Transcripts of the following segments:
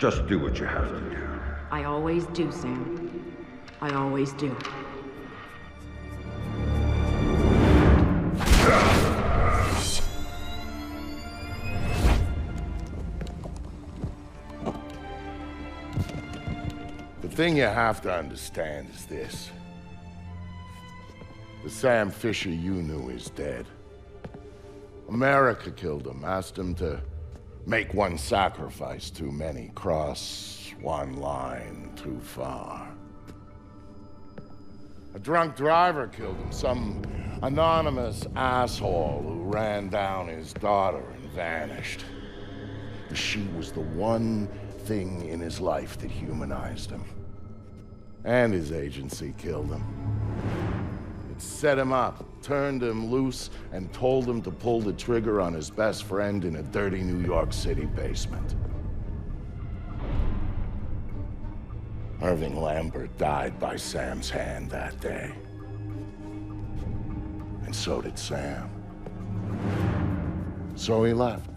Just do what you have to do. I always do, Sam. I always do. The thing you have to understand is this. The Sam Fisher you knew is dead. America killed him, asked him to make one sacrifice too many, cross one line too far. A drunk driver killed him, some anonymous asshole who ran down his daughter and vanished. She was the one thing in his life that humanized him. And his agency killed him. It set him up, turned him loose, and told him to pull the trigger on his best friend in a dirty New York City basement. Irving Lambert died by Sam's hand that day. And so did Sam. So he left.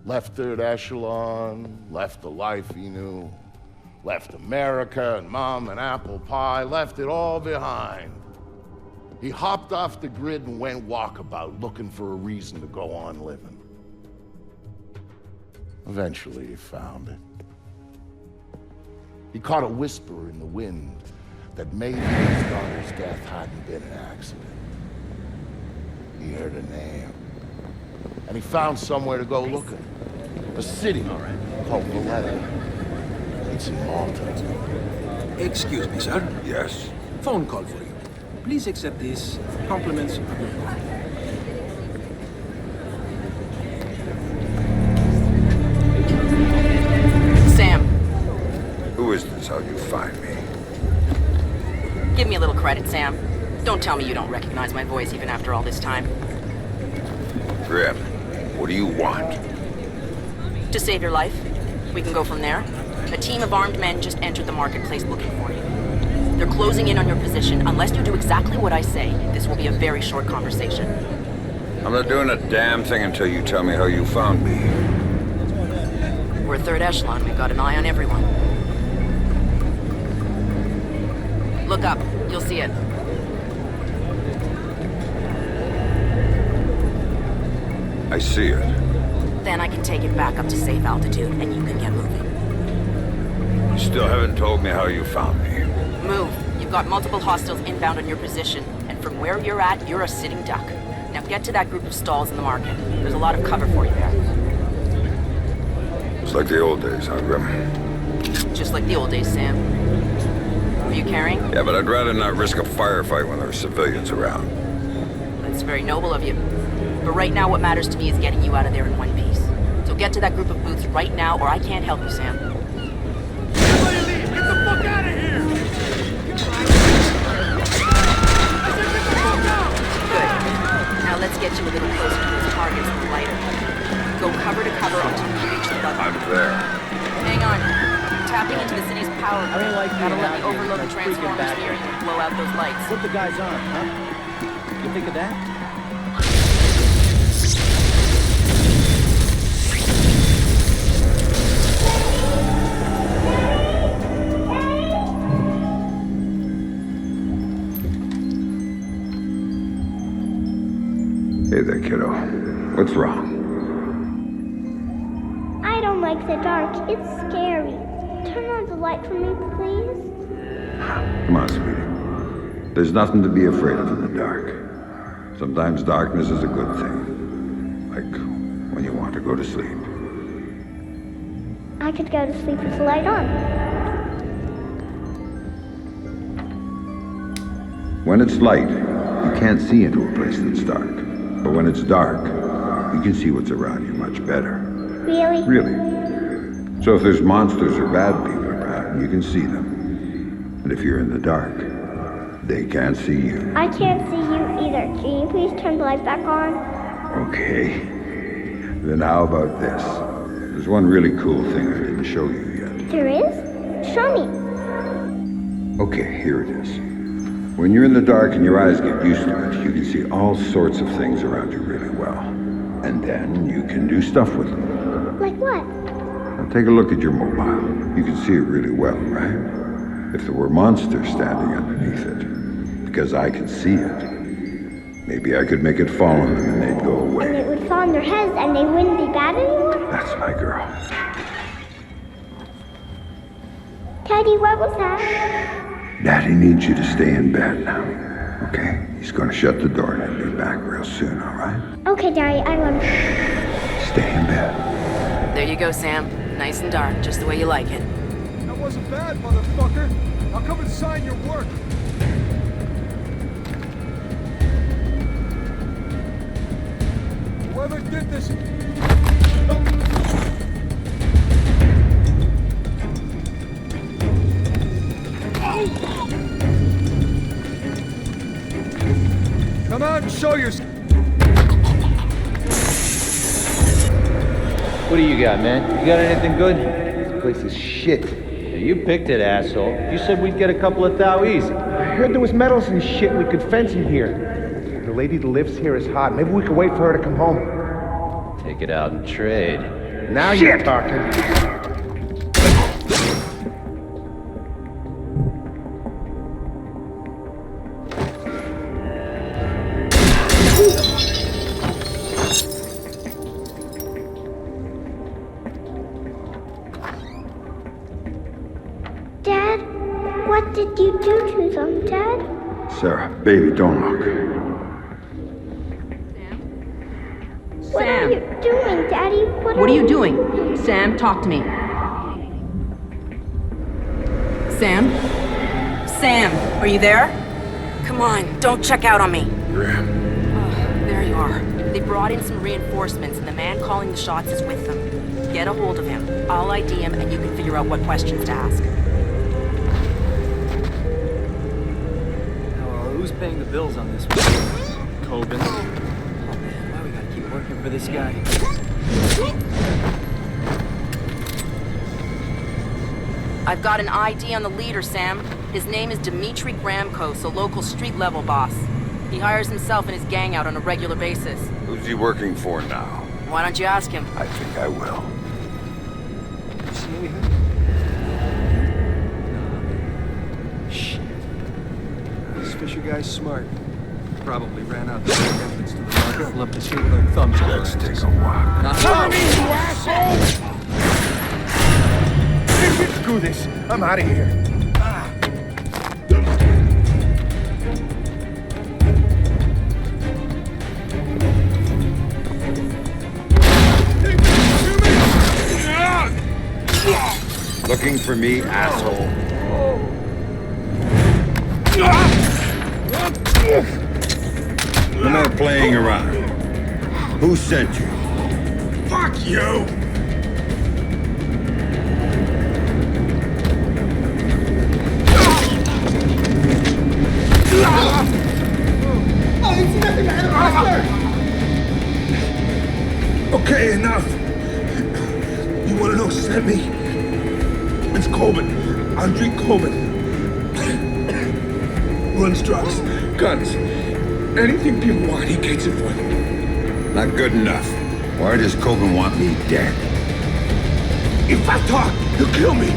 Left Third Echelon, left the life he knew, left America and Mom and apple pie, left it all behind. He hopped off the grid and went walkabout, looking for a reason to go on living. Eventually, he found it. He caught a whisper in the wind that maybe his daughter's death hadn't been an accident. He heard a name. And he found somewhere to go looking. A city called Valletta. It's in Malta. Excuse me, sir. Yes? Phone call for you. Please accept this. Compliments of your book. Sam, Who is this? How'd you find me? give me a little credit, Sam. Don't tell me you don't recognize my voice even after all this time. Grim, what do you want? To save your life. We can go from there. A team of armed men just entered the marketplace looking for you. They're closing in on your position. Unless you do exactly what I say, this will be a very short conversation. I'm not doing a damn thing until you tell me how you found me. We're Third Echelon. We've got an eye on everyone. Look up. You'll see it. I see it. Then I can take it back up to safe altitude, and you can get moving. You still haven't told me how you found me. Move. You've got multiple hostiles inbound on your position, and from where you're at, you're a sitting duck. Now get to that group of stalls in the market. There's a lot of cover for you there. It's like the old days, huh, Grim? Just like the old days, Sam. Are you carrying? Yeah, but I'd rather not risk a firefight when there are civilians around. That's very noble of you. But right now, what matters to me is getting you out of there in one piece. So get to that group of booths right now, or I can't help you, Sam. Everybody leave! Get the fuck out of here! Good. Now let's get you a little closer to those targets in the lighter. Go cover to cover until you reach the button. I'm there. Hang on. Tapping into the city's power grid. like Gotta being let me out here overload the like freaking transformers bad near you guys. and blow out those lights. Put the guys on, huh? You think of that? Hey there, kiddo. What's wrong? I don't like the dark. It's scary. Turn on the light for me, please. Come on, sweetie. There's nothing to be afraid of in the dark. Sometimes darkness is a good thing. Like when you want to go to sleep. I could go to sleep with the light on. When it's light, you can't see into a place that's dark. But when it's dark, you can see what's around you much better. Really? Really. So if there's monsters or bad people around, you can see them. And if you're in the dark, they can't see you. I can't see you either. Can you please turn the light back on? Okay. Then how about this? There's one really cool thing I didn't show you yet. There is? Show me. Okay, here it is. When you're in the dark and your eyes get used to it, you can see all sorts of things around you really well. And then you can do stuff with them. Like what? Take a look at your mobile. You can see it really well, right? If there were monsters standing underneath it, because I can see it, maybe I could make it fall on them and they'd go away. And it would fall on their heads and they wouldn't be bad anymore? That's my girl. Daddy, what was that? Daddy needs you to stay in bed now, okay? He's gonna shut the door and he'll be back real soon, all right? Okay, Daddy, I love you. Stay in bed. There you go, Sam. Nice and dark, just the way you like it. That wasn't bad, motherfucker. I'll come and sign your work. Whoever did this... Come out and show yourself. What do you got, man? You got anything good? This place is shit. Yeah, you picked it, asshole. You said we'd get a couple of thou easy. I heard there was metals and shit. We could fence in here. The lady that lives here is hot. Maybe we could wait for her to come home. Take it out and trade. Now you're talking. Dad, what did you do to them, Dad? Sarah, baby, don't look. What are you doing, Daddy? What are you doing? Sam, talk to me. Sam? Sam, are you there? Come on, don't check out on me. There you are. They brought in some reinforcements and the man calling the shots is with them. Get a hold of him. I'll ID him and you can figure out what questions to ask. Who's paying the bills on this one? Coben. Oh man, why we gotta keep working for this guy? I've got an ID on the leader, Sam. His name is Dmitri Gramkos, a local street-level boss. He hires himself and his gang out on a regular basis. Who's he working for now? Why don't you ask him? I think I will. You see anything? No. Shit. This Fisher guy's smart. Probably ran out the back entrance to the market. Left us here with our thumbs up. Let's take a walk. Follow me, you asshole! Screw this. I'm out of here. Looking for me, asshole. No more playing around. Who sent you? Fuck you! Okay, enough. You want to know who sent me? It's Coben. Andre Coben. Runs drugs, guns, anything people want, he gets it for them. Not good enough. Why does Coben want me dead? If I talk, he'll kill me.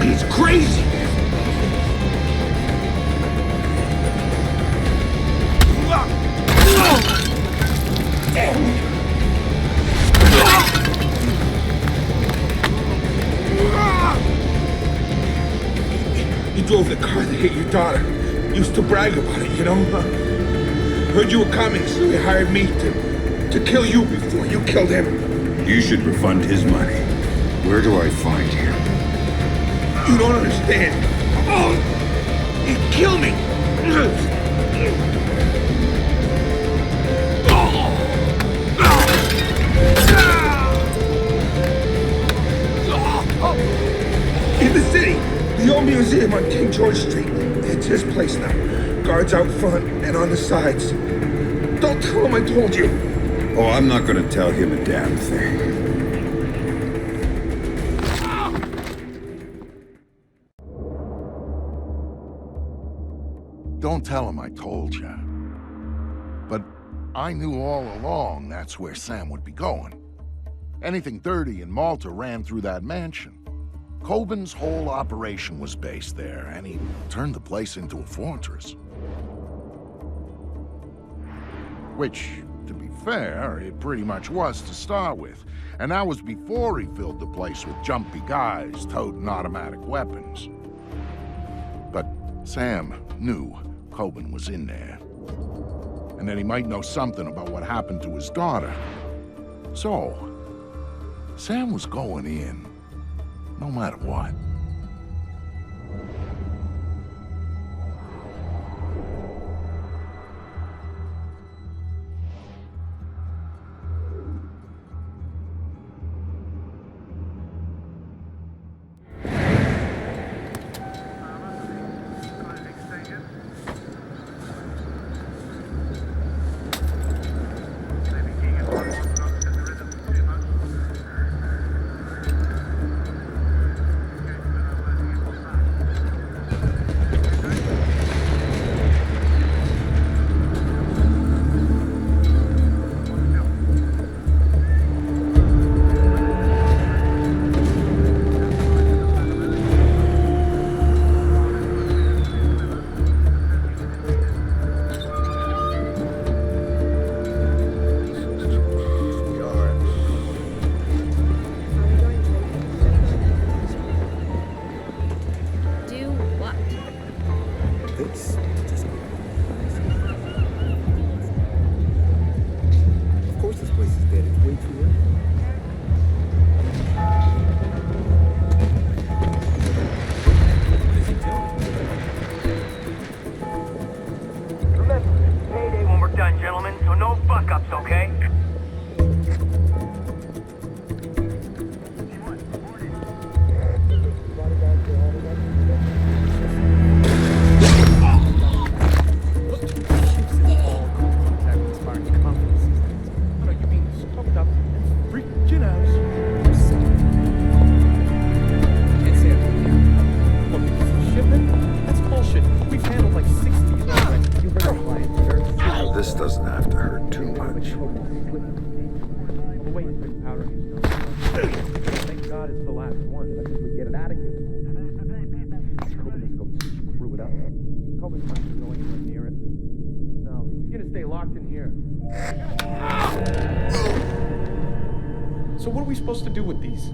He's crazy. He drove the car that hit your daughter. Used to brag about it, you know? Heard you were coming, so he hired me to kill you before you killed him. You should refund his money. Where do I find him? You don't understand. Oh, he'd kill me. In the city, the old museum on King George Street. It's his place now. Guards out front and on the sides. Don't tell him I told you. Oh, I'm not gonna tell him a damn thing. Don't tell him I told you. But I knew all along that's where Sam would be going. Anything dirty in Malta ran through that mansion. Coben's whole operation was based there, and he turned the place into a fortress. Which, to be fair, it pretty much was to start with. And that was before he filled the place with jumpy guys toting automatic weapons. But Sam knew Coben was in there. And that he might know something about what happened to his daughter. So, Sam was going in, no matter what. So what are we supposed to do with these?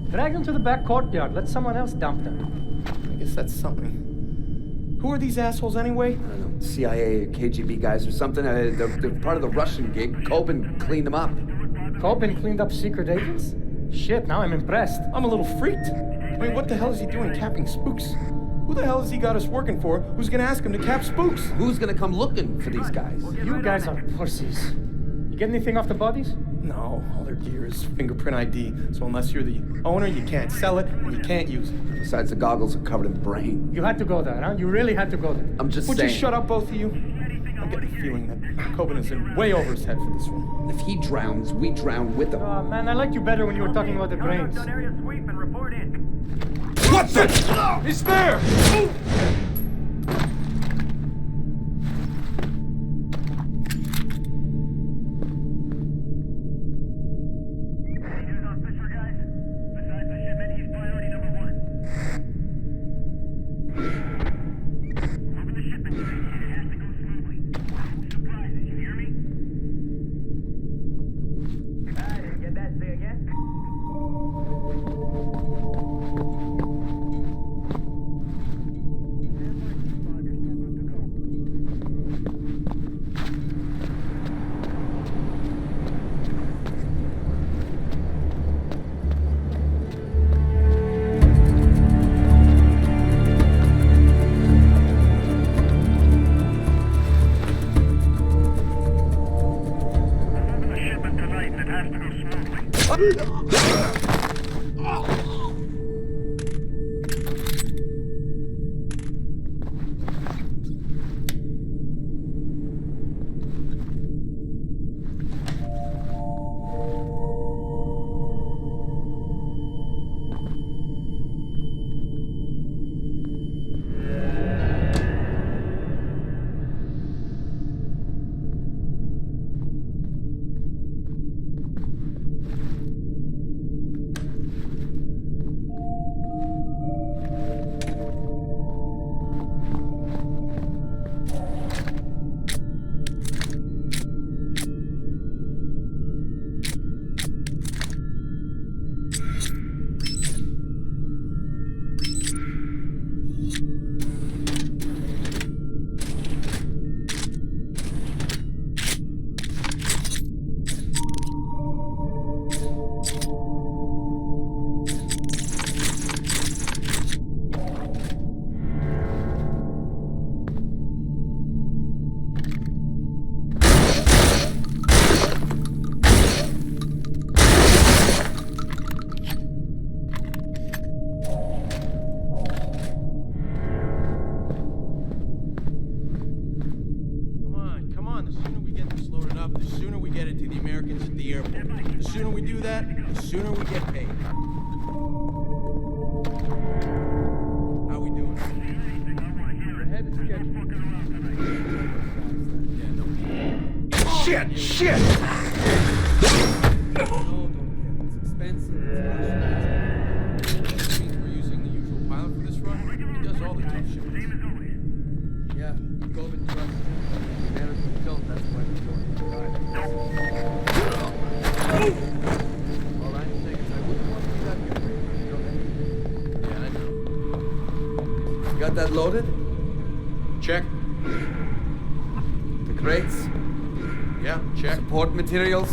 Drag them to the back courtyard. Let someone else dump them. I guess that's something. Who are these assholes anyway? I don't know, CIA or KGB guys or something. They're part of the Russian gig. Coben cleaned them up. Coben cleaned up secret agents? Shit, now I'm impressed. I'm a little freaked. I mean, what the hell is he doing capping spooks? Who the hell has he got us working for? Who's gonna ask him to cap spooks? Who's gonna come looking for these guys? You guys are pussies. You get anything off the bodies? No, all their gear is fingerprint ID. So unless you're the owner, you can't sell it and you can't use it. Besides, the goggles are covered in brain. You had to go there, huh? You really had to go there. I'm just Would saying. you shut up, both of you? I'm getting the feeling that Coben is in way over his head for this one. If he drowns, we drown with him. Oh, man, I liked you better when you were talking about the brains. What's it? He's there! The sooner we get paid. How we doing? Ahead is scheduled. Yeah, no. Shit! No, don't get it. It's expensive. We're using the usual pilot for this run. He does all the tough shit. Yeah, Coben trucks. Management built, that's why we're doing it. All I'm saying is I wouldn't want to do that here. Yeah, I know. You got that loaded? Check. The crates? Yeah, check. Support materials?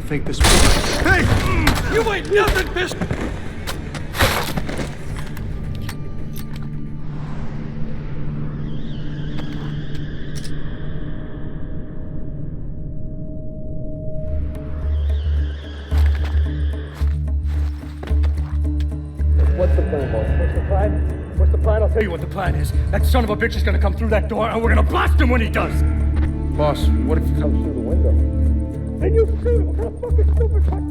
Think this Hey! You ain't nothing, bitch! What's the plan, boss? What's the plan? What's the plan? I'll tell you what the plan is. That son of a bitch is gonna come through that door, and we're gonna blast him when he does! Boss, what if he comes through the window? And you shoot him! What kind of fucking stupid fuck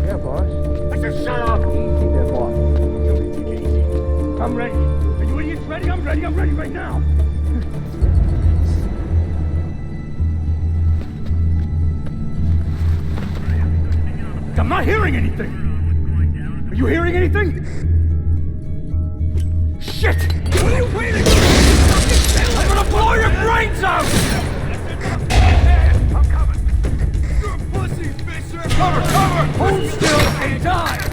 Yeah, boss. I said shut up! Easy there, boss. I'm ready. Are you idiots ready? I'm ready. I'm ready right now. I'm not hearing anything. Are you hearing anything? Shit! What are you waiting for? I'm gonna blow your brains out! I'm coming. You're a pussy, Fisher! Cover, cover! Hold still and die!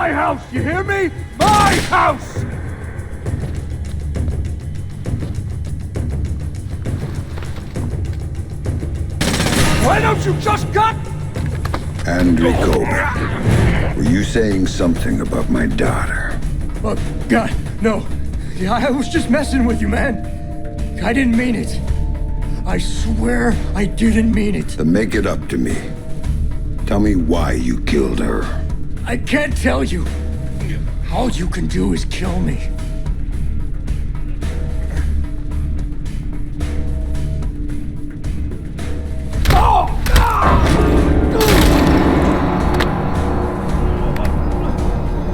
my house, you hear me? My house! Why don't you just cut? Andrew Coburn, were you saying something about my daughter? Oh, God, no. Yeah, I was just messing with you, man. I didn't mean it. I swear I didn't mean it. Then make it up to me. Tell me why you killed her. I can't tell you. All you can do is kill me.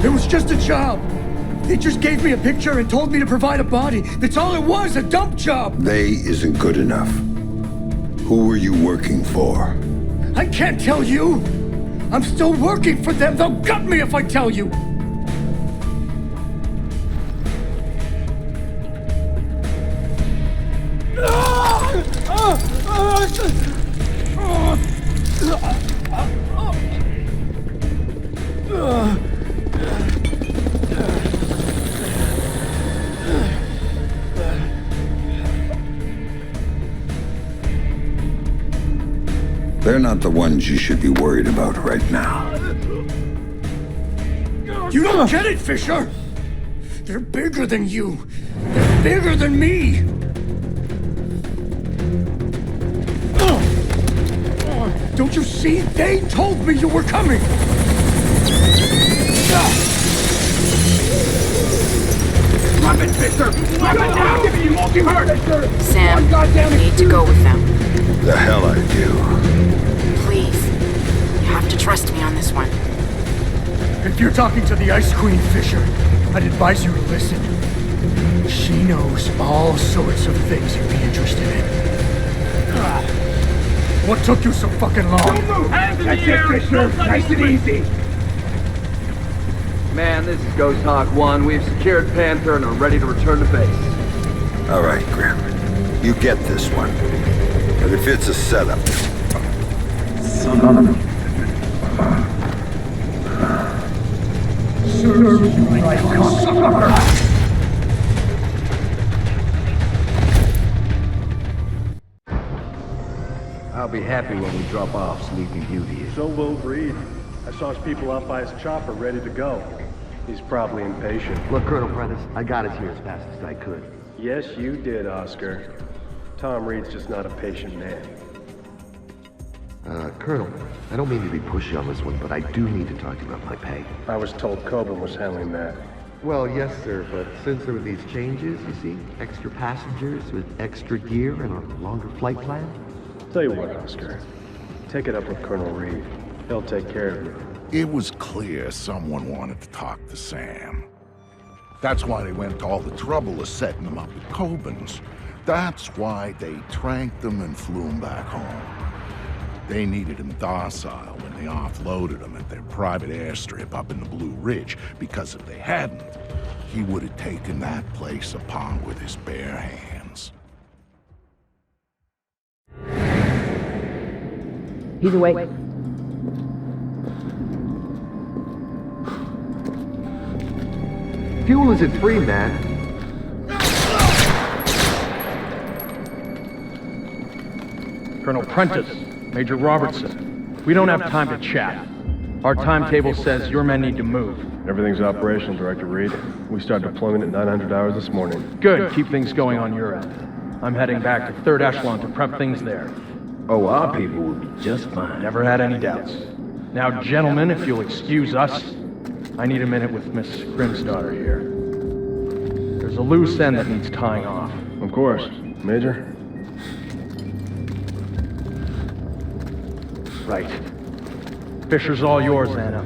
It was just a job. They just gave me a picture and told me to provide a body. That's all it was, a dump job. They isn't good enough. Who were you working for? I can't tell you. I'm still working for them. They'll gut me if I tell you. They're not the ones you should be worried about right now. You don't get it, Fisher! They're bigger than you. They're bigger than me. Don't you see? They told me you were coming. Drop it, Victor! Drop it now! You won't get hurt! Sam, you need to go with them. The hell I do. Please. You have to trust me on this one. If you're talking to the Ice Queen, Fisher, I'd advise you to listen. She knows all sorts of things you'd be interested in. What took you so fucking long? Don't move! Hands in the air! Fisher! Nice and easy! Man, this is Ghost Hawk 1. We've secured Panther and are ready to return to base. All right, Grim. You get this one. But if it's a setup... Son of a... Serve you right, cocksucker! I'll be happy when we drop off Sleeping Beauty. So will Reed. I saw his people out by his chopper ready to go. He's probably impatient. Look, Colonel Prentice, I got us here as fast as I could. Yes, you did, Oscar. Tom Reed's just not a patient man. Colonel, I don't mean to be pushy on this one, but I do need to talk to you about my pay. I was told Coburn was handling that. Well, yes, sir, but since there were these changes, you see, extra passengers with extra gear and a longer flight plan. Tell you what, Oscar. Take it up with Colonel Reed. He'll take care of you. It was clear someone wanted to talk to Sam. That's why they went to all the trouble of setting him up at Coburn's. That's why they tranked him and flew him back home. They needed him docile when they offloaded him at their private airstrip up in the Blue Ridge, because if they hadn't, he would have taken that place apart with his bare hands. He's awake. Fuel isn't free, man. Colonel Prentice, Major Robertson, we don't have time to chat. Our timetable says your men need to move. Everything's operational, Director Reed. We start deployment at 900 hours this morning. Good, keep things going on your end. I'm heading back to Third Echelon to prep things there. Oh, our people will be just fine. Never had any doubts. Now, gentlemen, if you'll excuse us, I need a minute with Miss Grimm's daughter here. There's a loose end that needs tying off. Of course. Major? Right. Fisher's all yours, Anna.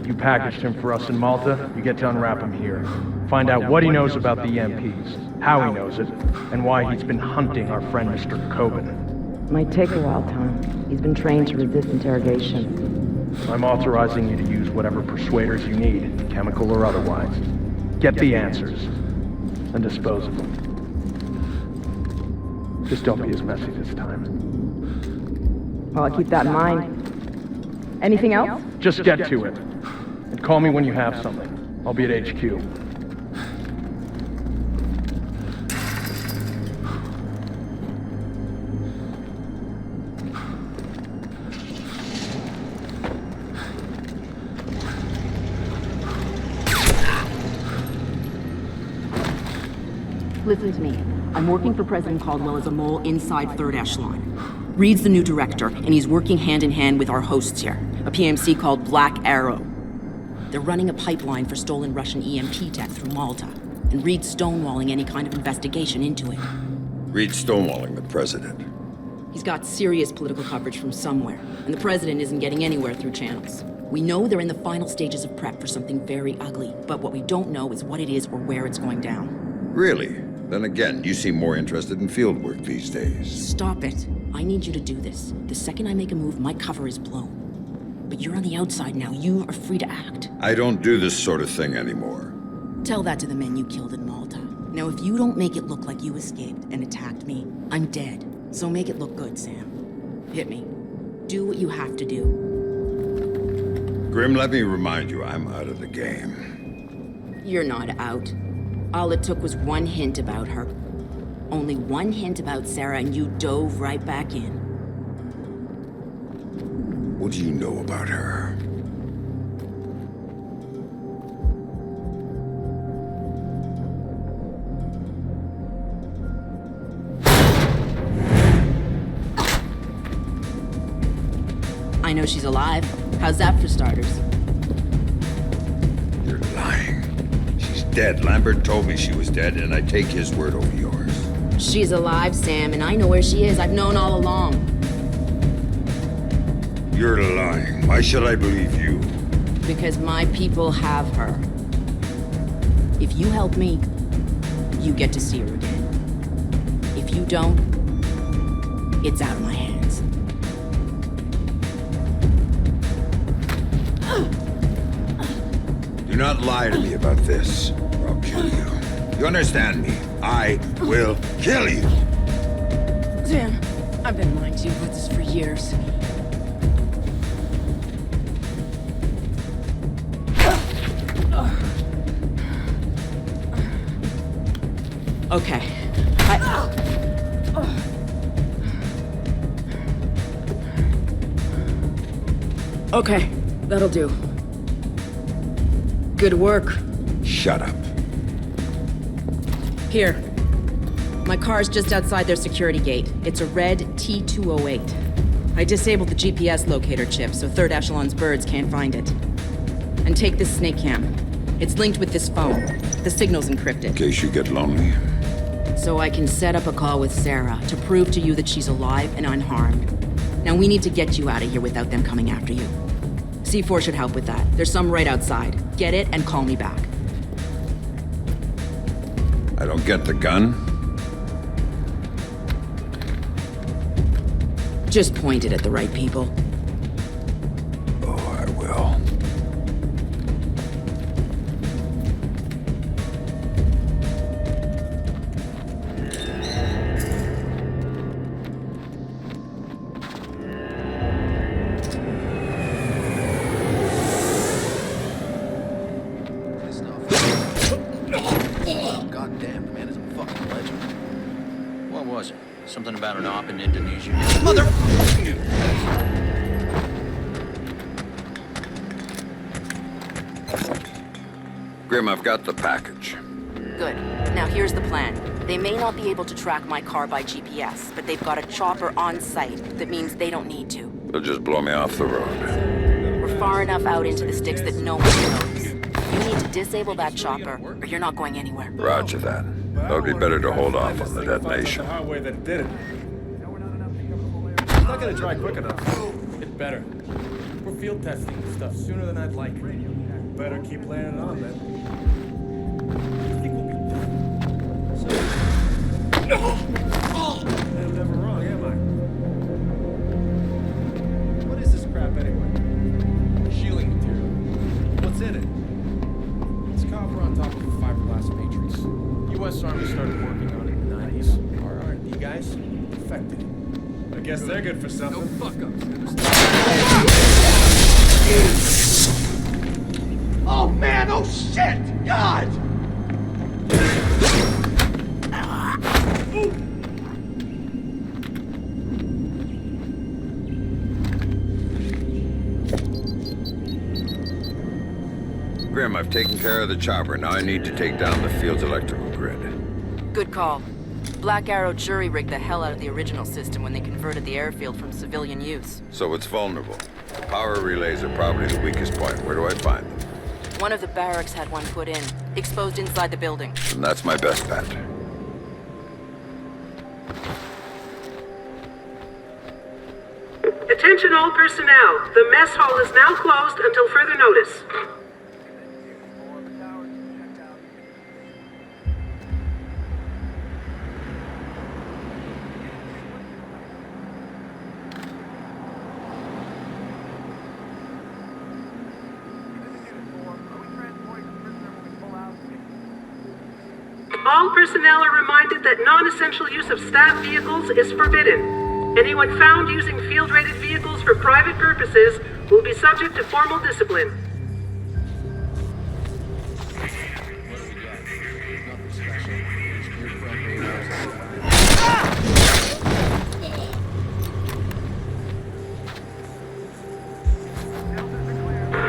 You packaged him for us in Malta, you get to unwrap him here. Find out what he knows about the EMPs, how he knows it, and why he's been hunting our friend Mr. Coburn. Might take a while, Tom. He's been trained to resist interrogation. I'm authorizing you to use whatever persuaders you need, chemical or otherwise. Get the answers, and dispose of them. Just don't be as messy this time. Well, I'll keep that in mind. Anything else? Just get to it. And Call me when you have something. I'll be at HQ. Listen to me. I'm working for President Caldwell as a mole inside Third Echelon. Reed's the new director, and he's working hand in hand with our hosts here, a PMC called Black Arrow. They're running a pipeline for stolen Russian EMP tech through Malta, and Reed's stonewalling any kind of investigation into it. Reed's stonewalling the president. He's got serious political coverage from somewhere, and the president isn't getting anywhere through channels. We know they're in the final stages of prep for something very ugly, but what we don't know is what it is or where it's going down. Really? Then again, you seem more interested in field work these days. Stop it. I need you to do this. The second I make a move, my cover is blown. But you're on the outside now. You are free to act. I don't do this sort of thing anymore. Tell that to the men you killed in Malta. Now, if you don't make it look like you escaped and attacked me, I'm dead. So make it look good, Sam. Hit me. Do what you have to do. Grim, let me remind you, I'm out of the game. You're not out. All it took was one hint about her. Only one hint about Sarah, and you dove right back in. What do you know about her? I know she's alive. How's that for starters? You're lying. She's dead. Lambert told me she was dead, and I take his word over yours. She's alive, Sam, and I know where she is. I've known all along. You're lying. Why should I believe you? Because my people have her. If you help me, you get to see her again. If you don't, it's out of my hands. Do not lie to me about this, or I'll kill you. You understand me? I will kill you! Sam, I've been lying to you about this for years. Okay. Okay, that'll do. Good work. Shut up. Here. My car's just outside their security gate. It's a red T208. I disabled the GPS locator chip, so Third Echelon's birds can't find it. And take this snake cam. It's linked with this phone. The signal's encrypted. In case you get lonely. So I can set up a call with Sarah to prove to you that she's alive and unharmed. Now we need to get you out of here without them coming after you. C4 should help with that. There's some right outside. Get it and call me back. I don't get the gun. Just point it at the right people. Oh, I will. Something about an op in Indonesia. Mother... Grim, I've got the package. Good. Now here's the plan. They may not be able to track my car by GPS, but they've got a chopper on site. That means they don't need to. They'll just blow me off the road. We're far enough out into the sticks that no one knows. You need to disable that chopper, or you're not going anywhere. Roger that. That'll be better to hold off on the detonation. The highway that did it. It's not gonna dry quick enough. It better. We're field testing this stuff sooner than I'd like. Better keep laying it on, then. I think we'll be done. I'm never wrong, am I? What is this crap anyway? Shielding material. What's in it? It's copper on top of a fiberglass matrix. U.S. Army started working on it in the 90s. Our R&D guys perfected it. I guess they're good for something. No fuck-ups. Oh shit! God! Grim, I've taken care of the chopper. Now I need to take down the field's electrical grid. Good call. Black Arrow jury-rigged the hell out of the original system when they converted the airfield from civilian use. So it's vulnerable. The power relays are probably the weakest point. Where do I find them? One of the barracks had one put in, exposed inside the building. And that's my best bet. Attention all personnel. The mess hall is now closed until further notice. All personnel are reminded that non-essential use of staff vehicles is forbidden. Anyone found using field-rated vehicles for private purposes will be subject to formal discipline.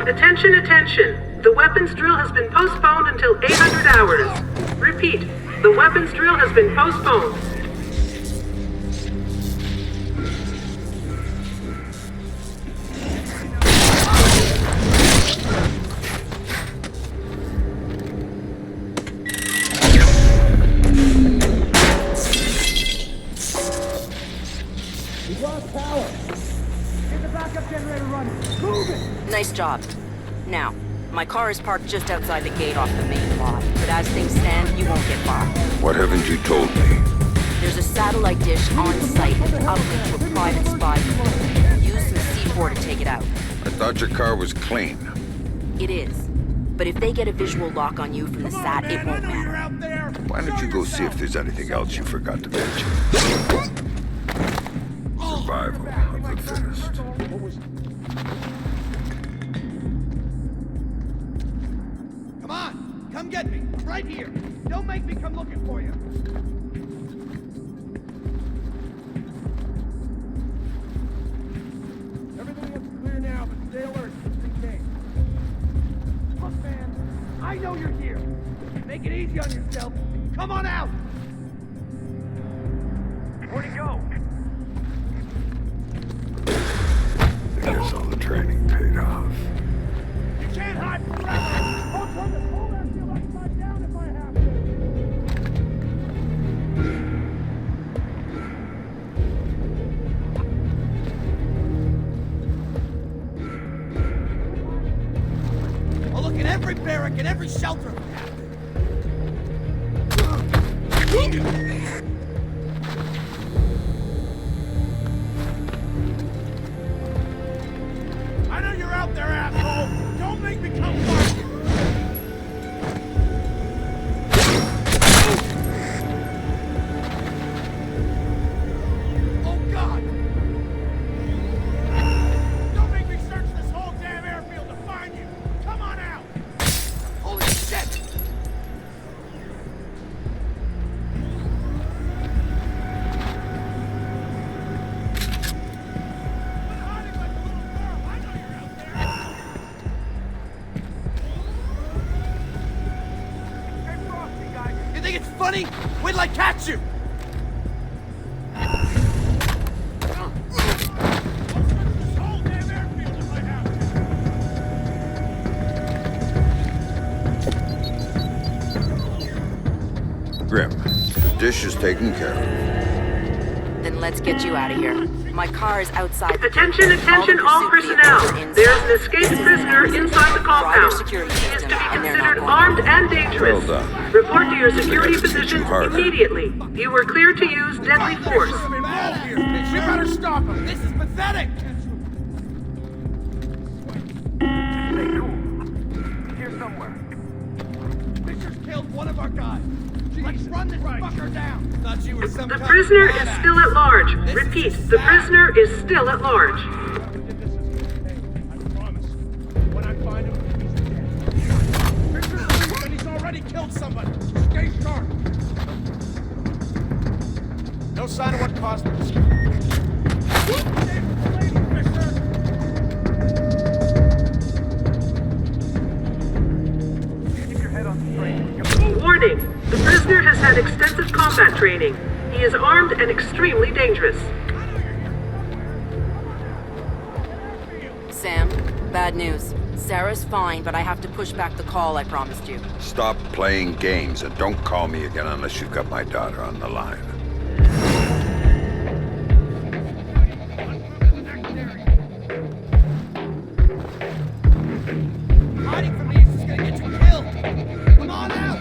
Attention, attention. The weapons drill has been postponed until 800 hours. Repeat, the weapons drill has been postponed. We lost power. Get the backup generator running. Move it! Nice job. Now, my car is parked just outside the gate off the main lot, but as things stand, you won't get far. What haven't you told me? There's a satellite dish on site with an uplink to a private spy. Use some C4 to take it out. I thought your car was clean. It is. But if they get a visual lock on you from the sat, it won't matter. Why don't you go see if there's anything else you forgot to mention? Survival of the fittest. Come on! Come get me! I'm right here! Don't make me come looking for you! Everything looks clear now, but stay alert just in case. Look, man, I know you're here. Make it easy on yourself. Come on out! Where'd he go? I guess all the training paid off. You can't hide forever! I'll turn this whole airfield upside down if I have to! I'll look at every barrack and every shelter if I have to. I know you're out there, asshole! Don't make me come find you! Oh, God! Don't make me search this whole damn airfield to find you! Come on out! Holy shit! You think it's funny? Wait till I catch you! Grim, the dish is taken care of. Then let's get you out of here. My car is outside the Attention, gate. attention, all personnel. There's an escaped prisoner inside the compound. He is to be considered armed and dangerous. Well done. Report to your security Push you positions harder. immediately. You were clear to use deadly force. We better stop him! This is pathetic! Stay cool. Here somewhere. Fisher's killed one of our guys. Let's run this fucker down! Thought you were some The kind of prisoner is badass. still at large. This is Repeat, sad. the prisoner is still at large. I promise. When I find him, he's dead. cost of this. Warning! The prisoner has had extensive combat training. He is armed and extremely dangerous. Sam, bad news. Sarah's fine, but I have to push back the call I promised you. Stop playing games and don't call me again unless you've got my daughter on the line. Hiding from me is just gonna get you killed. Come on out.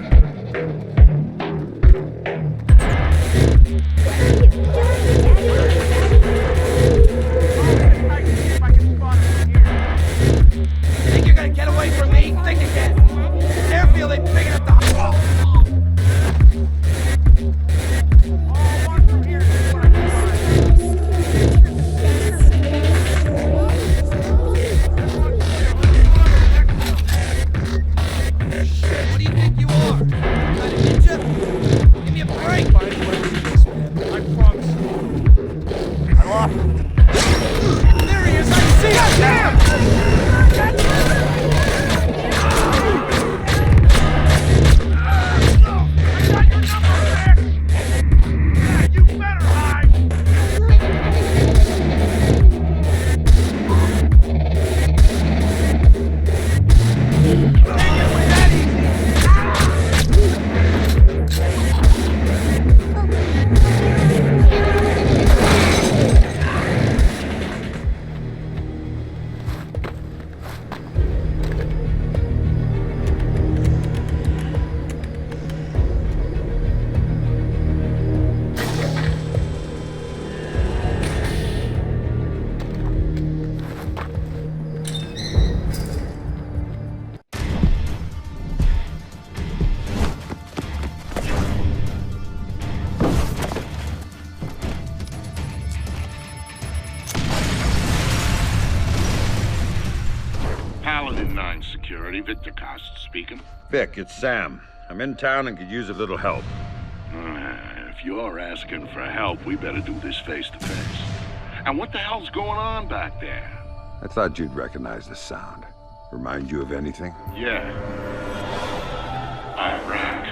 Think you're gonna get away from me? Think again. Airfield ain't big enough to... What do you think you are? Kind of ninja? Give me a break! I promise you. I lost him. There he is! I see him! Damn! Paladin 9 Security, Victor Cost speaking. Vic, it's Sam. I'm in town and could use a little help. If you're asking for help, we better do this face to face. And what the hell's going on back there? I thought you'd recognize the sound. Remind you of anything? Yeah. Iraq.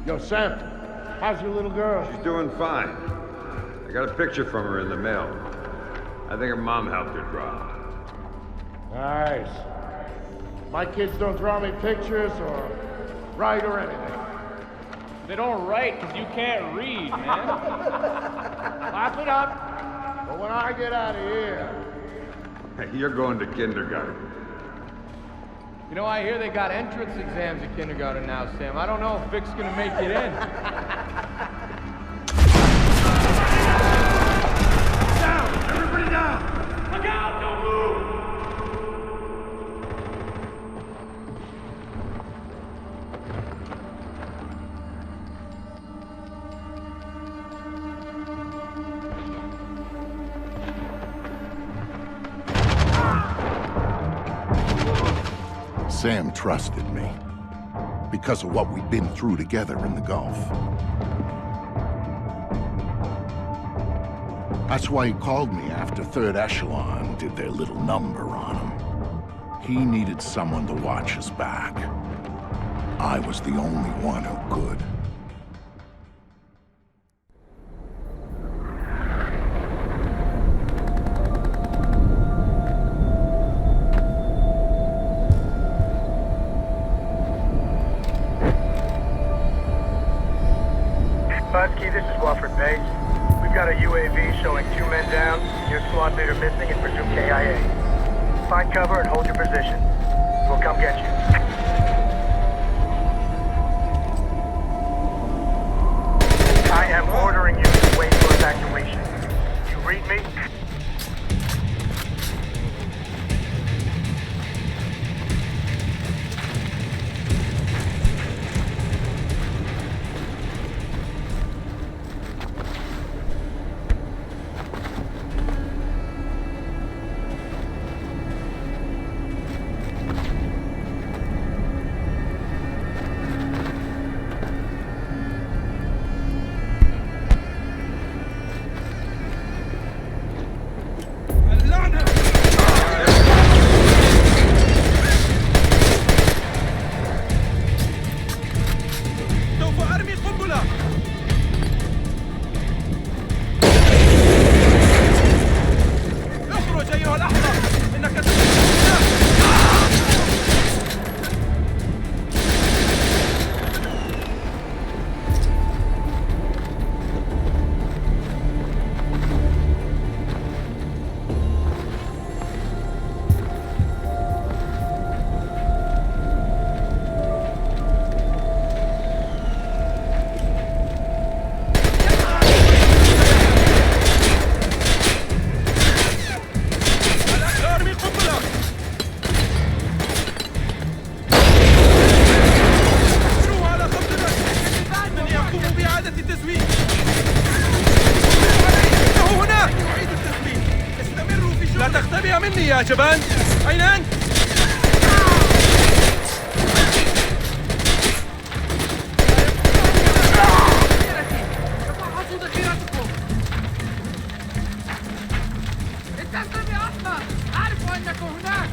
Yo, Sam, how's your little girl? She's doing fine. I got a picture from her in the mail. I think her mom helped her draw. Nice. My kids don't draw me pictures or write or anything. They don't write because you can't read, man. Laugh it up. But when I get out of here... Hey, you're going to kindergarten. You know, I hear they got entrance exams at kindergarten now, Sam. I don't know if Vic's gonna make it in. Down! Everybody down! Look out! Don't move! Sam trusted me because of what we'd been through together in the Gulf. That's why he called me after Third Echelon did their little number on him. He needed someone to watch his back. I was the only one who could. Budsky, this is Wofford Base. We've got a UAV showing 2 men down, your squad leader missing and presumed KIA. Find cover and hold your position. We'll come get you. I am ordering you to wait for evacuation. You read me? يا جبان! أين أنت؟ انتظر يا أحمد! أعرف أنك هناك!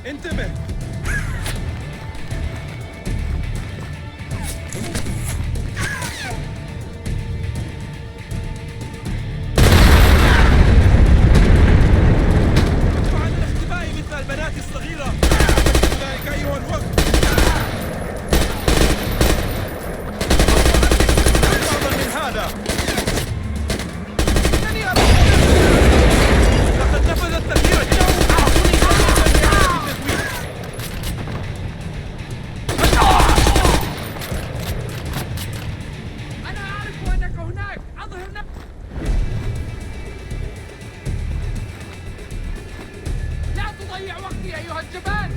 انتبه. عن الاختباء مثل البنات الصغيرة. أولئك أيها الوقت. أفضل من هذا. إنني تضيع وقتي أيها الجبان.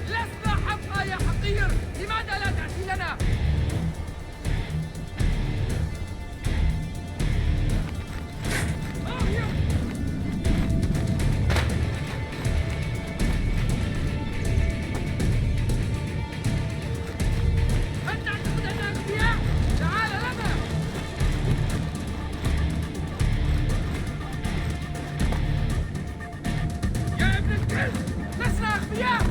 لسنا حقا يا حقير. لماذا لا تأتي لنا؟ لسنا أغبياء.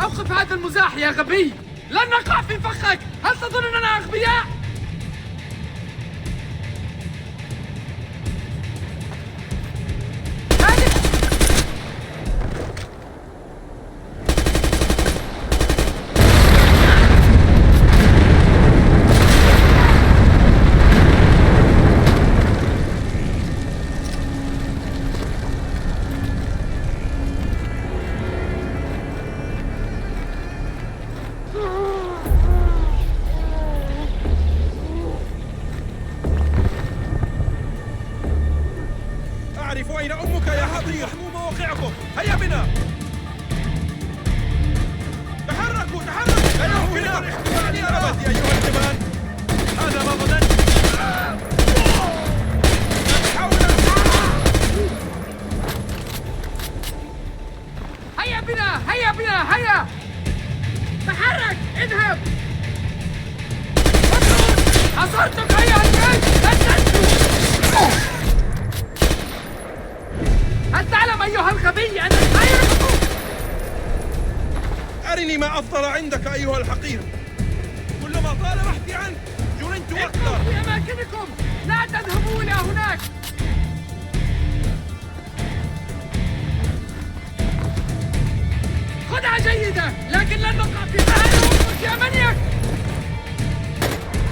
أوقف هذا المزاح يا غبي. لن نقع في فخك. هل تظن أننا أغبياء؟ أعرف أين أمك يا حقير. احموا مواقعكم. هيا بنا. تحركوا تحركوا. هيا بنا. احتمالي أربتي أيها الجبان. هذا ما ظننت. هيا بنا هيا بنا هيا. تحرك. اذهب. حصرتك أيها الجيش. لن تنجو. هل تعلم أيها الغبي أنك غير مخوف؟ أرني ما أفضل عندك أيها الحقير. كلما طال بحثي عنك جننت أكثر. في أماكنكم. لا تذهبوا إلى هناك. خدعة جيدة لكن لن نقع في فعل يا منيك.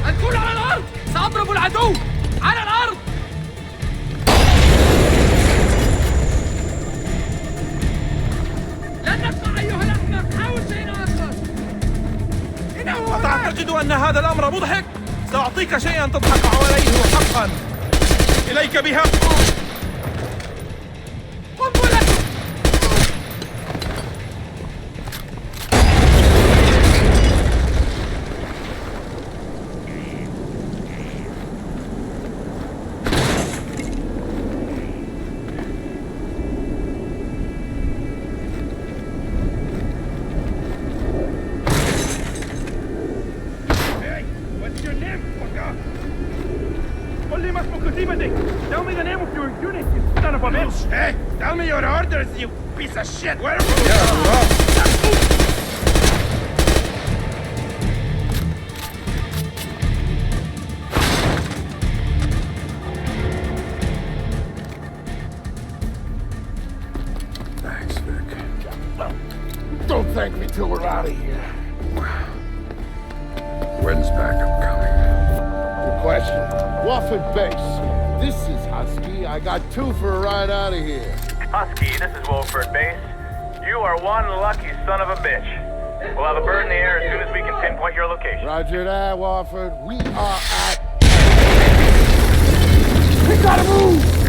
الكل على الأرض. سأضرب العدو على الأرض. لن نقع أيها الأحمق. حاول شيء آخر. إنه أتعتقد أن هذا الأمر مضحك؟ سأعطيك شيئا تضحك عليه حقا. إليك بها. قنبلة. Tell me the name of your unit, you son of a bitch! Hey, tell me your orders, you piece of shit! Where are you? Thanks, Vic. Don't thank me till we're out of here. When's backup coming? Good question. Wofford Base. This is Husky. I got 2 for a ride out of here. Husky, this is Wolford Base. You are one lucky son of a bitch. We'll have a bird in the air as soon as we can pinpoint your location. Roger that, Wofford. We are at... We gotta move!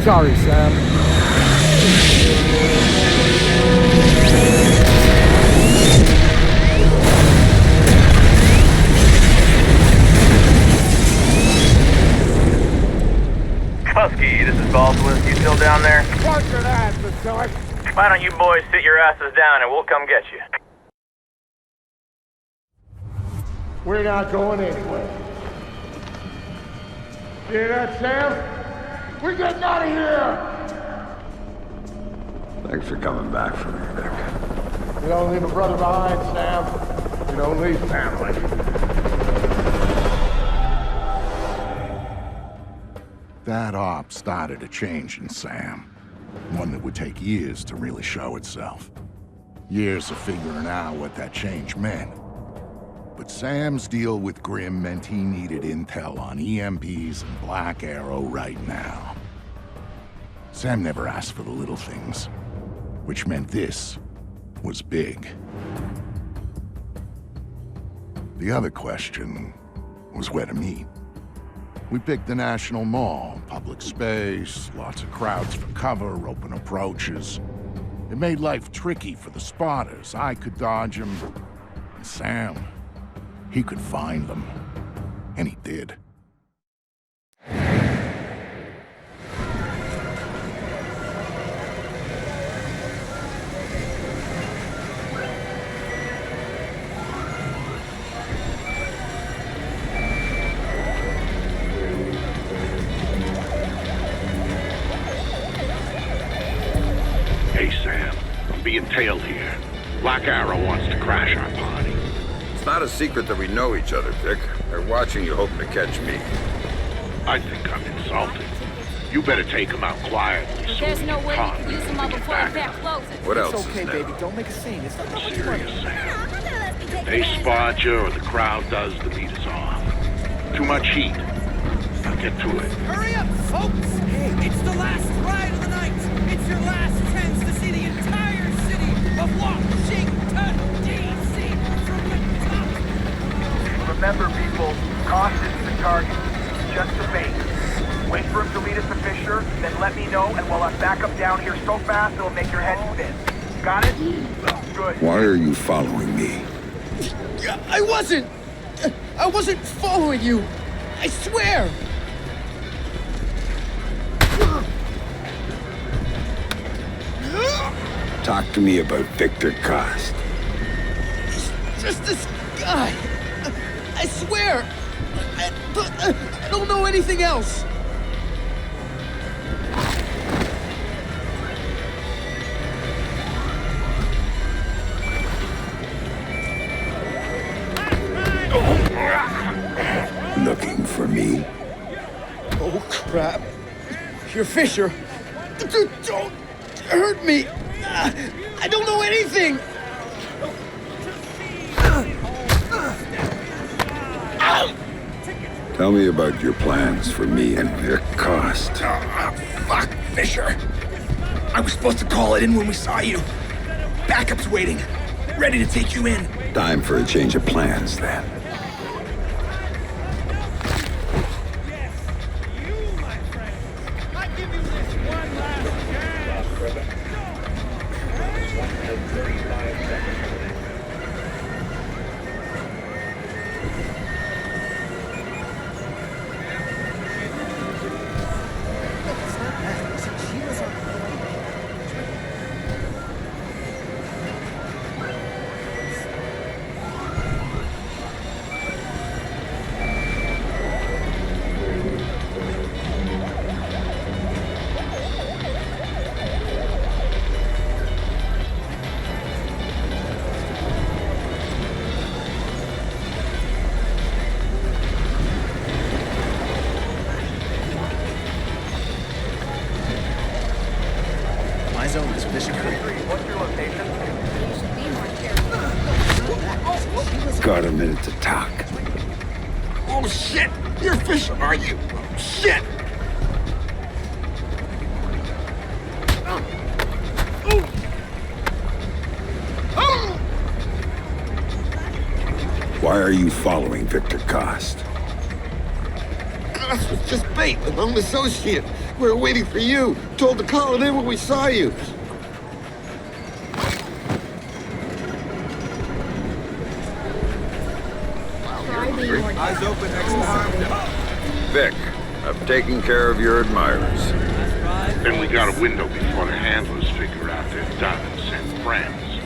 Sorry, Sam. Husky, this is Baldwin. You still down there? Roger that, Lieutenant. Why don't you boys sit your asses down and we'll come get you? We're not going anywhere. You hear that, Sam? We're getting out of here! Thanks for coming back for me, Vic. You don't leave a brother behind, Sam. You know only family. That op started a change in Sam. One that would take years to really show itself. Years of figuring out what that change meant. But Sam's deal with Grimm meant he needed intel on EMPs and Black Arrow right now. Sam never asked for the little things, which meant this was big. The other question was where to meet. We picked the National Mall, public space, lots of crowds for cover, open approaches. It made life tricky for the spotters. I could dodge them, and Sam, he could find them. And he did. Hey, Sam. I'm being tailed here. Black Arrow wants to crash our party. It's not a secret that we know each other, Vic. They're watching you, hoping to catch me. I think I'm insulted. You better take him out quietly. There's no way we can use them all before the fair closes. What else It's okay, is new? baby. Don't make a scene. It's not that much Serious, money. Sam. If they spot you or the crowd does, the beat is off. Too much heat. Now get to it. Hurry up, folks! Hey, it's the last ride of the night! It's your last chance to see the entire city of Washington, D.C. from the top! Remember, people, caution's the target. Just a bait. Wait for him to lead us to Fisher, then let me know, and we'll have backup down here so fast it'll make your head spin. Got it? Good. Why are you following me? I wasn't following you! I swear! Talk to me about Victor Cost. Just this guy! I swear! I don't know anything else! Looking for me? Oh, crap. You're Fisher. Don't hurt me! I don't know anything! Tell me about your plans for me and Vic Cost. Fuck, Fisher. I was supposed to call it in when we saw you. Backup's waiting. Ready to take you in. Time for a change of plans, then. My zone is Fisher Creek. What's your location? Got a minute to talk. Oh, shit! You're Fisher, are you? Shit! Why are you following Victor Cost? This was just bait. I'm an associate. We were waiting for you. Told to call it in when we saw you. Eyes open, extra armed. Vic, I've taken care of your admirers. Then we got a window before the handlers figure out they're done and send friends.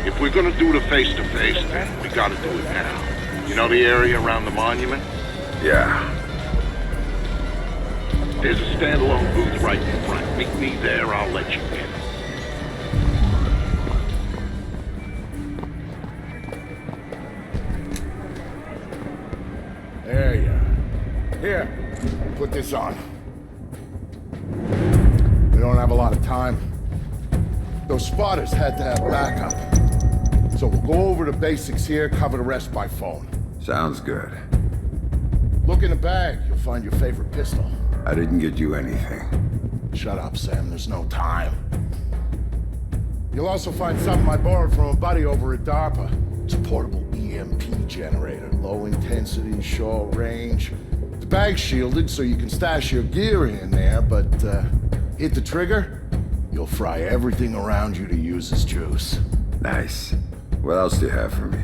If we're gonna do the face-to-face thing, we gotta do it now. You know the area around the monument? Yeah. There's a standalone booth right in front. Meet me there, I'll let you in. There you are. Here, put this on. We don't have a lot of time. Those spotters had to have backup. So we'll go over the basics here, cover the rest by phone. Sounds good. Look in the bag, you'll find your favorite pistol. I didn't get you anything. Shut up, Sam, there's no time. You'll also find something I borrowed from a buddy over at DARPA. It's a portable EMP generator. Low intensity, short range. The bag's shielded so you can stash your gear in there, but hit the trigger, you'll fry everything around you to use as juice. Nice. What else do you have for me?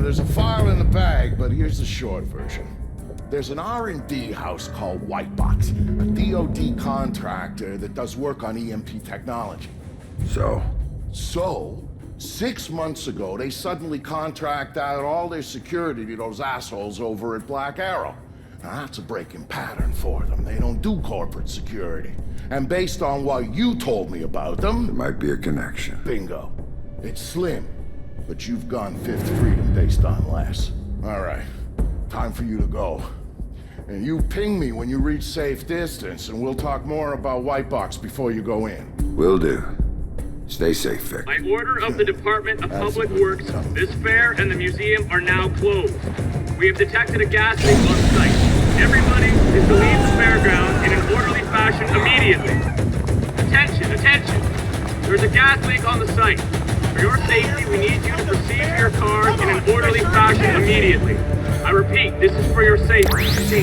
There's a file in the bag, but here's the short version. There's an R&D house called Whitebox, a DoD contractor that does work on EMP technology. So, 6 months ago, they suddenly contract out all their security to those assholes over at Black Arrow. Now, that's a breaking pattern for them. They don't do corporate security. And based on what you told me about them... there might be a connection. Bingo. It's slim, but you've gone fifth freedom based on less. All right, time for you to go. And you ping me when you reach safe distance, and we'll talk more about Whitebox before you go in. Will do. Stay safe, Vic. By order of the Department of Public Works, this fair and the museum are now closed. We have detected a gas leak on site. Everybody is to leave the fairground in an orderly fashion immediately. Attention, attention! There's a gas leak on the site. For your safety, we need you to proceed to your cars in an orderly fashion immediately. I repeat, this is for your safety.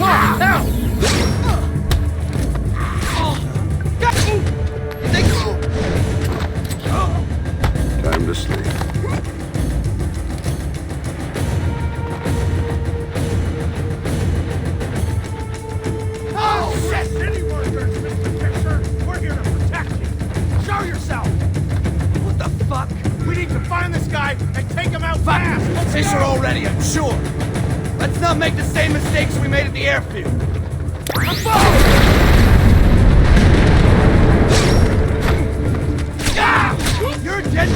Time to sleep. Oh, shit! City workers, Mr. Fisher! We're here to protect you! Show yourself! What the fuck? We need to find this guy and take him out fast! Let's Fisher already, I'm sure. Let's not make the same mistakes we made at the airfield. You're dead!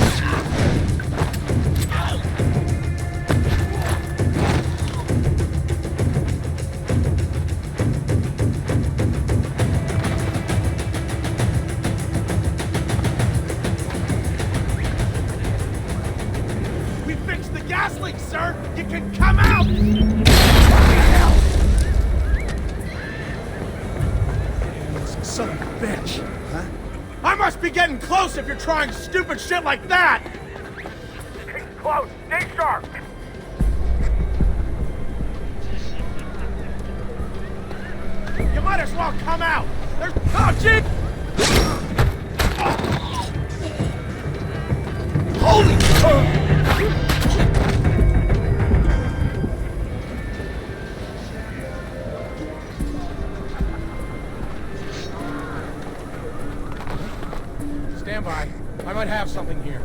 We fixed the gas leak, sir! You can come out! Son of a bitch! Huh? I must be getting close if you're trying stupid shit like that! Stay close! Stay sharp! You might as well come out! There's... Oh, gee! Holy fuck! Stand by. I might have something here.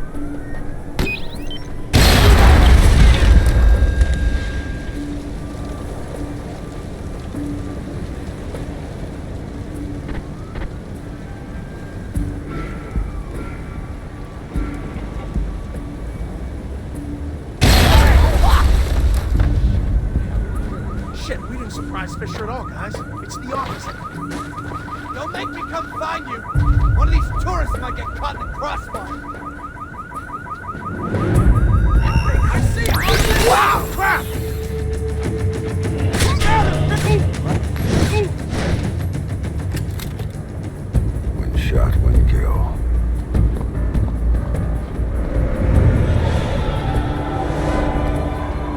Shit, we didn't surprise Fisher at all, guys. It's the opposite. Don't make me come find you. One of these tourists might get caught in the crossfire. I see it! Wow! Crap! One shot, one kill.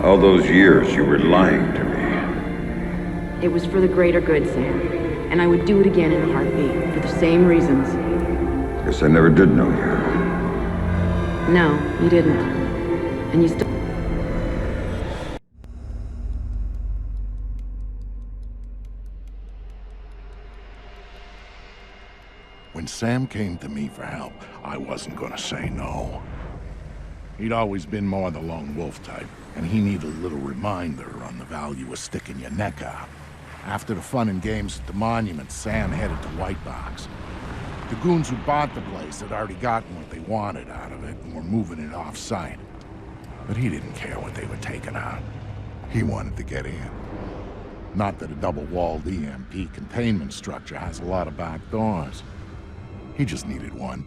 All those years you were lying to me. It was for the greater good, Sam. And I would do it again in a heartbeat, for the same reasons. Guess I never did know you. No, you didn't. And you still... When Sam came to me for help, I wasn't gonna say no. He'd always been more the lone wolf type, and he needed a little reminder on the value of sticking your neck out. After the fun and games at the monument, Sam headed to Whitebox. The goons who bought the place had already gotten what they wanted out of it and were moving it off-site. But he didn't care what they were taking out. He wanted to get in. Not that a double-walled EMP containment structure has a lot of back doors. He just needed one.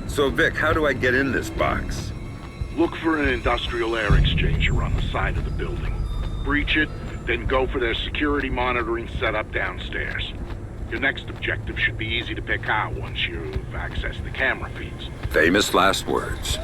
So, Vic, how do I get in this box? Look for an industrial air exchanger on the side of the building. Breach it, then go for their security monitoring setup downstairs. Your next objective should be easy to pick out once you've accessed the camera feeds. Famous last words.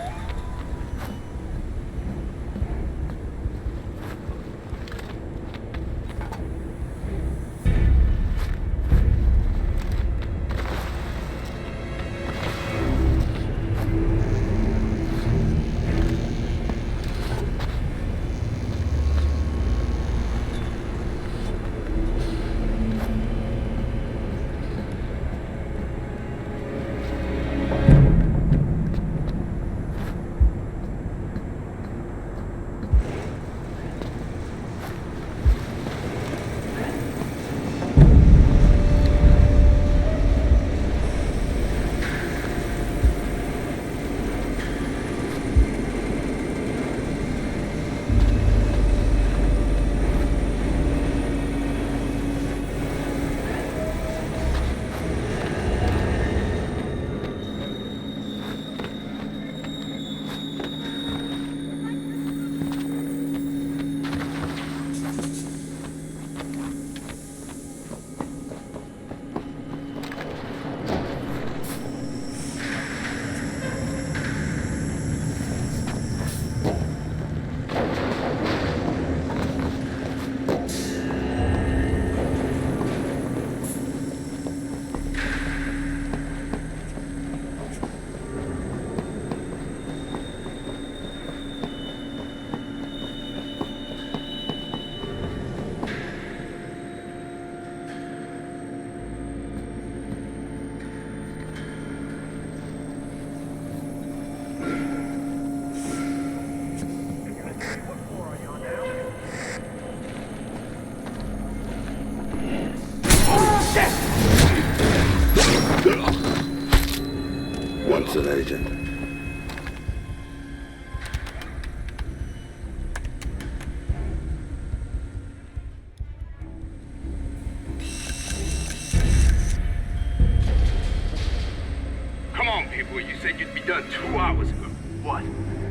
Once an agent. Come on, people. You said you'd be done 2 hours ago. What?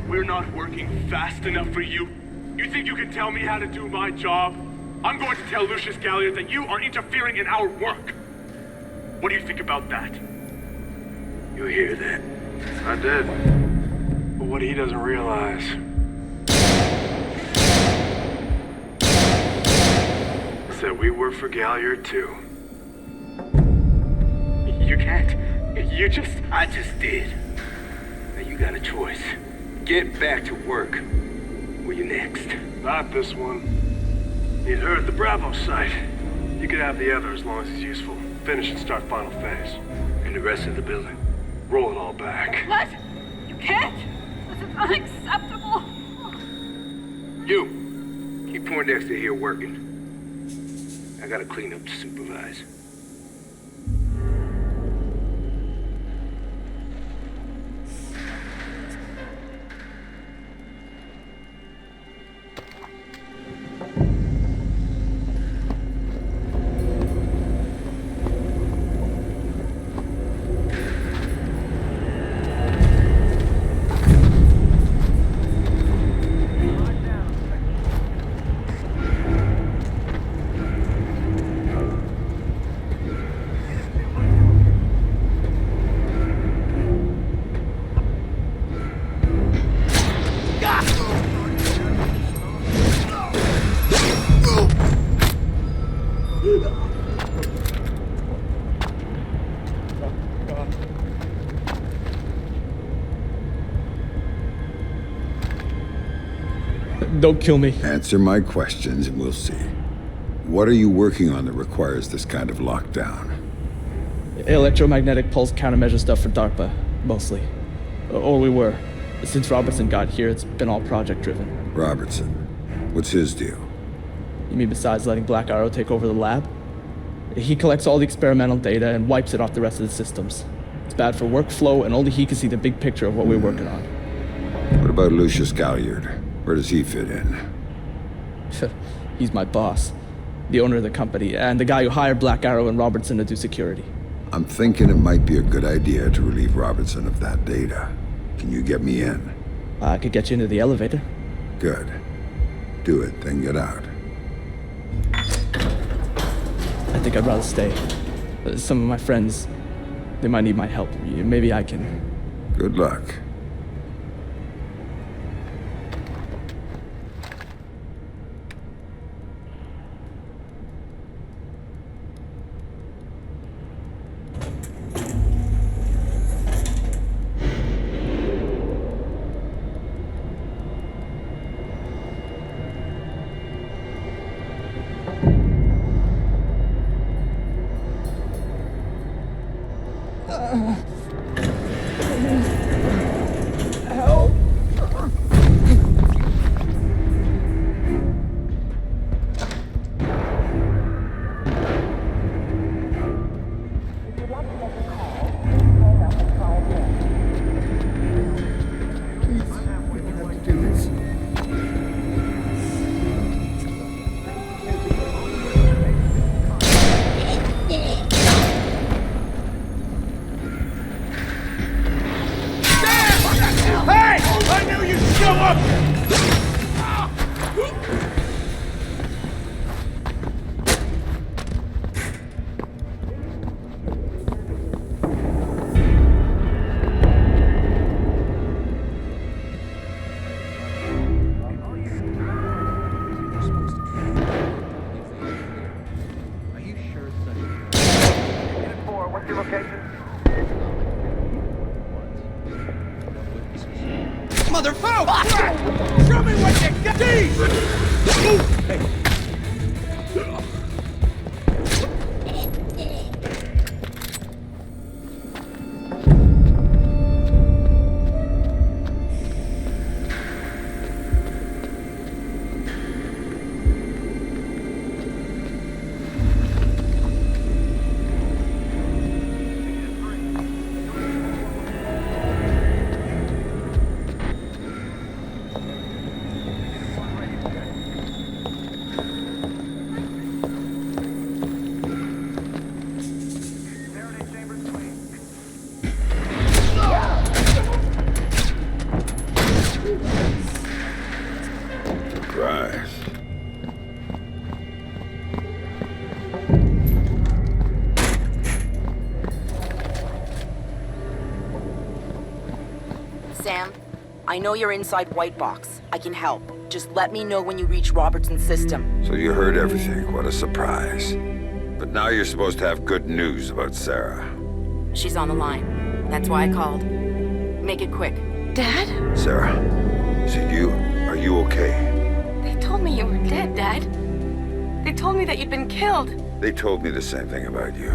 We're not working fast enough for you? You think you can tell me how to do my job? I'm going to tell Lucius Galliard that you are interfering in our work. What do you think about that? You hear that? I did. But what he doesn't realize is that we work for Galliard too. You can't. I just did. Now you got a choice. Get back to work. Where you next? Not this one. You'd heard the Bravo site. You could have the other as long as it's useful. Finish and start final phase. And the rest of the building? Roll it all back. What? You can't? This is unacceptable. You! Keep Poindexter here working. I gotta clean up to supervise. Don't kill me. Answer my questions and we'll see. What are you working on that requires this kind of lockdown? Electromagnetic pulse countermeasure stuff for DARPA, mostly. Or we were. Since Robertson got here, it's been all project-driven. Robertson? What's his deal? You mean besides letting Black Arrow take over the lab? He collects all the experimental data and wipes it off the rest of the systems. It's bad for workflow, and only he can see the big picture of what we're working on. What about Lucius Galliard? Where does he fit in? He's my boss, the owner of the company, and the guy who hired Black Arrow and Robertson to do security. I'm thinking it might be a good idea to relieve Robertson of that data. Can you get me in? I could get you into the elevator. Good. Do it, then get out. I think I'd rather stay. Some of my friends, they might need my help. Maybe I can... Good luck. Motherfucker! Show me what you got! Hey. Sam, I know you're inside White Box. I can help. Just let me know when you reach Robertson's system. So you heard everything. What a surprise. But now you're supposed to have good news about Sarah. She's on the line. That's why I called. Make it quick. Dad? Sarah, is it you? Are you okay? They told me you were dead, Dad. They told me that you'd been killed. They told me the same thing about you.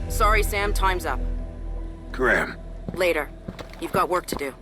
Sorry, Sam. Time's up. Graham. Later. You've got work to do.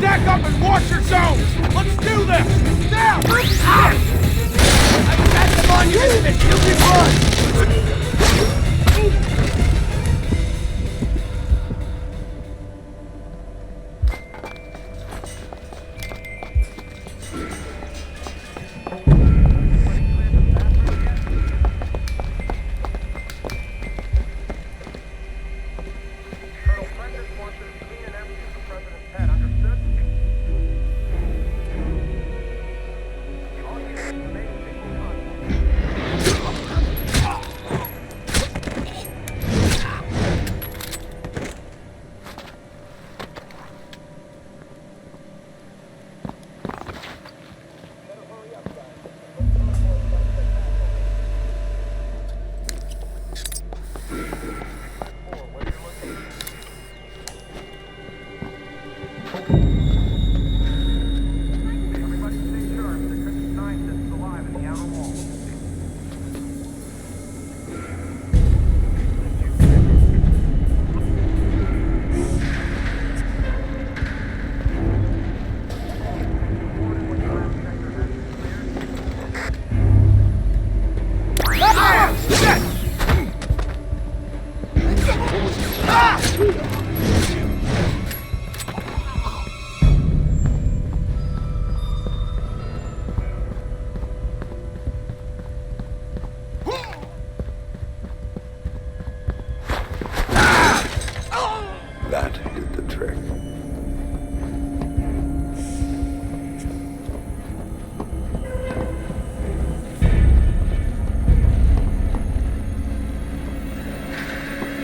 Stack up and watch your zones! Let's do this! Now! I got them on you, isn't it? You can run! That did the trick.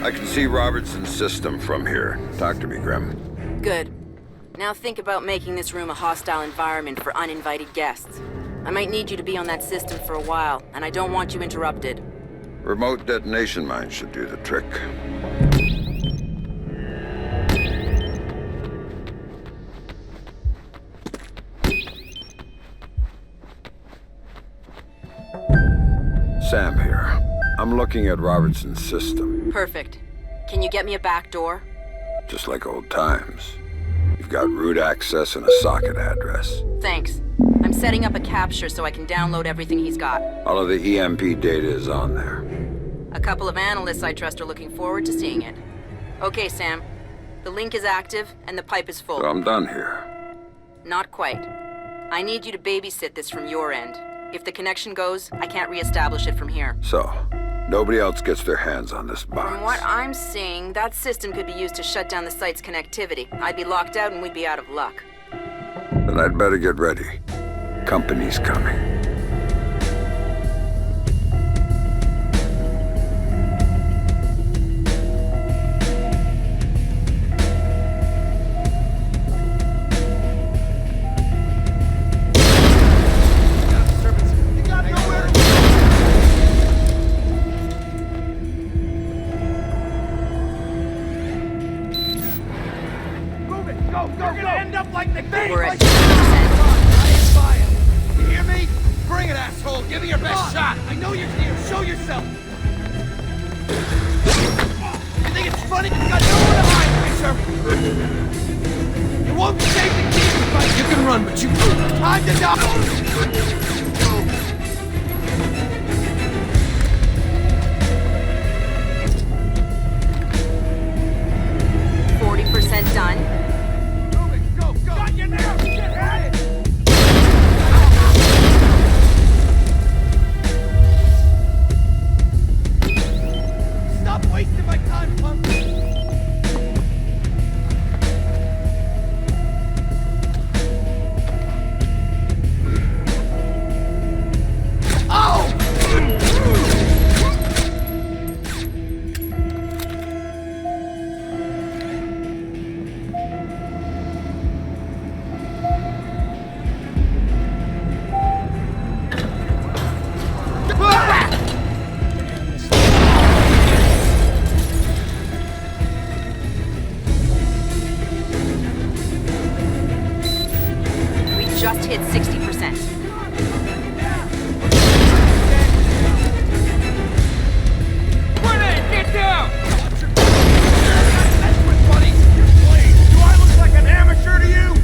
I can see Robertson's system from here. Talk to me, Grim. Good. Now think about making this room a hostile environment for uninvited guests. I might need you to be on that system for a while, and I don't want you interrupted. Remote detonation mines should do the trick. Sam here. I'm looking at Robertson's system. Perfect. Can you get me a back door? Just like old times. You've got root access and a socket address. Thanks. I'm setting up a capture so I can download everything he's got. All of the EMP data is on there. A couple of analysts I trust are looking forward to seeing it. Okay, Sam. The link is active and the pipe is full. So I'm done here. Not quite. I need you to babysit this from your end. If the connection goes, I can't reestablish it from here. So, nobody else gets their hands on this box. From what I'm seeing, that system could be used to shut down the site's connectivity. I'd be locked out and we'd be out of luck. Then I'd better get ready. Company's coming. We're at 2%. You hear me? Bring it, asshole! Give me your best shot! I know you're here! Show yourself! You think it's funny? You got nowhere to hide, Fisher! You won't save the kid, but you can run, but you... Time to die! 40% done. Stop wasting my time, punk! Just hit 60%. Grenade, get down! That's with buddy. Do I look like an amateur to you?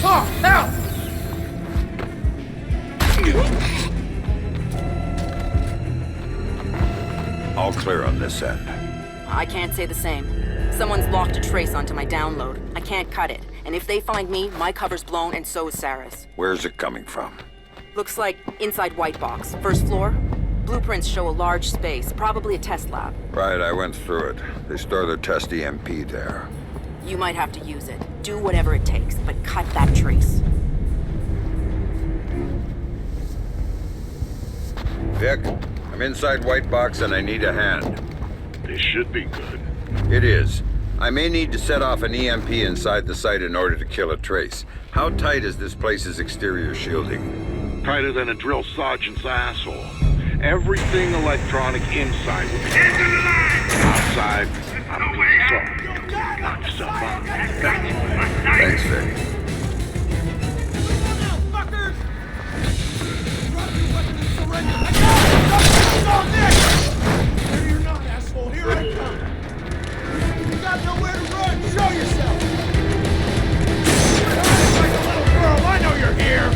Oh, help! All clear on this end. I can't say the same. Someone's locked a trace onto my download. I can't cut it. And if they find me, my cover's blown and so is Sarah's. Where's it coming from? Looks like inside White Box. First floor. Blueprints show a large space, probably a test lab. Right, I went through it. They store their test EMP there. You might have to use it. Do whatever it takes, but cut that trace. Vic, I'm inside White Box and I need a hand. This should be good. It is. I may need to set off an EMP inside the site in order to kill a trace. How tight is this place's exterior shielding? Tighter than a drill sergeant's asshole. Everything electronic inside will be outside. I don't think so. Knock yourself out. Thanks, Vic. Ready or not, asshole, here I come! You got nowhere to run, show yourself! Like a little girl, I know you're here!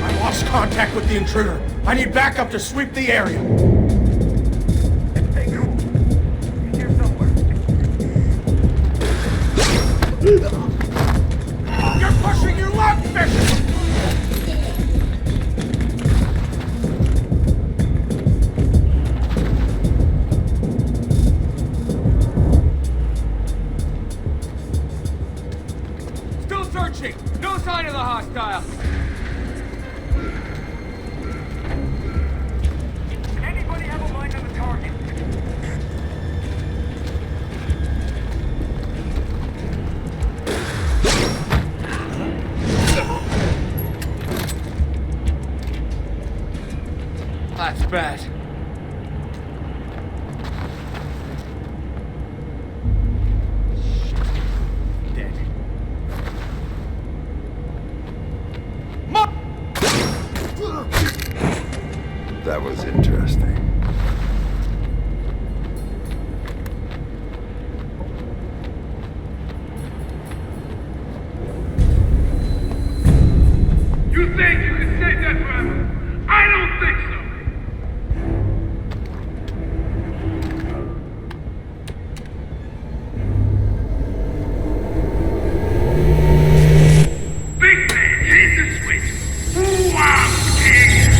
I lost contact with the intruder. I need backup to sweep the area. Hey, cool. He's here somewhere. You're pushing your luck, Fisher! No sign of the hostile. Anybody have a mind on the target? That's bad. That was interesting. You think you can save that forever? I don't think so! Big man, hit the switch! Ooh, I'm scared!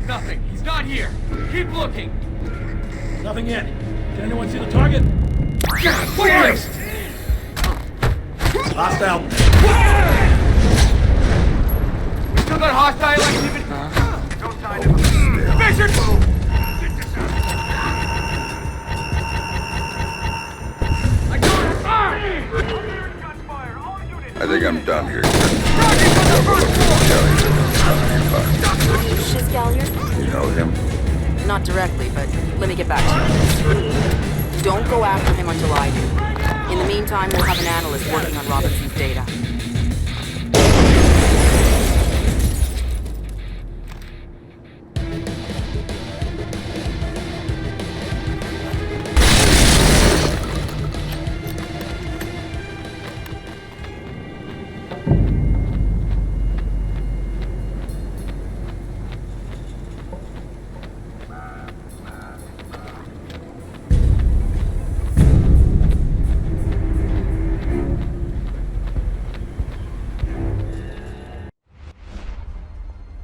Nothing. He's not here. Keep looking. Nothing yet. Can anyone see the target? God, please! Hostile. We still got hostile activity. No sign of him. Fisher! I think I'm done here. Lucius Galliard? You know him? Not directly, but let me get back to you. Don't go after him until I do. In the meantime, we'll have an analyst working on Robinson's data.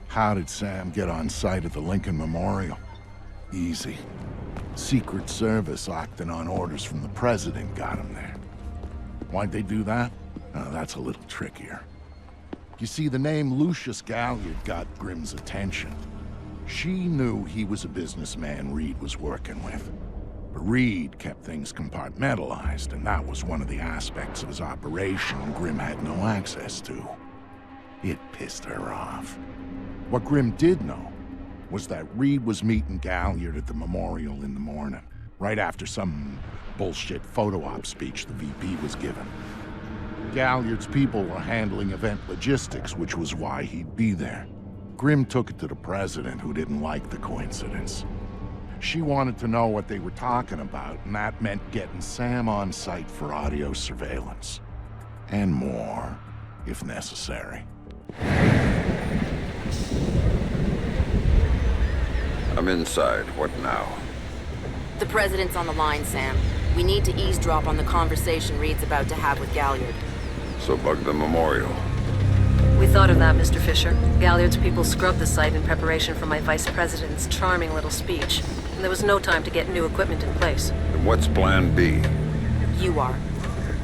How did Sam get on site at the Lincoln Memorial? Easy. Secret Service acting on orders from the President got him there. Why'd they do that? That's a little trickier. You see, the name Lucius Galliard got Grimm's attention. She knew he was a businessman Reed was working with. But Reed kept things compartmentalized, and that was one of the aspects of his operation Grim had no access to. It pissed her off. What Grim did know was that Reed was meeting Galliard at the memorial in the morning, right after some bullshit photo op speech the VP was giving. Galliard's people were handling event logistics, which was why he'd be there. Grim took it to the president, who didn't like the coincidence. She wanted to know what they were talking about, and that meant getting Sam on site for audio surveillance. And more, if necessary. I'm inside. What now? The president's on the line, Sam. We need to eavesdrop on the conversation Reed's about to have with Galliard. So bug the memorial. We thought of that, Mr. Fisher. Galliard's people scrubbed the site in preparation for my vice president's charming little speech. And there was no time to get new equipment in place. Then what's plan B? You are.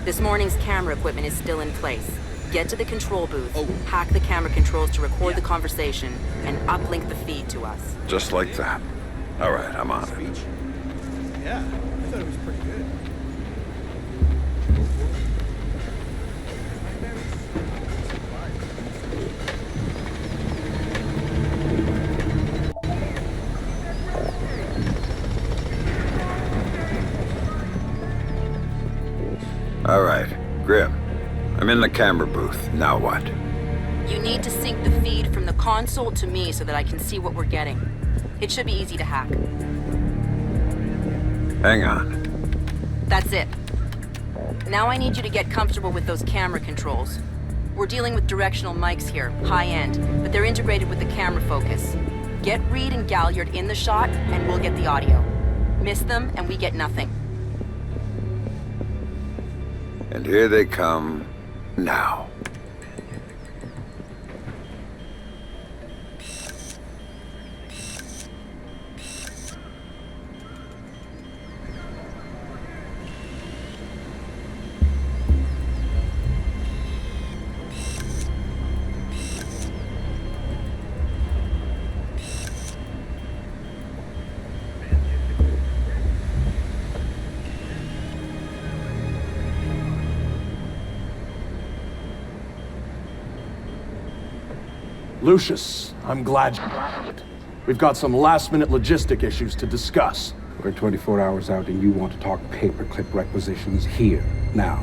This morning's camera equipment is still in place. Get to the control booth, hack the camera controls to record the conversation, and uplink the feed to us. Just like that. All right, I'm on it. Yeah, I thought it was pretty good. All right, Grim. I'm in the camera booth. Now what? You need to sync the feed from the console to me so that I can see what we're getting. It should be easy to hack. Hang on. That's it. Now I need you to get comfortable with those camera controls. We're dealing with directional mics here, high-end, but they're integrated with the camera focus. Get Reed and Galliard in the shot, and we'll get the audio. Miss them, and we get nothing. And here they come now. Lucius, I'm glad we've got some last-minute logistic issues to discuss. We're 24 hours out and you want to talk paperclip requisitions here, now.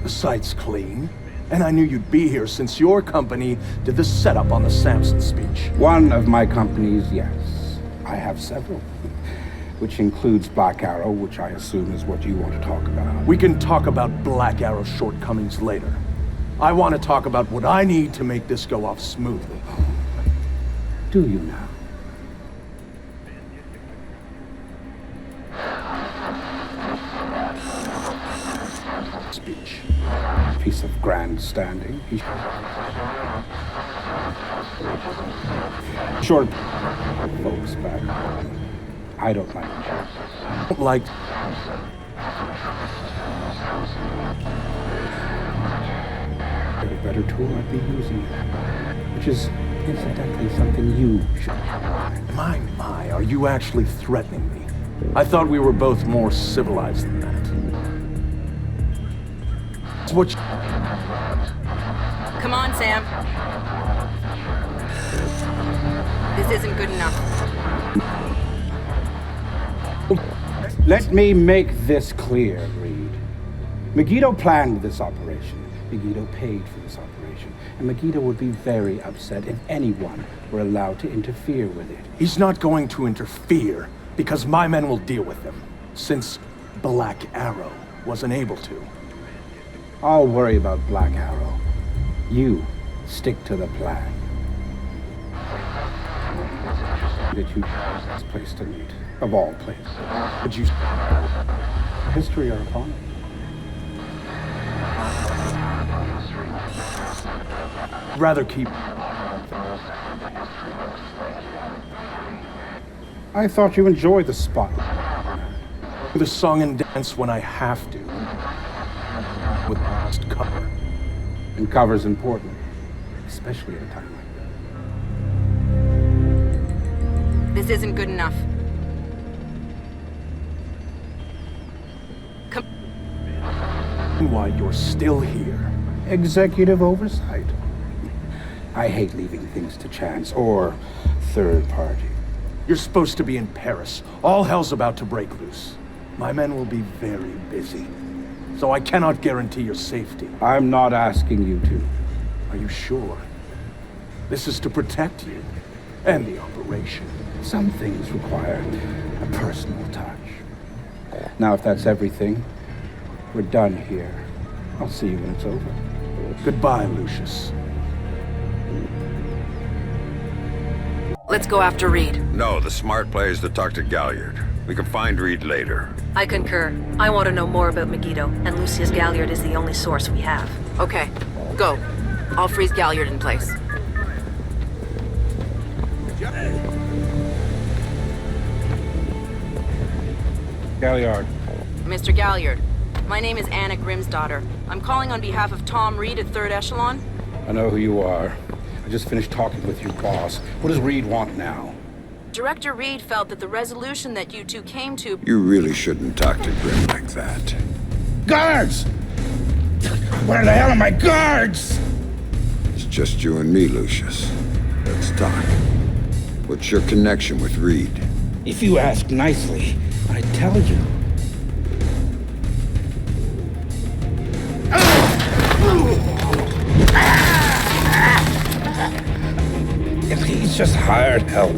The site's clean, and I knew you'd be here since your company did the setup on the Samson speech. One of my companies, yes. I have several, which includes Black Arrow, which I assume is what you want to talk about. We can talk about Black Arrow's shortcomings later. I want to talk about what I need to make this go off smoothly. Do you now? Speech. Piece of grandstanding. Short folks back. I don't like it. Don't like. A better tool I'd be using, which is incidentally something you should. My, are you actually threatening me? I thought we were both more civilized than that. It's what Come on, Sam. This isn't good enough. Let me make this clear, Reed. Megiddo planned this operation. Megiddo paid for this operation, and Megiddo would be very upset if anyone were allowed to interfere with it. He's not going to interfere, because my men will deal with him, since Black Arrow wasn't able to. I'll worry about Black Arrow. You stick to the plan. That you this place to meet, of all places. But you history are upon it. Rather keep. I thought you enjoyed the spot. The song and dance when I have to. With cover. And cover's important, especially at a time like This isn't good enough. Why you're still here. Executive oversight. I hate leaving things to chance or third party. You're supposed to be in Paris. All hell's about to break loose. My men will be very busy, so I cannot guarantee your safety. I'm not asking you to. Are you sure? This is to protect you and the operation. Some things require a personal touch. Now, if that's everything, we're done here. I'll see you when it's over. Goodbye, Lucius. Let's go after Reed. No, the smart play is to talk to Galliard. We can find Reed later. I concur. I want to know more about Megiddo, and Lucius Galliard is the only source we have. Okay, go. I'll freeze Galliard in place. Galliard. Mr. Galliard, my name is Anna Grimsdottir. I'm calling on behalf of Tom Reed at Third Echelon. I know who you are. I just finished talking with your boss. What does Reed want now? Director Reed felt that the resolution that you two came to... You really shouldn't talk to Grim like that. Guards! Where the hell are my guards? It's just you and me, Lucius. Let's talk. What's your connection with Reed? If you ask nicely, I'd tell you. He's just hired help.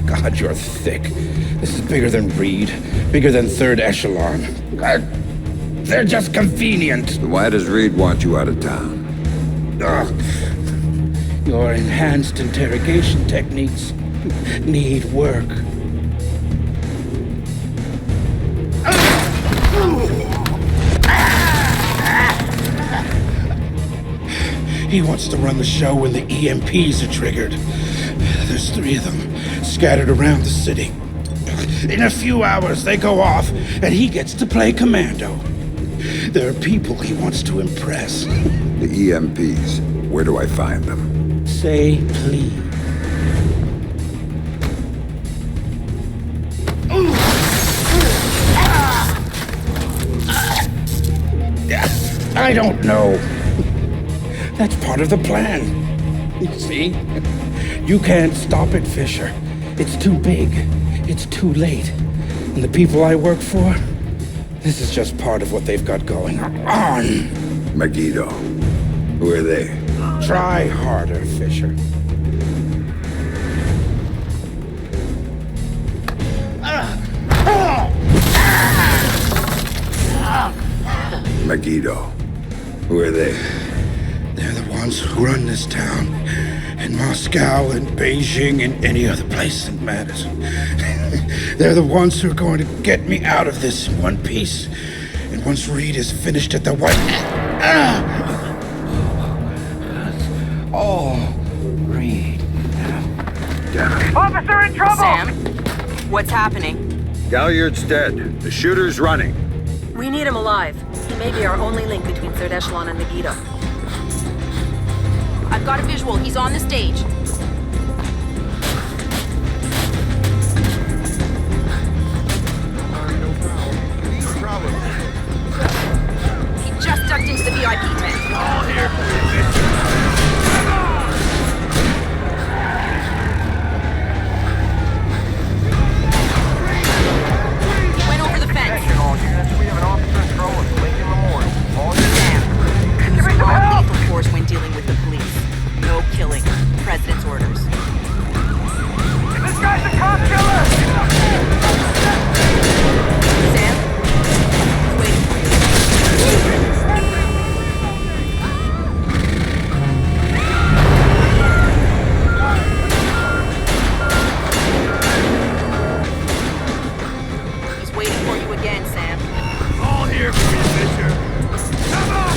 God, you're thick. This is bigger than Reed, bigger than Third Echelon. They're just convenient. So why does Reed want you out of town? Your enhanced interrogation techniques need work. He wants to run the show when the EMPs are triggered. There's 3 of them scattered around the city. In a few hours, they go off, and he gets to play commando. There are people he wants to impress. The EMPs. Where do I find them? Say please. I don't know. That's part of the plan. You see? You can't stop it, Fisher. It's too big. It's too late. And the people I work for, this is just part of what they've got going on. Megiddo. Who are they? Try harder, Fisher. Megiddo. Who are they? They're the ones who run this town. In Moscow and Beijing and any other place that matters. They're the ones who are going to get me out of this in one piece. And once Reed is finished at the White... all Reed now. Officer in trouble! Sam, what's happening? Galliard's dead. The shooter's running. We need him alive. He may be our only link between Third Echelon and Megiddo. I've got a visual. He's on the stage. He just ducked into the VIP tent. All here for you, bitch. He went over the fence. Attention all units, we have an officer in trouble at Lincoln Memorial. All units. Give me some help! Lethal force when dealing with the police. No killing. President's orders. This guy's a cop killer! Sam? He's waiting for you. He's waiting for you again, Sam. All here for you, Fisher. Come on!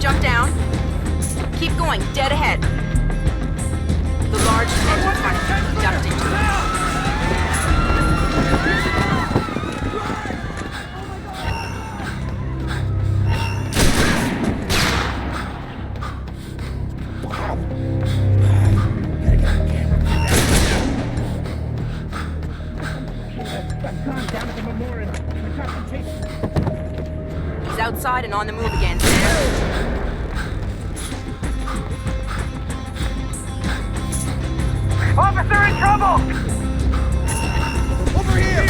Jump down. Keep going, dead ahead. The large tent in front of you. He ducked into been on the move again, Sam. Officer in trouble! Over here!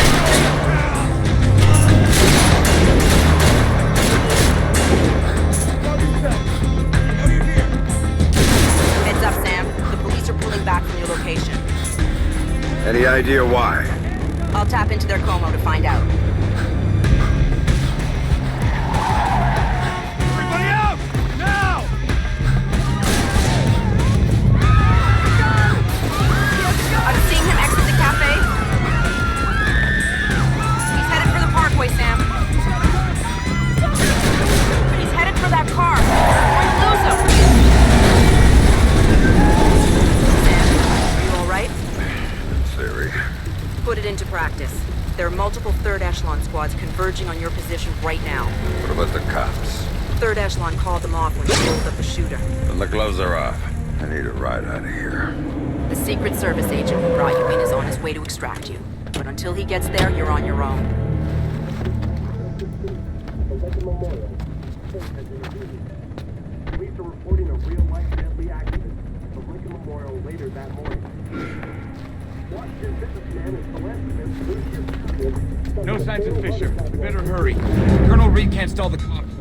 Heads up, Sam. The police are pulling back from your location. Any idea why? I'll tap into their Como to find out. Everybody out! Now! I'm seeing him exit the cafe. He's headed for the parkway, Sam. He's headed for that car. We're gonna lose him. Sam, are you all right? Theory. Put it into practice. There are multiple Third Echelon squads converging on your position right now. What about the cops? Third Echelon called them off when they rolled up the shooter. And the gloves are off. I need a ride out of here. The Secret Service agent who brought you in is on his way to extract you. But until he gets there, you're on your own. Police are reporting a real-life deadly accident at the Lincoln Memorial later that morning. Washington businessman and philanthropist Lucius. No signs of Fisher. We better hurry. Colonel Reed can't stall the cops.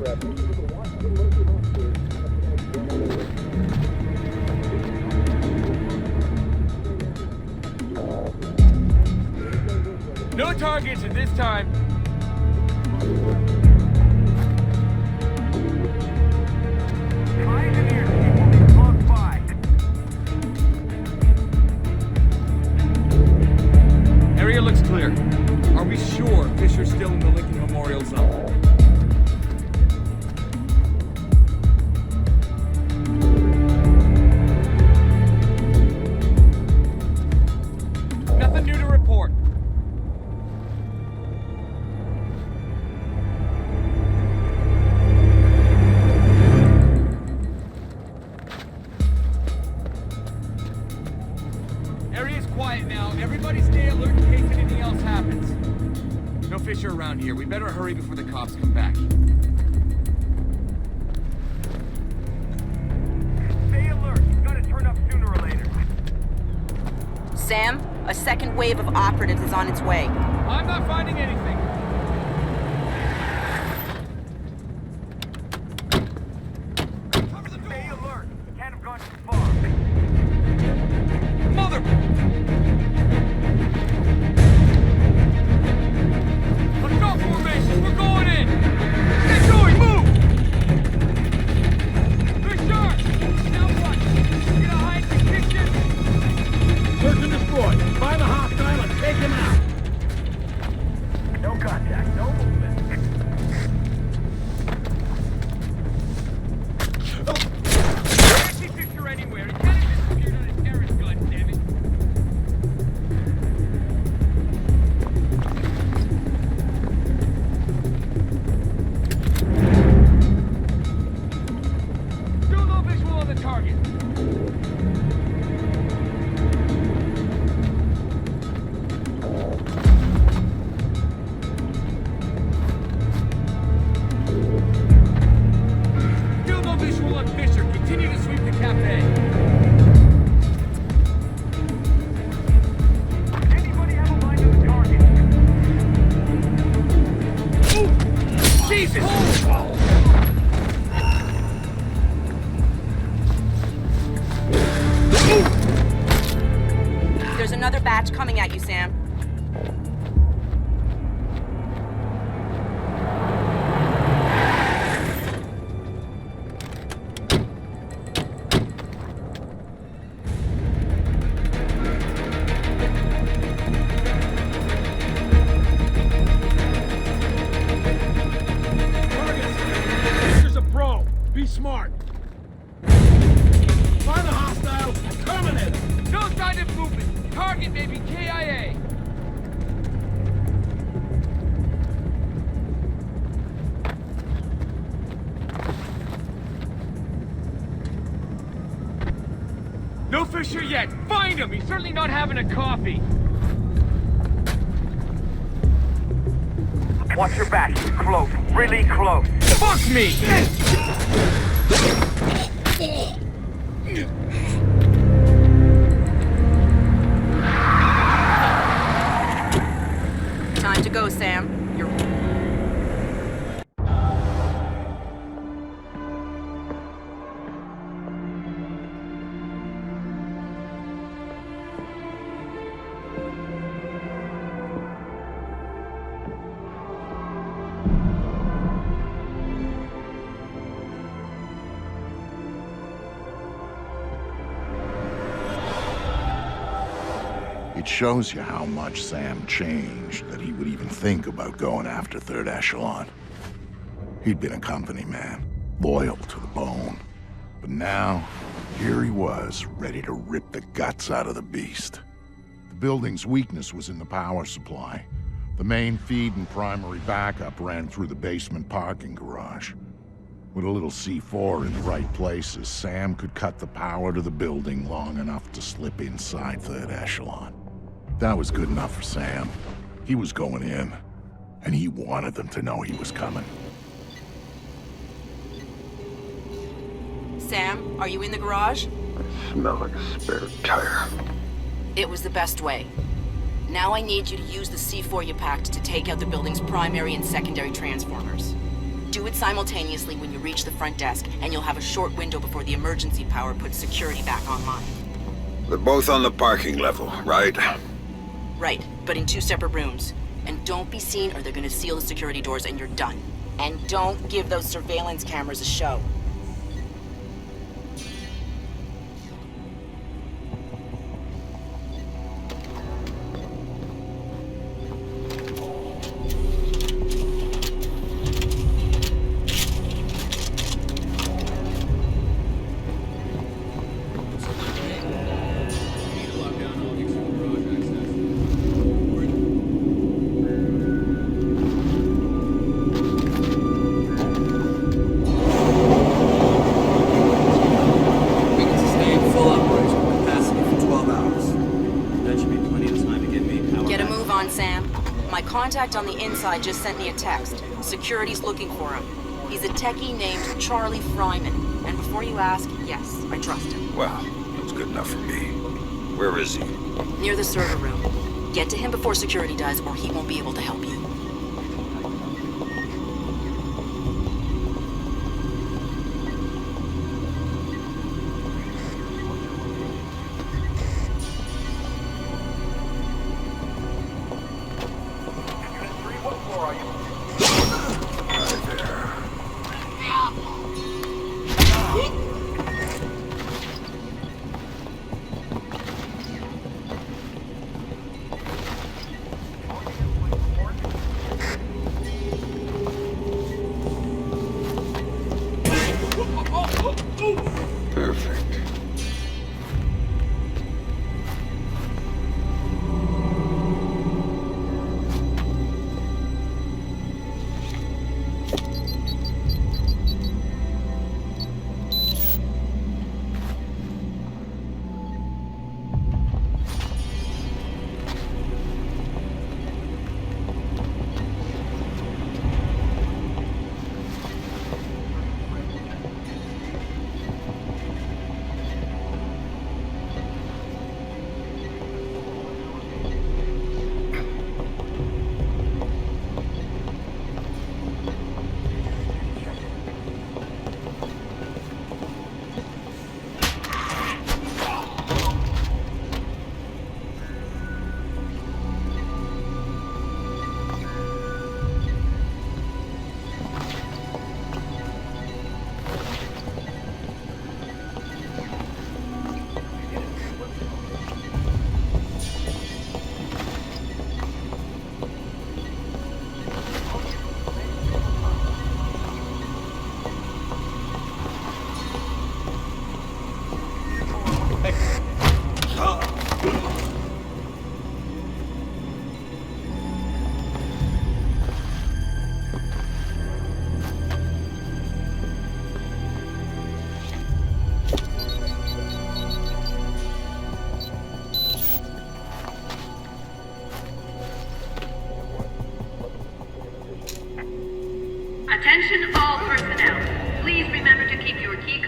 No targets at this time. My engineers will be close by. Area looks clear. Are we sure Fisher's still in the Lincoln Memorial Zone? Nothing new to report. Area's quiet now. Everybody stay alert in case anything else happens. No Fisher around here. We better hurry before the cops come back. Stay alert. He's gonna turn up sooner or later. Sam, a second wave of operatives is on its way. I'm not finding anything. Stay alert. He can't have gone too far. Mother! Let's go formations. We're going in. Get going. Move. Fisher! Now what? You gonna hide in the kitchen? Search and destroy. Find the hostile and take him out. No contact. No movement. Can't see Fisher anywhere. He can't have disappeared on a terrorist, goddammit. Still no visual on the target. Still no visual on Fisher. Continue to sweep the cafe. Anybody have a line to the target? Jesus! There's another batch coming at you, Sam. Fisher's a pro. Be smart. Find the hostile and terminate him. No sign of movement. Target may be KIA. No Fisher yet. Find him. He's certainly not having a coffee. Watch your back. He's close. Really close. Fuck me! Time to go, Sam. You're... It shows you how much Sam changed that he would even think about going after Third Echelon. He'd been a company man, loyal to the bone. But now, here he was, ready to rip the guts out of the beast. The building's weakness was in the power supply. The main feed and primary backup ran through the basement parking garage. With a little C4 in the right places, Sam could cut the power to the building long enough to slip inside Third Echelon. That was good enough for Sam. He was going in, and he wanted them to know he was coming. Sam, are you in the garage? I smell like a spare tire. It was the best way. Now I need you to use the C4 you packed to take out the building's primary and secondary transformers. Do it simultaneously when you reach the front desk, and you'll have a short window before the emergency power puts security back online. They're both on the parking level, right? Right, but in 2 separate rooms. And don't be seen or they're gonna seal the security doors and you're done. And don't give those surveillance cameras a show. Contact on the inside just sent me a text. Security's looking for him. He's a techie named Charlie Fryman. And before you ask, yes, I trust him. Well, that's good enough for me. Where is he? Near the server room. Get to him before security does, or he won't be able to help you.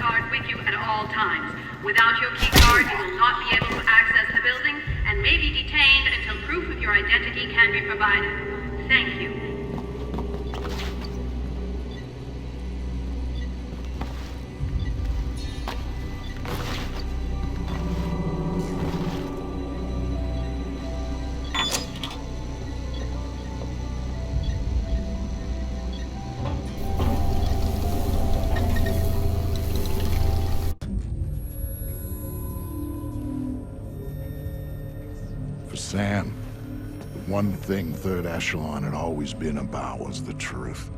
card with you at all times. Without your key card, you will not be able to access the building and may be detained until proof of your identity can be provided. Thank you. For Sam, the one thing Third Echelon had always been about was the truth.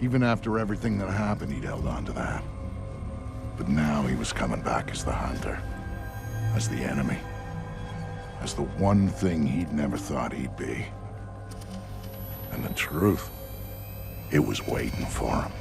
Even after everything that happened, he'd held on to that. But now he was coming back as the hunter, as the enemy, as the one thing he'd never thought he'd be. And the truth, it was waiting for him.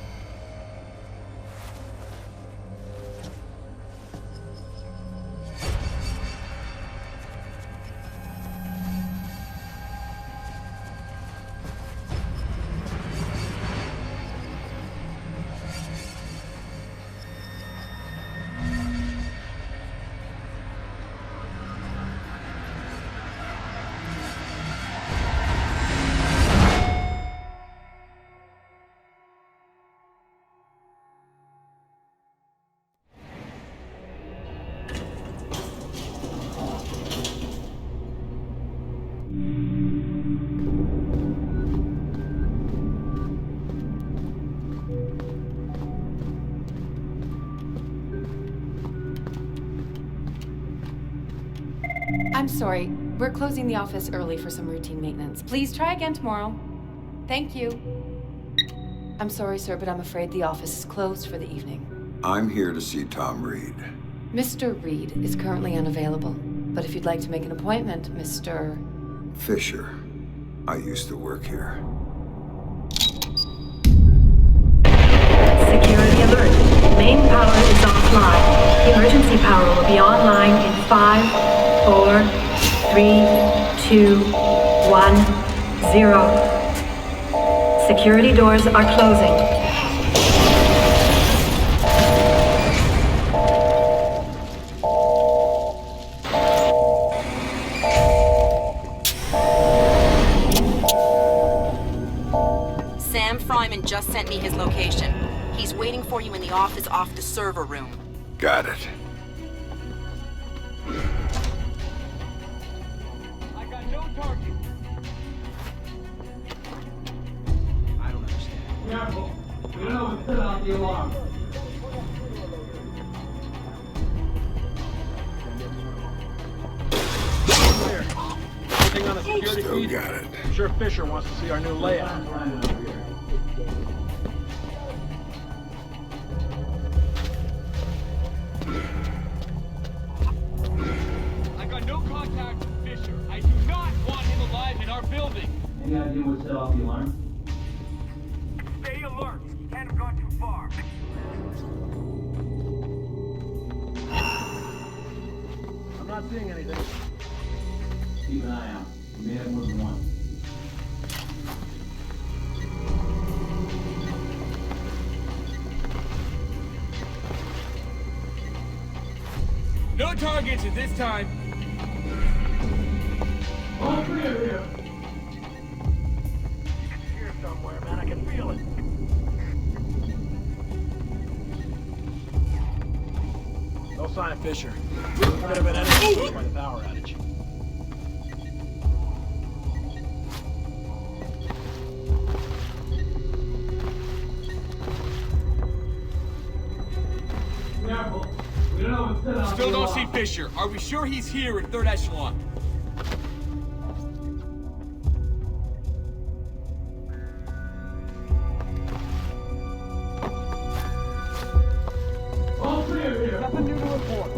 I'm sorry. We're closing the office early for some routine maintenance. Please try again tomorrow. Thank you. I'm sorry, sir, but I'm afraid the office is closed for the evening. I'm here to see Tom Reed. Mr. Reed is currently unavailable, but if you'd like to make an appointment, Mr. Fisher. I used to work here. Security alert. Main power is offline. Emergency power will be online in 5, 4, 3, 2, 1, 0. Security doors are closing. Sam Fryman just sent me his location. He's waiting for you in the office off the server room. Got it. I got no target. I don't understand. Careful. We don't know what set out the alarm. Clear. Anything on the security Still feed? got it. I'm sure Fisher wants to see our new layout. I got no contact with Fisher. I do not want him alive in our building. Any idea what set off the alarm? Stay alert. You can't have gone too far. I'm not seeing anything. Keep an eye out. We may have more than one. No targets at this time. All clear here. It's here somewhere, man. I can feel it. No sign of Fisher. Could have been anything by the power outage. Careful. We don't know what's set out Still the don't alarm. see Fisher. Are we sure he's here at Third Echelon? All clear here. Nothing new to report.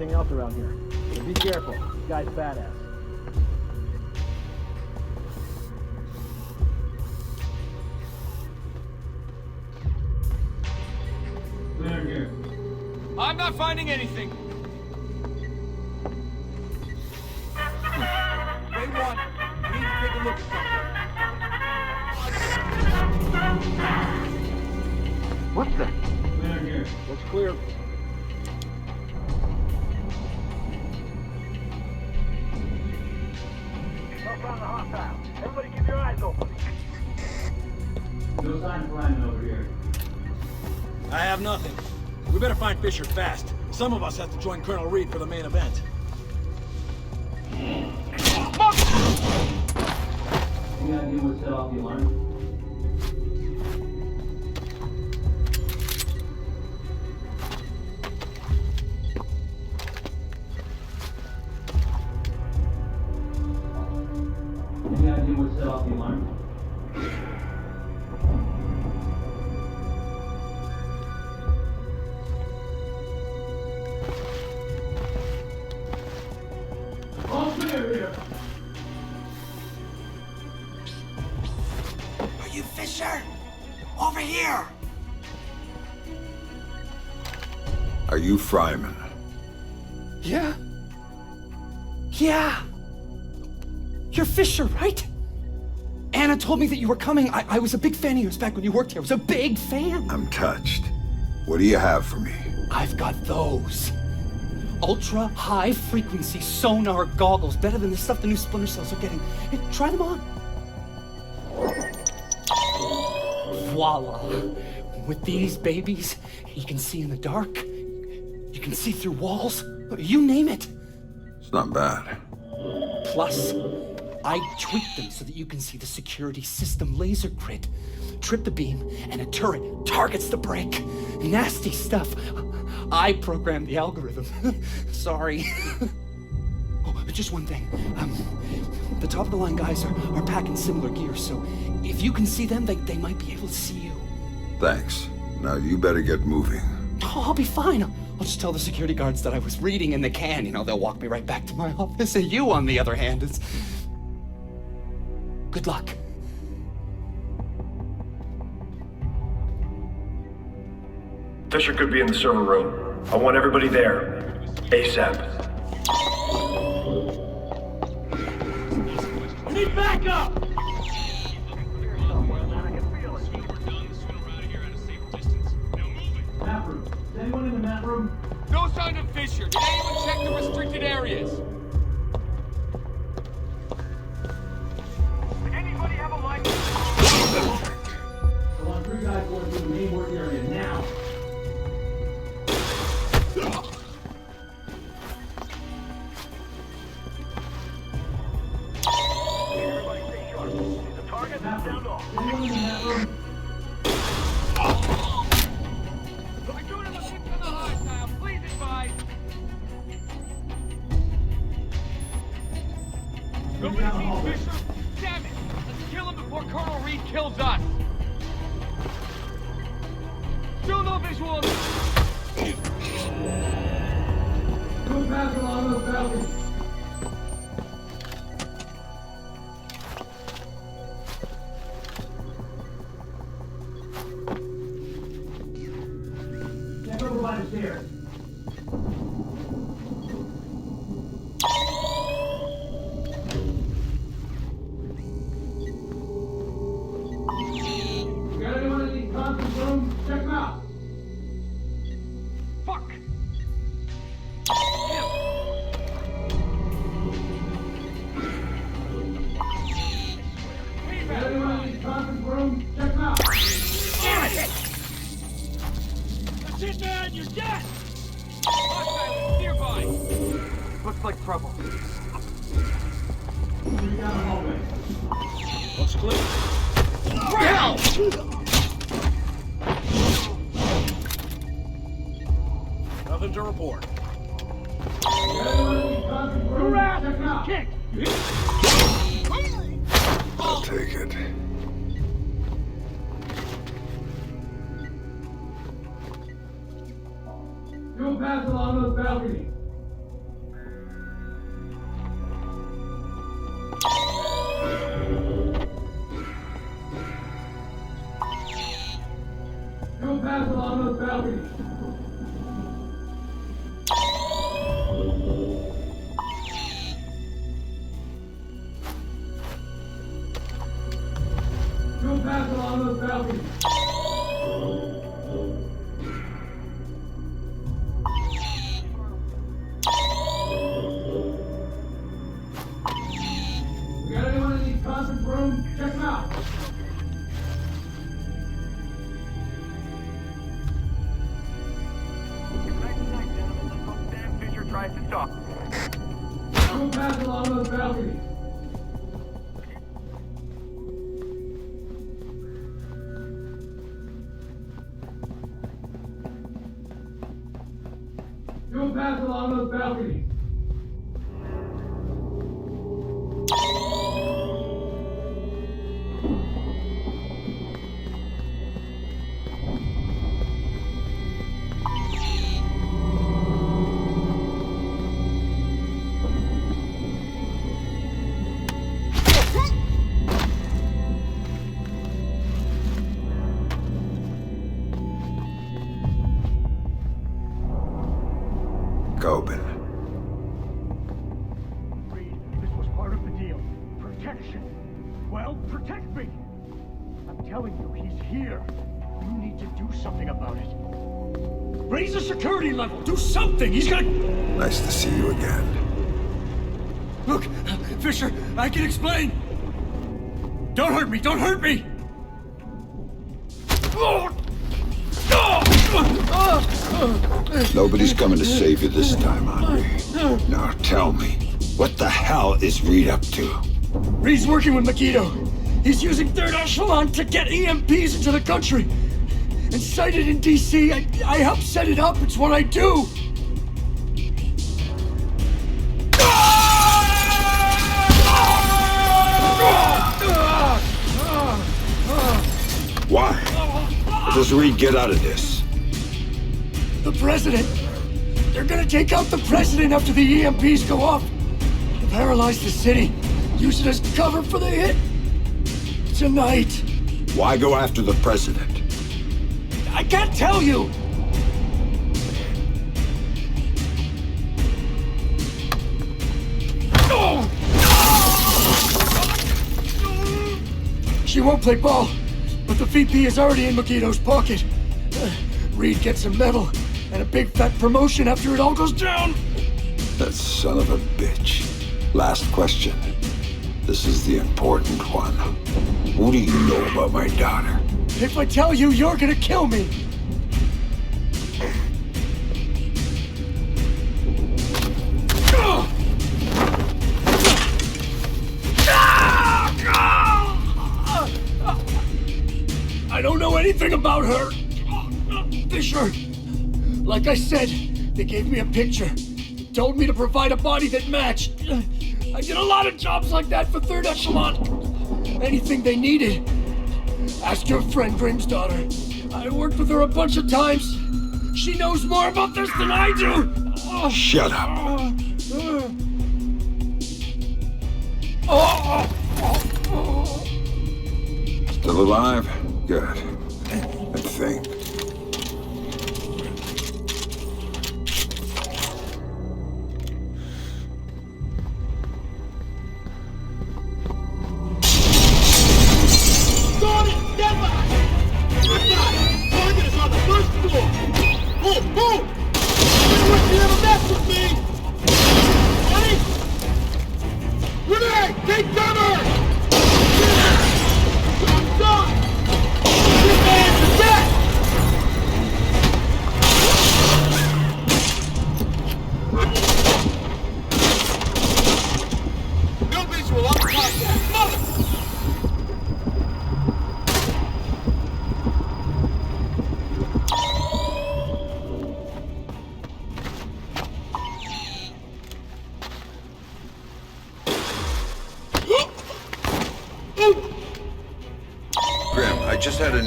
anything else around here. But be careful. This guy's badass. I'm not finding anything. Day one, we need to take a look at something. What the? Clear here. Looks clear. Found the hostile. Everybody keep your eyes open. No sign of landing over here. I have nothing. We better find Fisher fast. Some of us have to join Colonel Reed for the main event. Any idea what set off the alarm? Any idea what set off the alarm? All clear here. Are you Fisher? Over here! Are you Fryman? Yeah? Yeah! You're Fisher, right? Anna told me that you were coming. I was a big fan of yours back when you worked here. I was a big fan. I'm touched. What do you have for me? I've got those. Ultra high frequency sonar goggles. Better than the stuff the new Splinter Cells are getting. Hey, try them on. Voila. With these babies, you can see in the dark. You can see through walls. You name it. It's not bad. Plus, I tweaked them so that you can see the security system laser grid. Trip the beam, and a turret targets the break. Nasty stuff. I programmed the algorithm. Sorry. Oh, just one thing. The top-of-the-line guys are packing similar gear, so if you can see them, they might be able to see you. Thanks. Now you better get moving. Oh, I'll be fine. I'll just tell the security guards that I was reading in the can. You know, they'll walk me right back to my office. And you, on the other hand, is... Good luck. Fisher could be in the server room. I want everybody there. ASAP. I need backup! Map room. Is anyone in the map room? No sign of Fisher. Did anyone check the restricted areas? Anybody have a light? I want 3 guys going through the main work area now. Everybody stay sharp. The target is down off. Anyone in the map room? I'm doing a look into the hostile. Please advise. Nobody sees Fisher? Damn it! Let's kill him before Colonel Reed kills us! Still no visual on the... Move past along those balconies. Get over by the stairs. Got anyone in these conference rooms? Check them out. Fuck! Got anyone in these conference rooms? Check them out. Damn it! That's it, man! You're dead! Hostile is nearby! Looks like trouble. Three down the hallway. Looks clear. Hell! Nothing to report. Hurrah! Kick! I'll take it. You'll pass along those balconies. balcony. Don't pass along those balconies. We got anyone in these conference rooms? Check them out. Fisher tries to talk. Don't pass along those balconies. Don't pass along those balconies. Coben. This was part of the deal. Protection. Well, protect me. I'm telling you, he's here. You need to do something about it. Raise the security level. Do something. He's gonna... Nice to see you again. Look, Fisher, I can explain. Don't hurt me. Don't hurt me. Nobody's coming to save you this time, Henry. Now tell me, what the hell is Reed up to? Reed's working with Megiddo. He's using Third Echelon to get EMPs into the country. And sited in DC, I help set it up. It's what I do. Why? How does Reed get out of this? The president. They're gonna take out the president after the EMPs go off. Paralyze the city. Use it as cover for the hit. Tonight. Why go after the president? I can't tell you! She won't play ball, but the VP is already in Megiddo's pocket. Reed gets a medal and a big fat promotion after it all goes down. That son of a bitch. Last question. This is the important one. What do you know about my daughter? If I tell you, you're gonna kill me. I don't know anything about her. Fisher. Like I said, they gave me a picture. Told me to provide a body that matched. I did a lot of jobs like that for Third Echelon. Anything they needed. Ask your friend Grimm's daughter. I worked with her a bunch of times. She knows more about this than I do. Shut up. Still alive? Good. I think.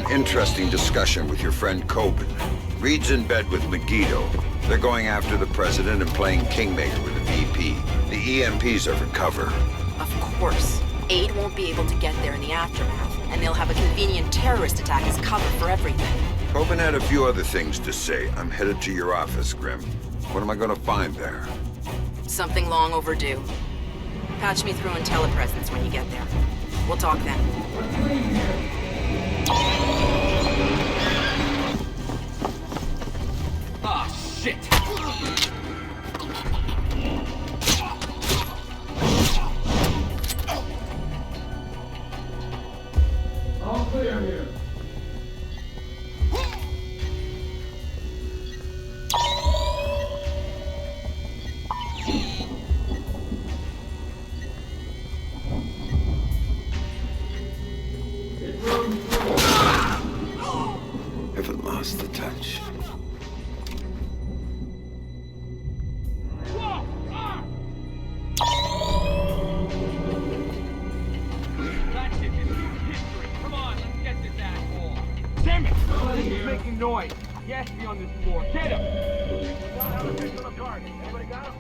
Interesting discussion with your friend Coben. Reed's in bed with Megiddo. They're going after the president and playing Kingmaker with the VP. The EMPs are for cover. Of course. Aid won't be able to get there in the aftermath, and they'll have a convenient terrorist attack as cover for everything. Coben had a few other things to say. I'm headed to your office, Grim. What am I gonna find there? Something long overdue. Patch me through in telepresence when you get there. We'll talk then. Ah, shit! All clear here. Haven't lost the touch. That's it, it's history. Come on, let's get this asshole. Damn it! He's making noise. He has to be on this floor. Get him! Anybody got him?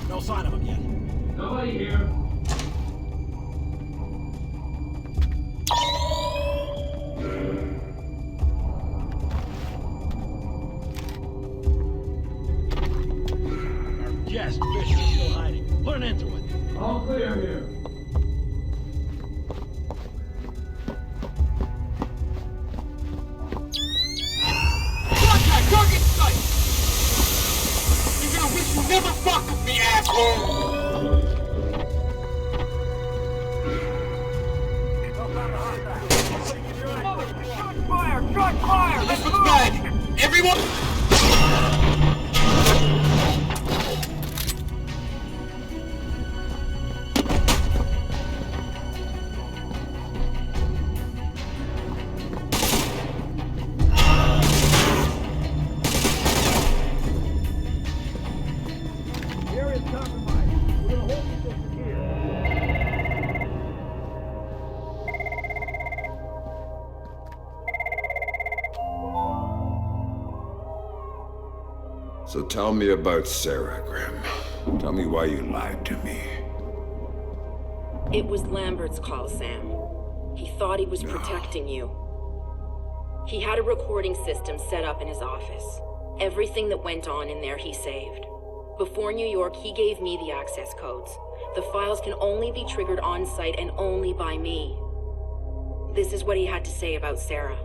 No sign of him yet. Nobody here. Yes, Fish is still hiding. Put an end to it. All clear here. Contact! Target sight! You're gonna wish you never fucked with me, asshole! Shot fire! Shot fire! This was bad! Everyone... So tell me about Sarah, Grim. Tell me why you lied to me. It was Lambert's call, Sam. He thought he was protecting you. He had a recording system set up in his office. Everything that went on in there he saved. Before New York, he gave me the access codes. The files can only be triggered on-site and only by me. This is what he had to say about Sarah.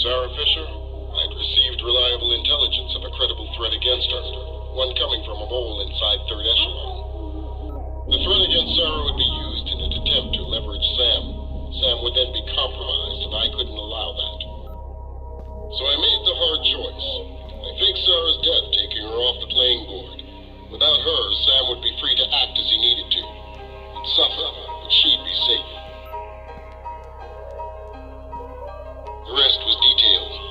Sarah Fisher, I'd received reliable intelligence of a credible threat against her. One coming from a mole inside Third Echelon. The threat against Sarah would be used in an attempt to leverage Sam. Sam would then be compromised, and I couldn't allow that. So I made the hard choice. I faked Sarah's death, taking her off the playing board. Without her, Sam would be free to act as he needed to. He'd suffer, but she'd be safe. The rest was detailed.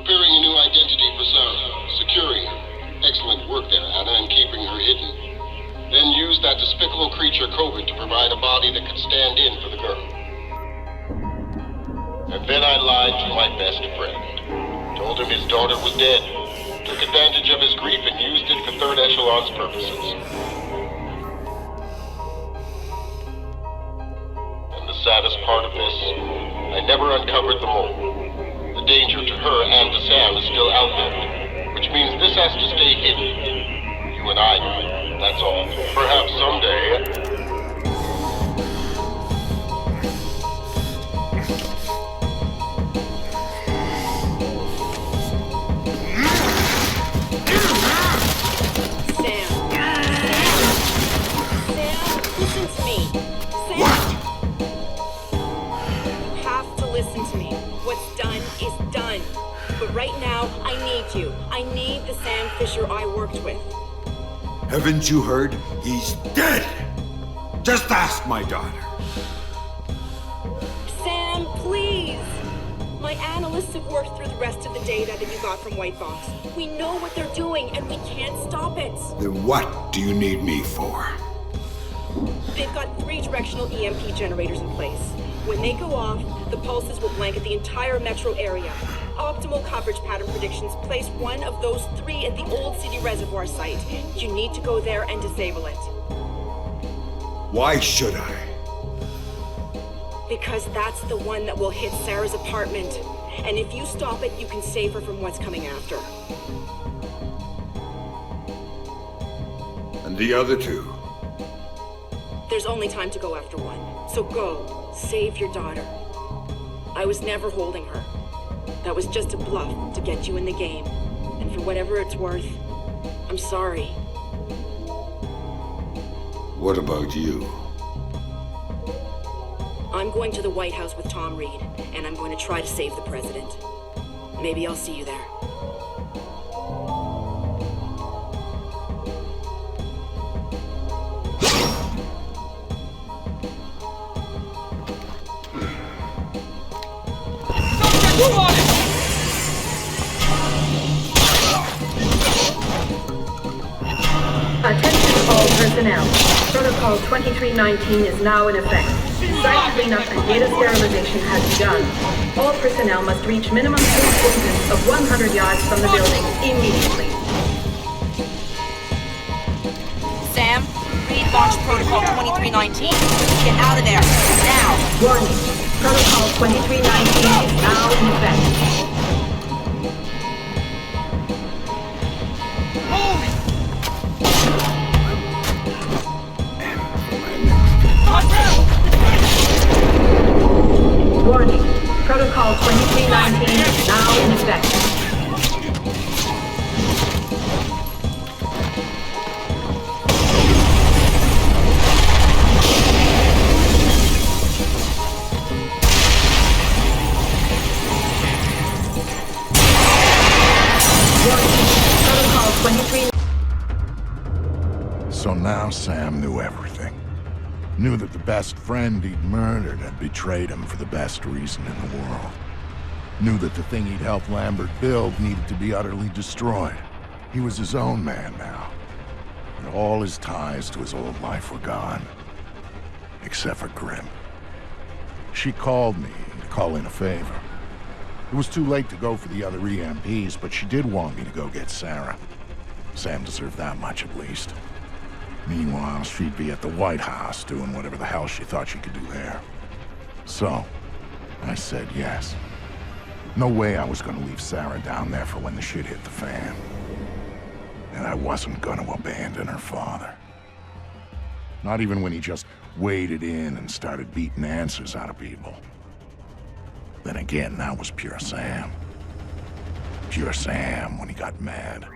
Preparing a new identity for Sarah, securing her. Excellent work there, Anna, in keeping her hidden. Then used that despicable creature, Coben, to provide a body that could stand in for the girl. And then I lied to my best friend. Told him his daughter was dead. Took advantage of his grief and used it for Third Echelon's purposes. And the saddest part of this, I never uncovered the mole. The danger to her and to Sam is still out there, which means this has to stay hidden. You and I know, that's all. Perhaps someday... Listen to me. Sam. What? You have to listen to me. What's done is done. But right now, I need you. I need the Sam Fisher I worked with. Haven't you heard? He's dead! Just ask my daughter. Sam, please! My analysts have worked through the rest of the data that you got from White Box. We know what they're doing, and we can't stop it. Then what do you need me for? They've got 3 directional EMP generators in place. When they go off, the pulses will blanket the entire metro area. Optimal coverage pattern predictions place one of those 3 at the Old City Reservoir site. You need to go there and disable it. Why should I? Because that's the one that will hit Sarah's apartment. And if you stop it, you can save her from what's coming after. And the other two? There's only time to go after one. So go, save your daughter. I was never holding her. That was just a bluff to get you in the game. And for whatever it's worth, I'm sorry. What about you? I'm going to the White House with Tom Reed, and I'm going to try to save the president. Maybe I'll see you there. Attention all personnel. Protocol 2319 is now in effect. Site cleanup and data sterilization has begun. All personnel must reach minimum safe distance of 100 yards from the building immediately. Sam, Reed launched Protocol 2319. Get out of there, now! Warning. Protocol 2319 is now in effect. Warning. Protocol 2319 is now in effect. So now Sam knew everything. Knew that the best friend he'd murdered had betrayed him for the best reason in the world. Knew that the thing he'd helped Lambert build needed to be utterly destroyed. He was his own man now. And all his ties to his old life were gone. Except for Grim. She called me to call in a favor. It was too late to go for the other EMPs, but she did want me to go get Sarah. Sam deserved that much at least. Meanwhile, she'd be at the White House doing whatever the hell she thought she could do there. So, I said yes. No way I was gonna leave Sarah down there for when the shit hit the fan. And I wasn't gonna abandon her father. Not even when he just waded in and started beating answers out of people. Then again, that was pure Sam. Pure Sam when he got mad.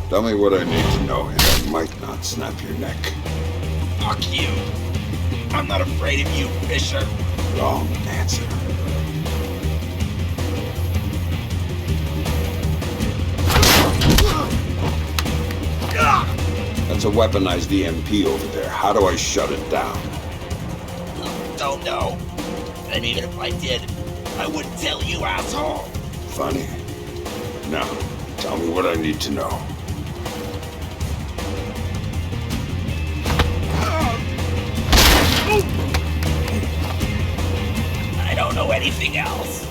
Tell me what I need to know, and I might not snap your neck. Fuck you! I'm not afraid of you, Fisher! Wrong answer. That's a weaponized EMP over there. How do I shut it down? Don't know. And even if I did, I wouldn't tell you, asshole! Funny. Now, tell me what I need to know. I don't know anything else.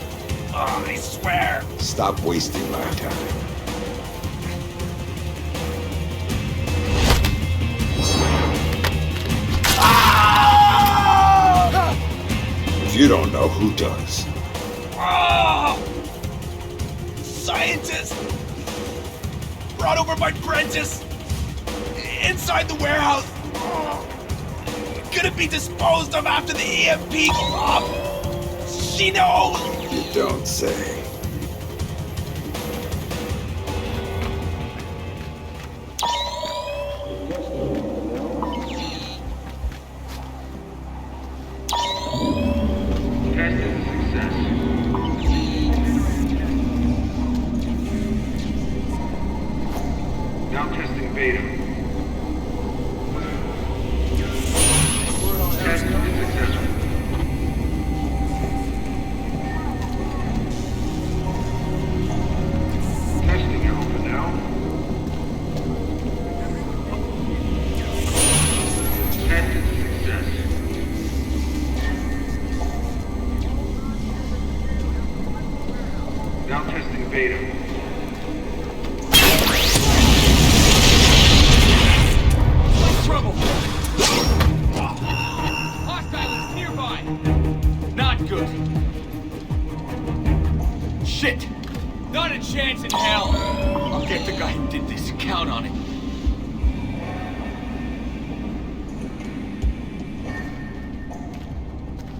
Oh, I swear. Stop wasting my time. you don't know, who does? Oh! Scientist! Brought over by Prentice! Inside the warehouse! Oh. Gonna be disposed of after the EMP goes off! She knows! You don't say.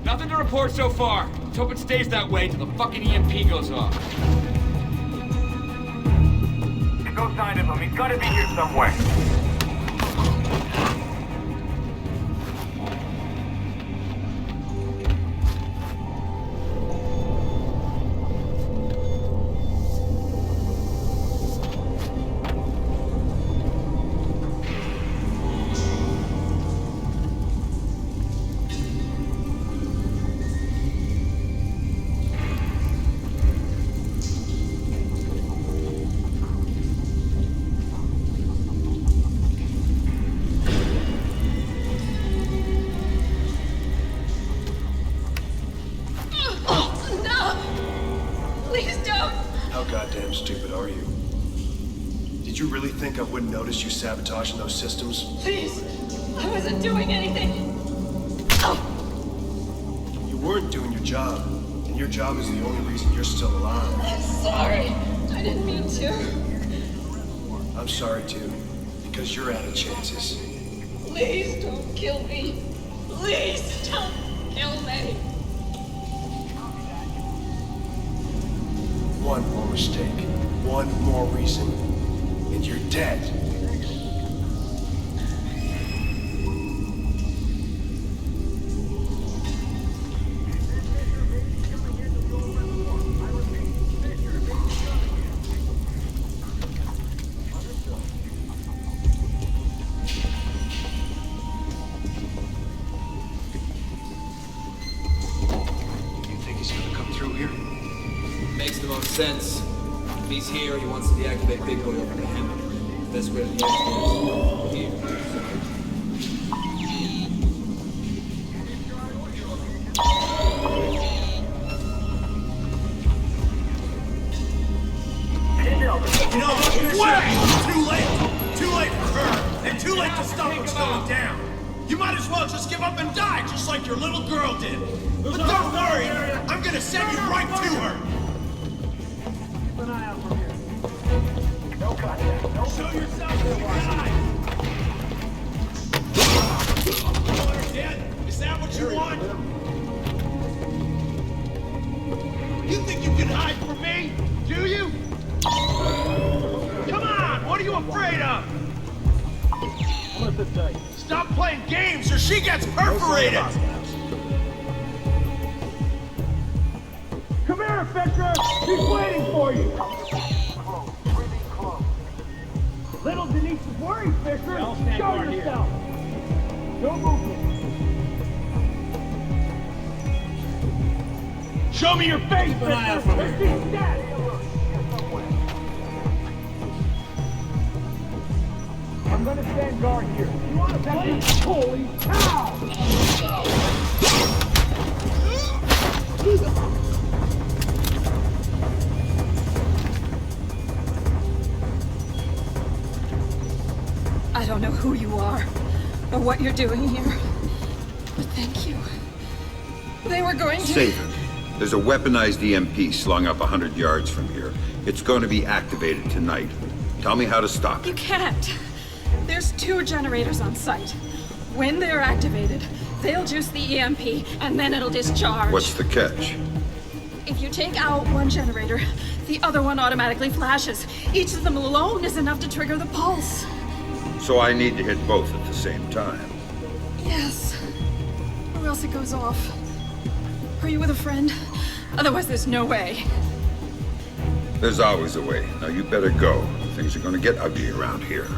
Nothing to report so far. Let's hope it stays that way till the fucking EMP goes off. Go sign of him. He's gotta be here somewhere. Goddamn stupid are you? Did you really think I wouldn't notice you sabotaging those systems? Please, I wasn't doing anything. You weren't doing your job, and your job is the only reason you're still alive. I'm sorry. I didn't mean to. I'm sorry too, because you're out of chances. Please don't kill me. Please don't kill me. One more mistake, one more reason, and you're dead. You think he's gonna come through here? Makes the most sense. If he's here, he wants to deactivate Big Boy over to him. That's where the exit is. Here. You know, Fisher, too late. Too late for her, and too late to stop what's going down. You might as well just give up and die, just like your little girl did. But don't worry, I'm gonna send you right to her. Keep an eye out from here. No contact. No. Show yourself to the guy. You're dead? Is that what you want? You think you can hide from me? Do you? Come on! What are you afraid of? Stop playing games or she gets perforated! Come here, Fisher! He's waiting for you! Little Denise is worried, Fisher! Show yourself! No movement! Show me your face, Fisher! She's dead! I'm gonna stand guard here. You wanna play? Holy cow! I don't know who you are or what you're doing here, but thank you. They were going to... Save it. There's a weaponized EMP slung up 100 yards from here. It's going to be activated tonight. Tell me how to stop it. You can't. There's 2 generators on site. When they're activated, they'll juice the EMP, and then it'll discharge. What's the catch? If you take out one generator, the other one automatically flashes. Each of them alone is enough to trigger the pulse. So I need to hit both at the same time. Yes. Or else it goes off. Are you with a friend? Otherwise, there's no way. There's always a way. Now you better go. Things are going to get ugly around here.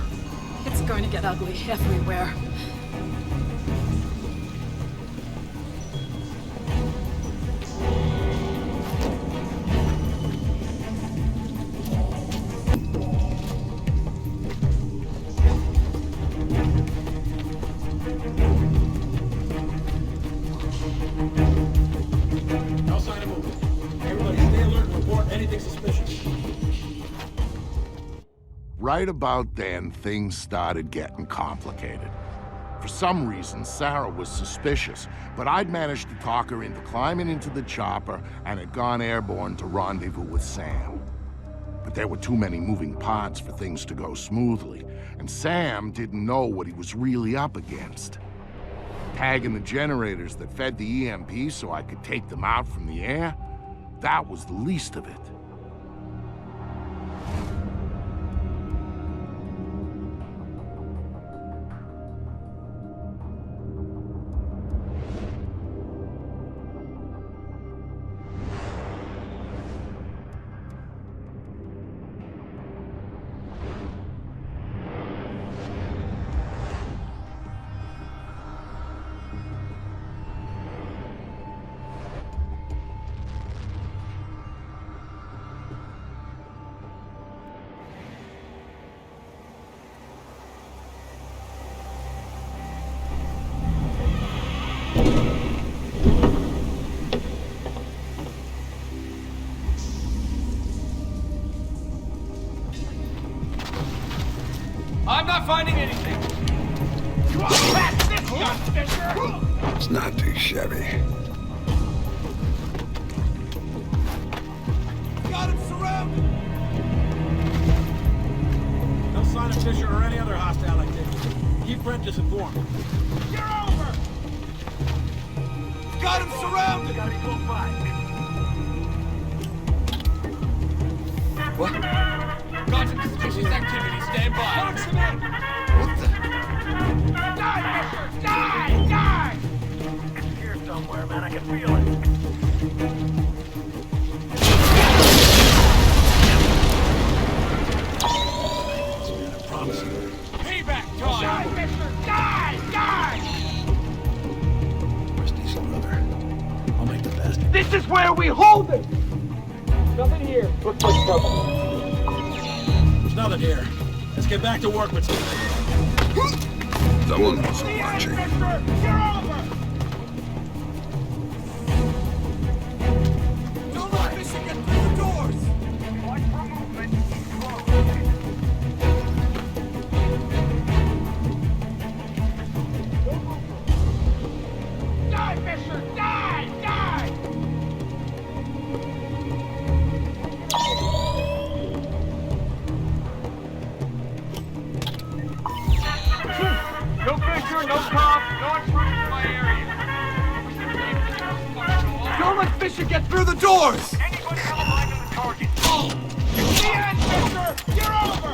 It's going to get ugly everywhere. No sign of movement. Everybody stay alert and report anything suspicious. Right about then, things started getting complicated. For some reason, Sarah was suspicious, but I'd managed to talk her into climbing into the chopper and had gone airborne to rendezvous with Sam. But there were too many moving parts for things to go smoothly, and Sam didn't know what he was really up against. Tagging the generators that fed the EMP so I could take them out from the air, that was the least of it. I'm not finding anything. You want to pass this gun, Fisher? It's not too shabby. Got him surrounded. No sign of Fisher or any other hostile activity. Keep Prentice informed. You're over. Got him surrounded. Got equal fight. What? Got some suspicious activity. Stand by. Box him in. What the? Die, Fisher! Die! Die! It's here somewhere, man. I can feel it. I promise you. Payback time! Die, Fisher! Die! Die! Where's Diesel, brother? I'll make the best. This is where we hold it! Nothing here. Looks like trouble. There's nothing here. Let's get back to work with Someone wasn't watching. You're over! Don't let Fisher get through the doors! Watch for movement. Die, Fisher! Die! Die! No Fisher, no cops, no intruders in my area. Don't let Fisher get through the doors! Anybody come alive to the target? The end, Fisher! You're over!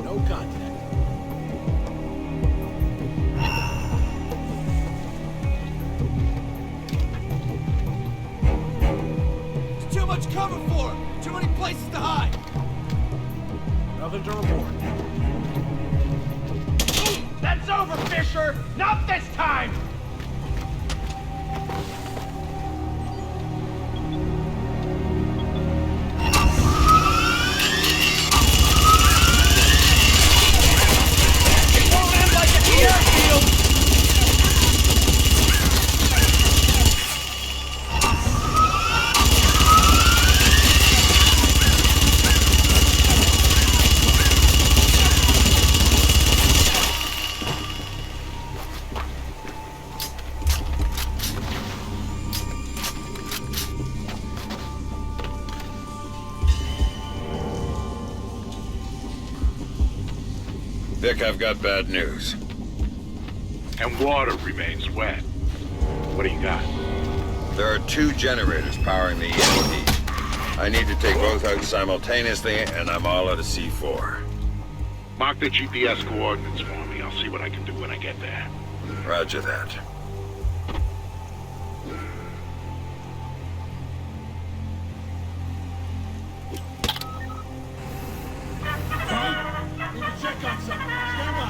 No contact. There's too much cover for him! Too many places to hide! Nothing to report. That's over, Fisher! Not this time! It won't end like at the airfield! Vic, I've got bad news. And water remains wet. What do you got? There are 2 generators powering the EMP. I need to take both out simultaneously, and I'm all out of C4. Mark the GPS coordinates for me. I'll see what I can do when I get there. Roger that. Need to check on something. Stand by.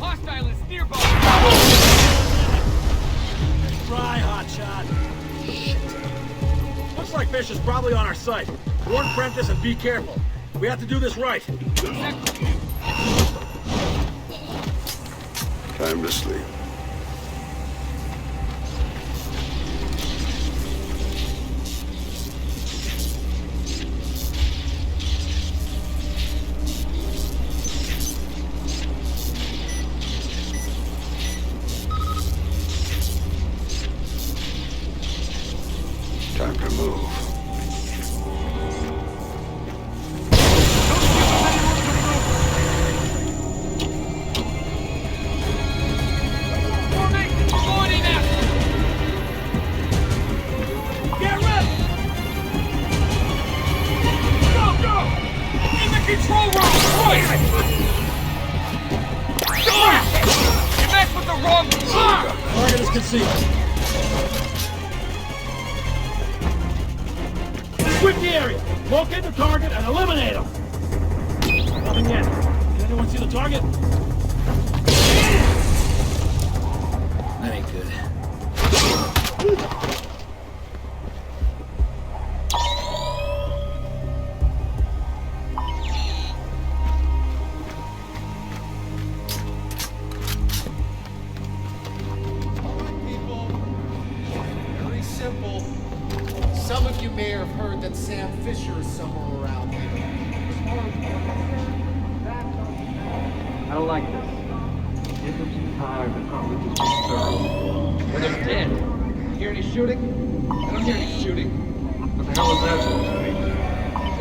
Hostile is nearby. Try, hotshot. Shit. Looks like Fisher's probably on our site. Warn Prentice and be careful. We have to do this right. Time to sleep. Time to move. Get ready! Go, go! In the control room! Right! You messed with the wrong... Target is concealed. Sweep the area! Locate the target and eliminate him! Nothing yet. Can anyone see the target? That ain't good. Very simple. Some of you may have heard that Sam Fisher is somewhere around here. I don't like this. Emergency power department is disturbed. Well, they're dead. You hear any shooting? I don't hear any shooting. What the hell is that supposed to mean?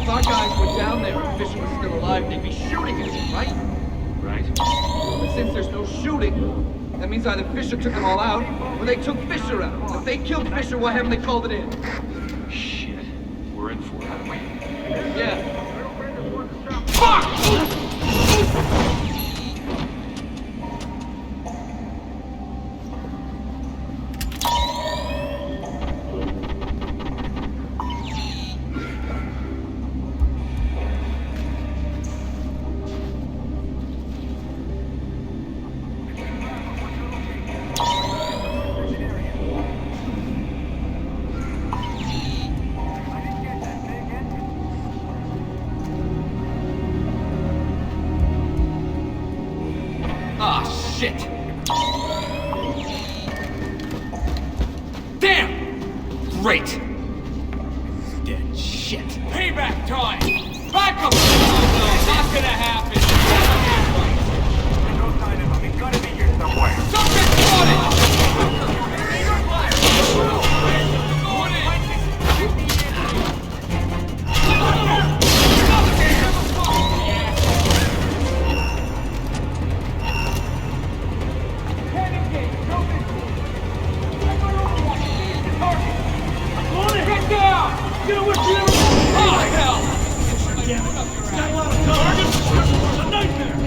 If our guys were down there and Fisher was still alive, they'd be shooting at him, right? Right. But since there's no shooting, that means either Fisher took them all out, or they took Fisher out. If they killed Fisher, why haven't they called it in? Shit. We're in for it, aren't we? Yeah. Fuck! Ah, shit! Damn! Great! Dead shit. Payback time! Back up! It's not gonna happen! He's gotta be here somewhere. Something's spotted! Get down! Get away from him! Oh, hell! Damn it. It's got a lot of targets. It's a nightmare.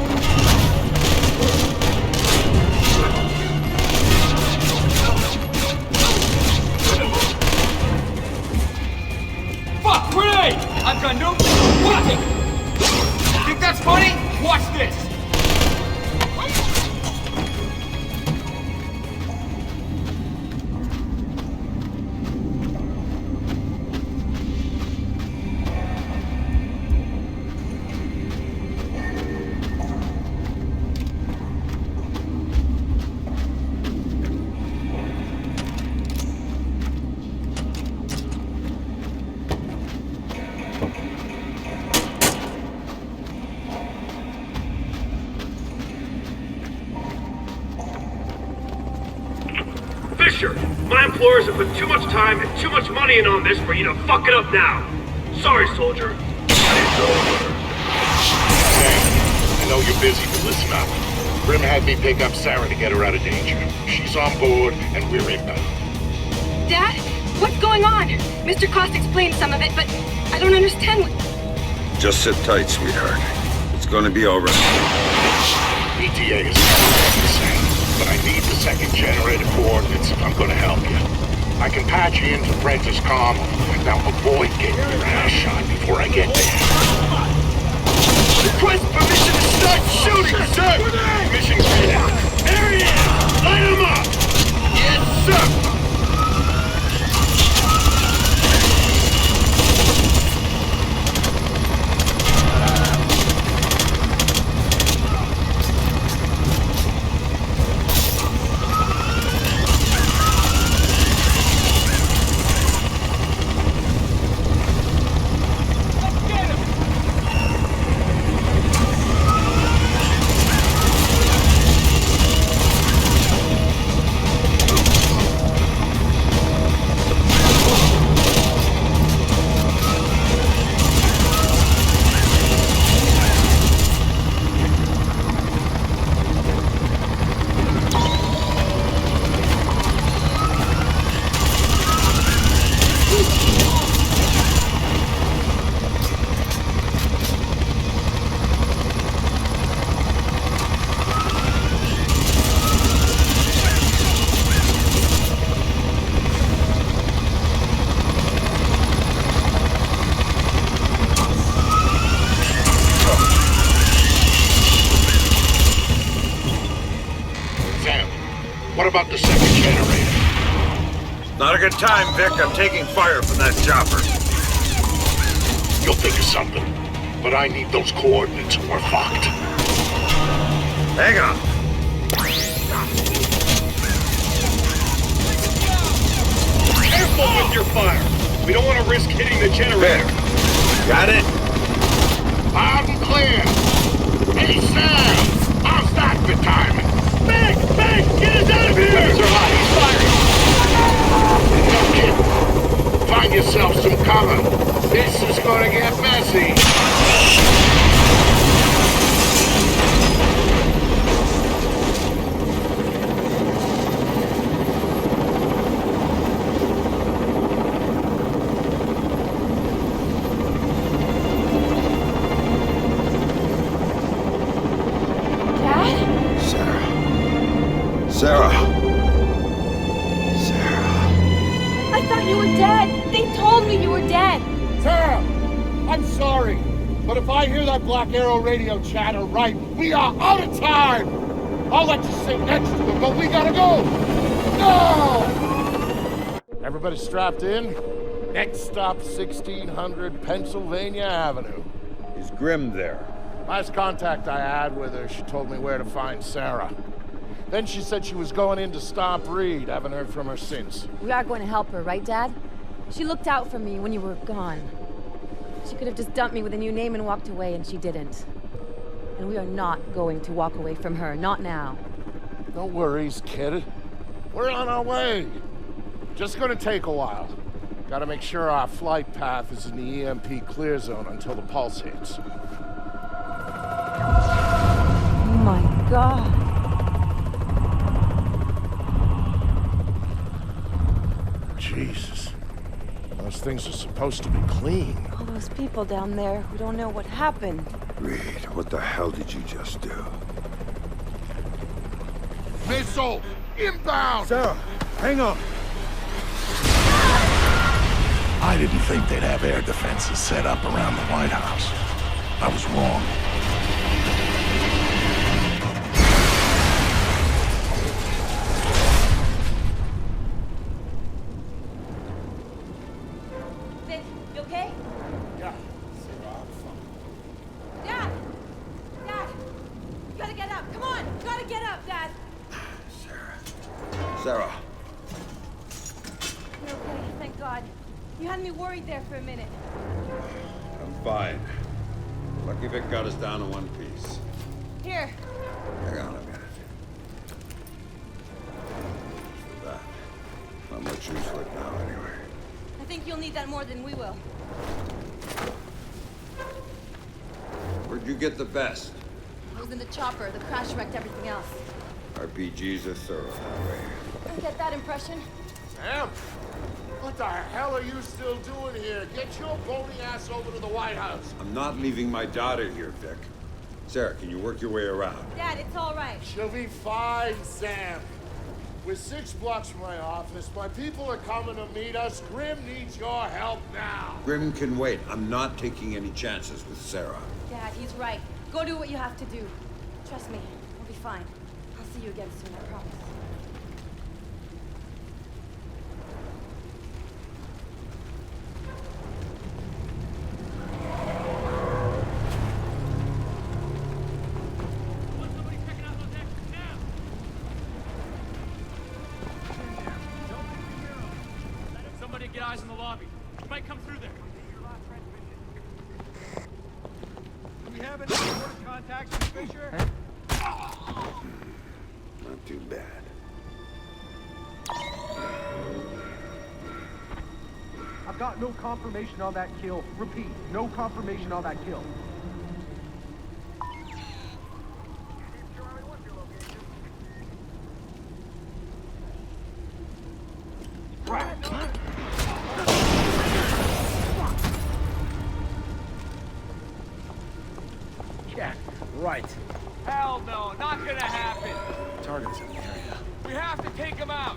Fuck, grenade! I've got no... Watch it! Think that's funny? Watch this! Fisher, my employers have put too much time and too much money in on this for you to fuck it up now. Sorry, soldier. It's over. Sam, I know you're busy, but listen up. Grim had me pick up Sarah to get her out of danger. She's on board, and we're inbound. Dad? What's going on? Mr. Cost explained some of it, but I don't understand what... Just sit tight, sweetheart. It's gonna be all right. ETA is the same, but I need the second generator coordinates if I'm gonna help you. I can patch you into Prentice Comm. Now avoid getting your ass shot before I get there. Request permission to start shooting, sir! Mission green out. There he is! Light him up! Yes, sir! What about the second generator? Not a good time, Vic. I'm taking fire from that chopper. You'll think of something, but I need those coordinates or we're fucked. Hang on. Careful with your fire! We don't want to risk hitting the generator. Got it? Loud and clear. Hey, Sam! How's that for timing? Meg! Meg! Get us out of here! Weapons are hot. He's firing. No kidding. Find yourself some cover. This is gonna get messy. Sarah. I thought you were dead. They told me you were dead. Sarah, I'm sorry, but if I hear that Black Arrow radio chatter right, we are out of time. I'll let you sit next to him, but we gotta go. No! Everybody strapped in? Next stop, 1600 Pennsylvania Avenue. Is Grim there? Last contact I had with her, she told me where to find Sarah. Then she said she was going in to stop Reed. Haven't heard from her since. We are going to help her, right, Dad? She looked out for me when you were gone. She could have just dumped me with a new name and walked away, and she didn't. And we are not going to walk away from her, not now. No worries, kid. We're on our way. Just gonna take a while. Gotta make sure our flight path is in the EMP clear zone until the pulse hits. Oh my God. Jesus. Those things are supposed to be clean. All those people down there, we don't know what happened. Reed, what the hell did you just do? Missile! Inbound! Sarah, hang on. I didn't think they'd have air defenses set up around the White House. I was wrong. Vic, you okay? Yeah. Dad! Dad! You gotta get up! Come on! You gotta get up, Dad! Sarah. You're okay, thank God. You had me worried there for a minute. I'm fine. Lucky Vic got us down to one piece. Here. Hang on a minute. For that. shoes foot now, anyway. I think you'll need that more than we will. Where'd you get the vest? I was in the chopper. The crash wrecked everything else. RPGs are thorough that way. I get that impression. Sam? What the hell are you still doing here? Get your bony ass over to the White House. I'm not leaving my daughter here, Vic. Sarah, can you work your way around? Dad, it's all right. She'll be fine, Sam. We're 6 blocks from my office. My people are coming to meet us. Grim needs your help now. Grim can wait. I'm not taking any chances with Sarah. Dad, he's right. Go do what you have to do. Trust me, we'll be fine. I'll see you again soon, I promise. Somebody get eyes in the lobby. You might come through there. Do we have any reported contacts with Fisher? Not too bad. I've got no confirmation on that kill. Repeat, no confirmation on that kill. Yeah, right. Hell no, not gonna happen. Target's in the area. We have to take him out.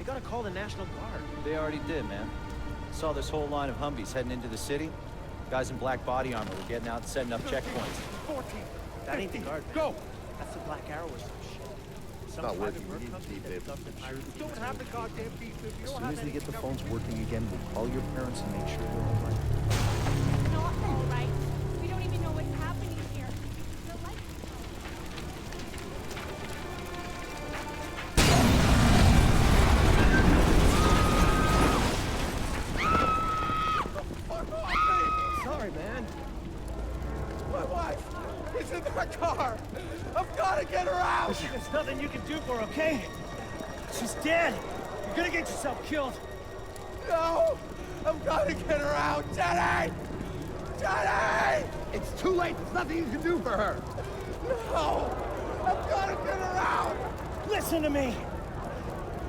Gotta call the National Guard. They already did, man. Saw this whole line of Humvees heading into the city. Guys in black body armor were getting out and setting up checkpoints. 14. That ain't the guard, man. Go! That's the Black Arrow or some shit. Some Not private working. work We need company to that keep does the pirate You don't have the goddamn beef. As soon as we get the phones working again, we'll call your parents and make sure they're all right. Not all right. We don't even know what's happening here. The lights. Sorry, man. My wife is in my car. I've got to get her out. There's nothing you can do for her, okay? She's dead. You're gonna get yourself killed. No! I've got to get her out, Jenny! Jenny! It's too late. There's nothing you can do for her. No! I've got to get her out! Listen to me.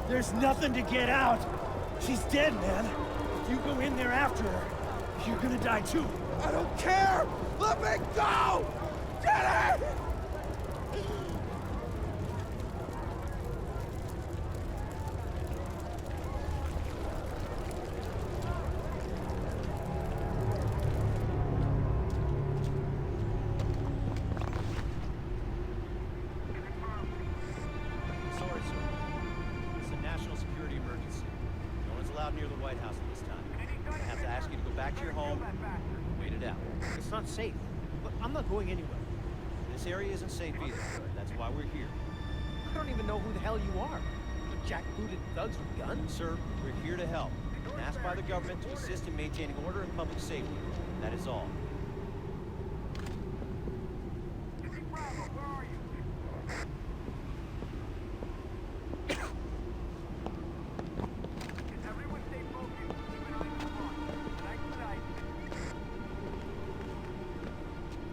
There's nothing to get out. She's dead, man. If you go in there after her, you're gonna die too. I don't care! Let me go! Jenny! Sorry, sir. It's a national security emergency. No one's allowed near the White House at this time. I have to ask you to go back to your home and wait it out. It's not safe. But I'm not going anywhere. This area isn't safe either. That's why we're here. I don't even know who the hell you are. Jackbooted thugs with guns? Sir, we're here to help. And asked by the government to assist in maintaining order and public safety. That is all.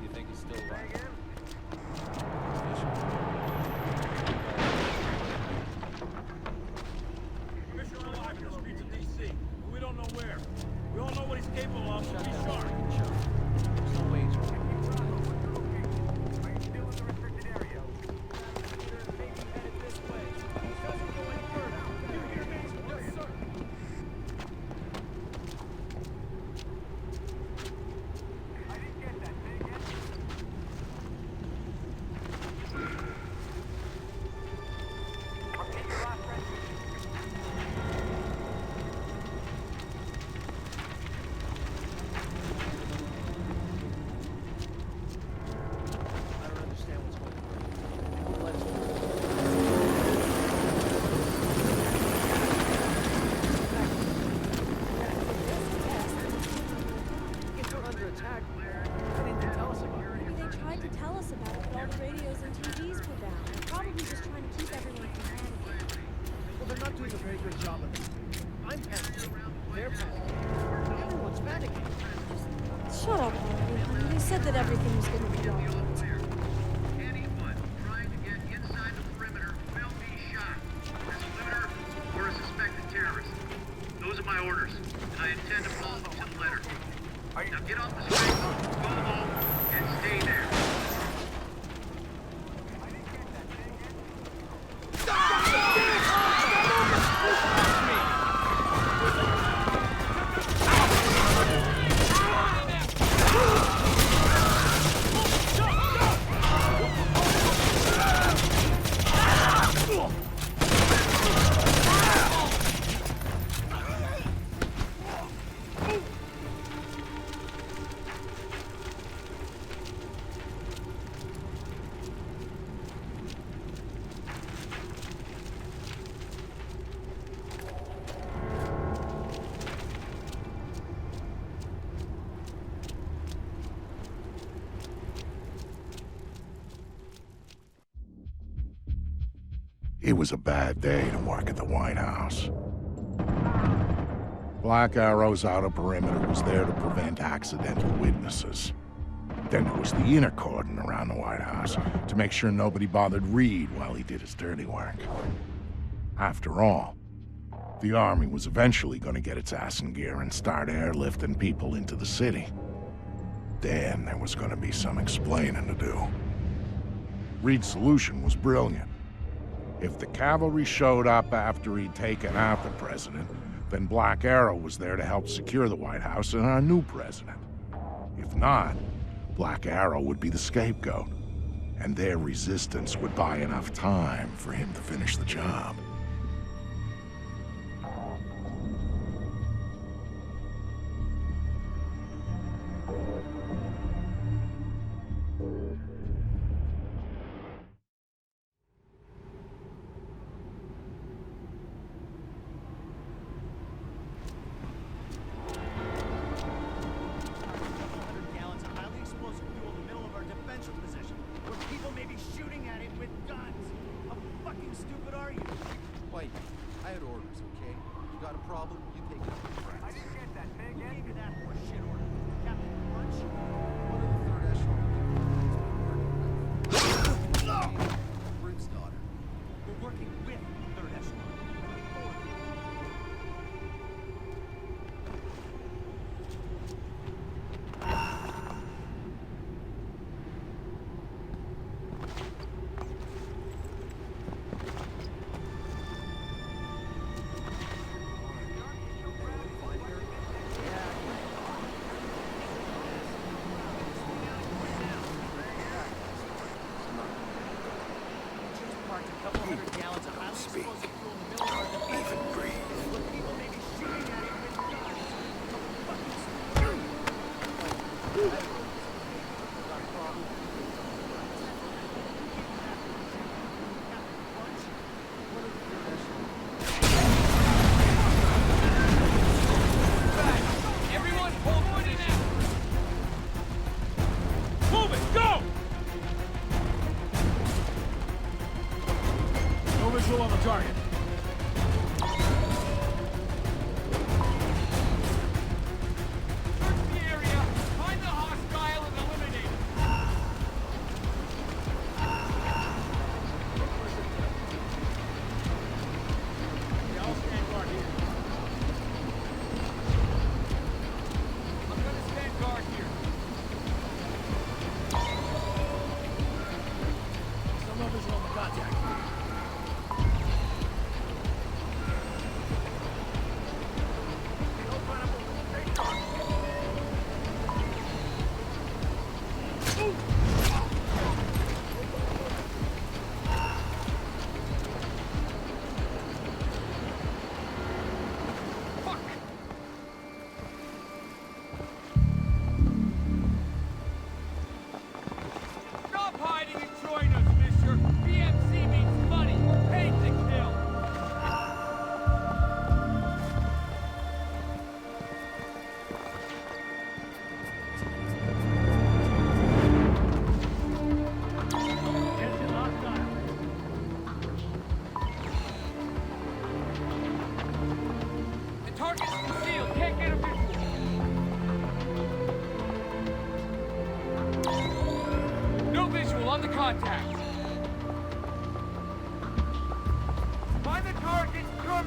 You think he's still alive? Fisher alive in the streets of D.C., but we don't know where. We all know what he's capable of, so be sharp. doing a very good job of it. I'm panicking. They're panicking. Everyone's panicking. Shut up, Harvey. They said that everything was gonna be all right. Anyone trying to get inside the perimeter will be shot. As a looter or a suspected terrorist. Those are my orders, and I intend to follow them to the letter. Now get off the street, go home, and stay there. It was a bad day to work at the White House. Black Arrow's outer perimeter was there to prevent accidental witnesses. Then there was the inner cordon around the White House to make sure nobody bothered Reed while he did his dirty work. After all, the Army was eventually going to get its ass in gear and start airlifting people into the city. Then there was going to be some explaining to do. Reed's solution was brilliant. If the cavalry showed up after he'd taken out the president, then Black Arrow was there to help secure the White House and our new president. If not, Black Arrow would be the scapegoat, and their resistance would buy enough time for him to finish the job.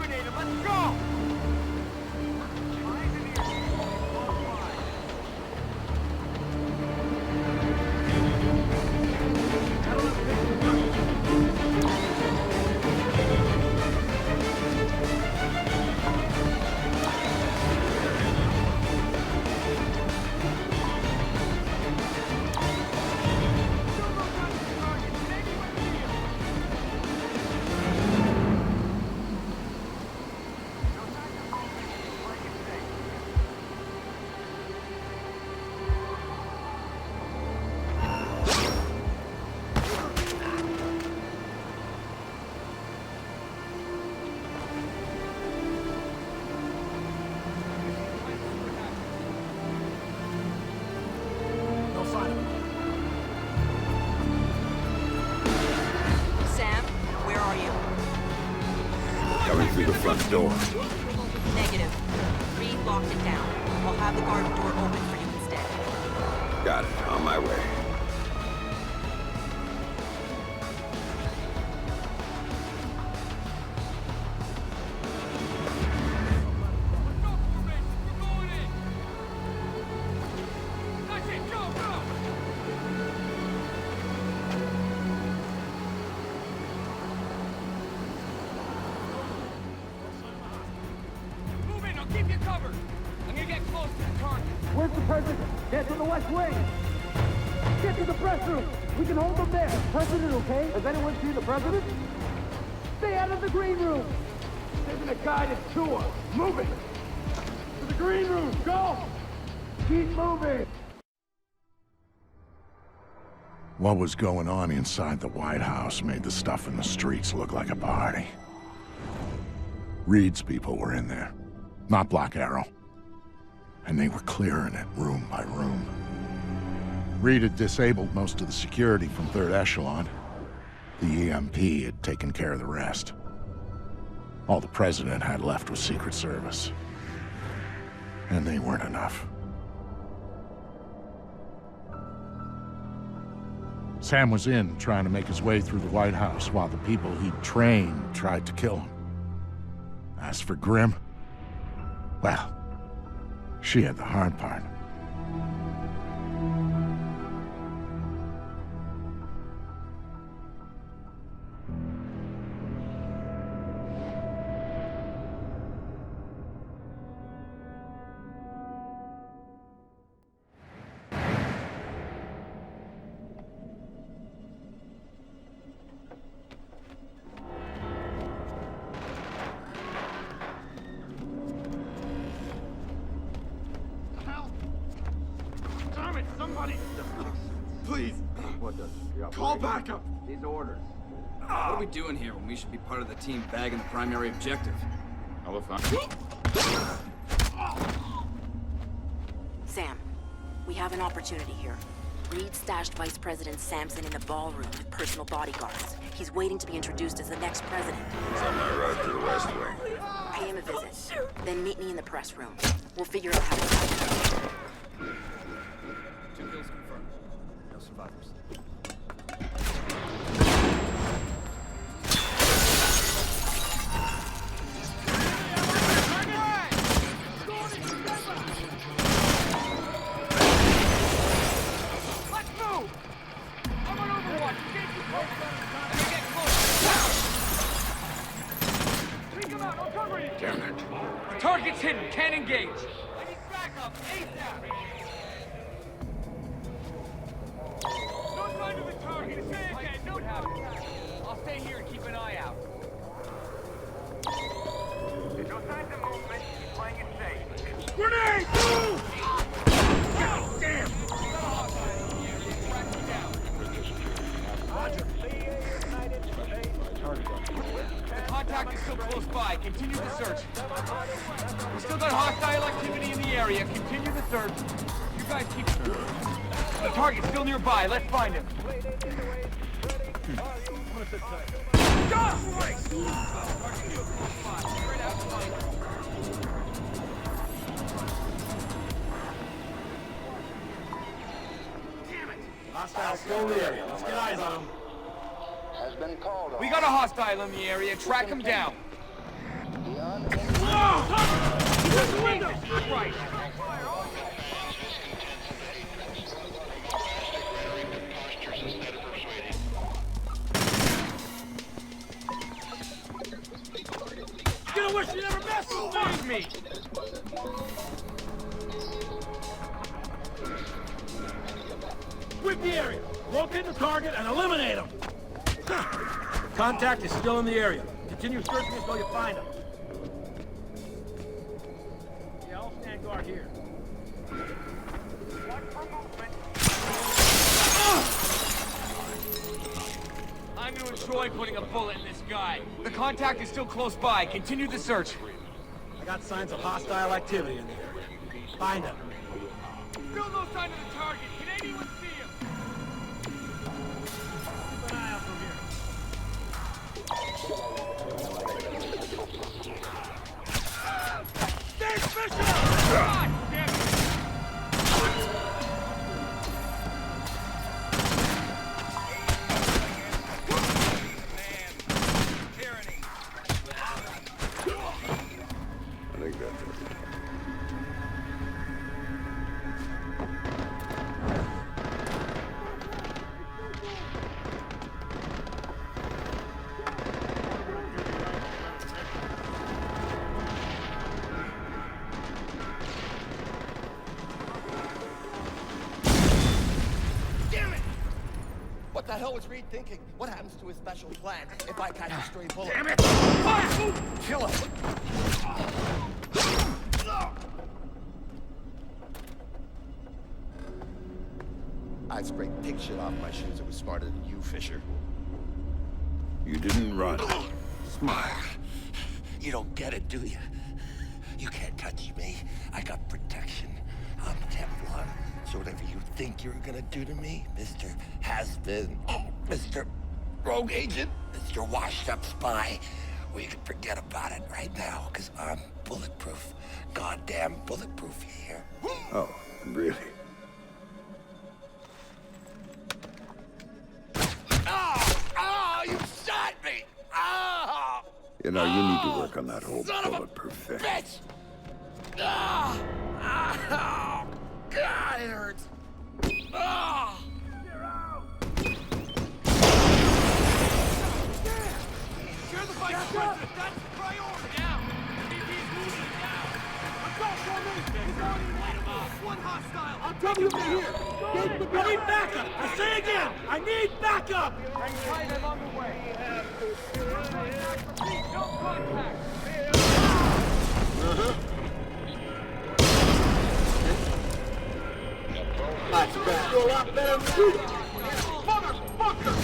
eliminate him. Let's go! Through the front door. Negative. Reed locked it down. I'll have the garden door open for you instead. Got it. On my way. Keep you covered. I'm gonna get close to the target. Where's the president? Get to the west wing. Get to the press room. We can hold them there. President, okay? Has anyone seen the president? Stay out of the green room. This isn't a guided tour. Move it. To the green room. Go. Keep moving. What was going on inside the White House made the stuff in the streets look like a party. Reed's people were in there. Not Black Arrow. And they were clearing it room by room. Reed had disabled most of the security from Third Echelon. The EMP had taken care of the rest. All the President had left was Secret Service. And they weren't enough. Sam was in, trying to make his way through the White House, while the people he'd trained tried to kill him. As for Grim, well, she had the hard part. Please. What does? Call backup. These orders. What are we doing here when we should be part of the team bagging the primary objective? Sam, we have an opportunity here. Reed stashed Vice President Sampson in the ballroom with personal bodyguards. He's waiting to be introduced as the next president. It's on my route to the West Wing. Pay him a visit. Then meet me in the press room. We'll figure out how to help. 2 kills confirmed. No survivors. Damn it. Target's hidden. Can't engage. I need backup. ASAP. Don't run to the target. Say again. No problem. I'll stay here and keep an eye out. No signs of movement. Keep playing it safe. Grenade! Move! God damn! Track me down. Roger. The contact is still close by. Continue the search. We still got hostile activity in the area. Continue the search. You guys keep... The target's still nearby. Let's find him. Hostile still in the area. Let's get eyes on him. We got a hostile in the area. Track him down. Oh! He's in the window! Right. You're gonna wish you never messed with me! Sweep the area, locate the target, and eliminate him! Contact is still in the area. Continue searching until you find him. Yeah, I'll stand guard here. I'm gonna enjoy putting a bullet in this guy. The contact is still close by. Continue the search. I got signs of hostile activity in there. Find him. Still no sign of the target. Can anyone see him? Keep an eye out from here. Stay special! God damn it! I think that's it. What the hell was Reed thinking? What happens to his special plan if I catch a stray bullet? Damn it! Kill him! I'd sprayed pig shit off my shoes. It was smarter than you, Fisher. You didn't run. Smile. You don't get it, do you? You can't touch me. I got protection. I'm Teflon. So whatever you think you're gonna do to me, Mr. Has-Been, Mr. Rogue Agent, Mr. Washed-Up Spy, well, you can forget about it right now, because I'm bulletproof. Goddamn bulletproof, you hear? Oh, really? Oh, you shot me! Oh! You know, you need to work on that whole Son of a bulletproof thing. bitch! Oh, God, it hurts. Oh! You're the vice president. That's the priority. Now, VP's moving it down. I'm going for me. He's already let him off. One hostile. I'm coming from here. I need backup. I say again, I need backup. Hang tight, I'm on the way. Repeat, no contact. That's better. You're a lot better than you. Motherfucker!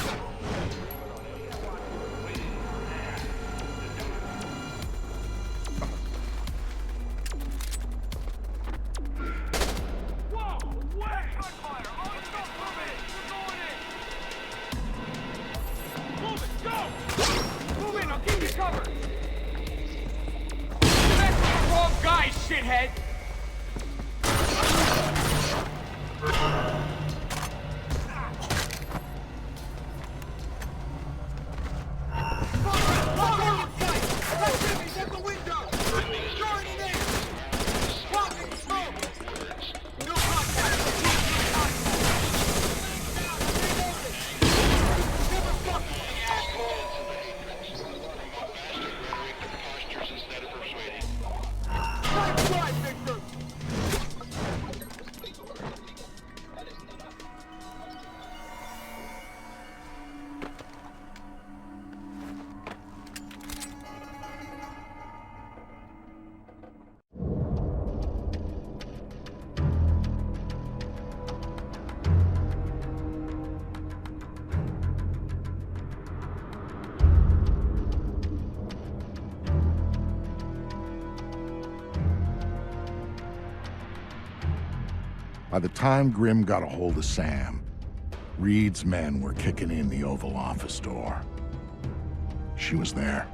Guy, shithead! By the time Grimm got a hold of Sam, Reed's men were kicking in the Oval Office door. She was there,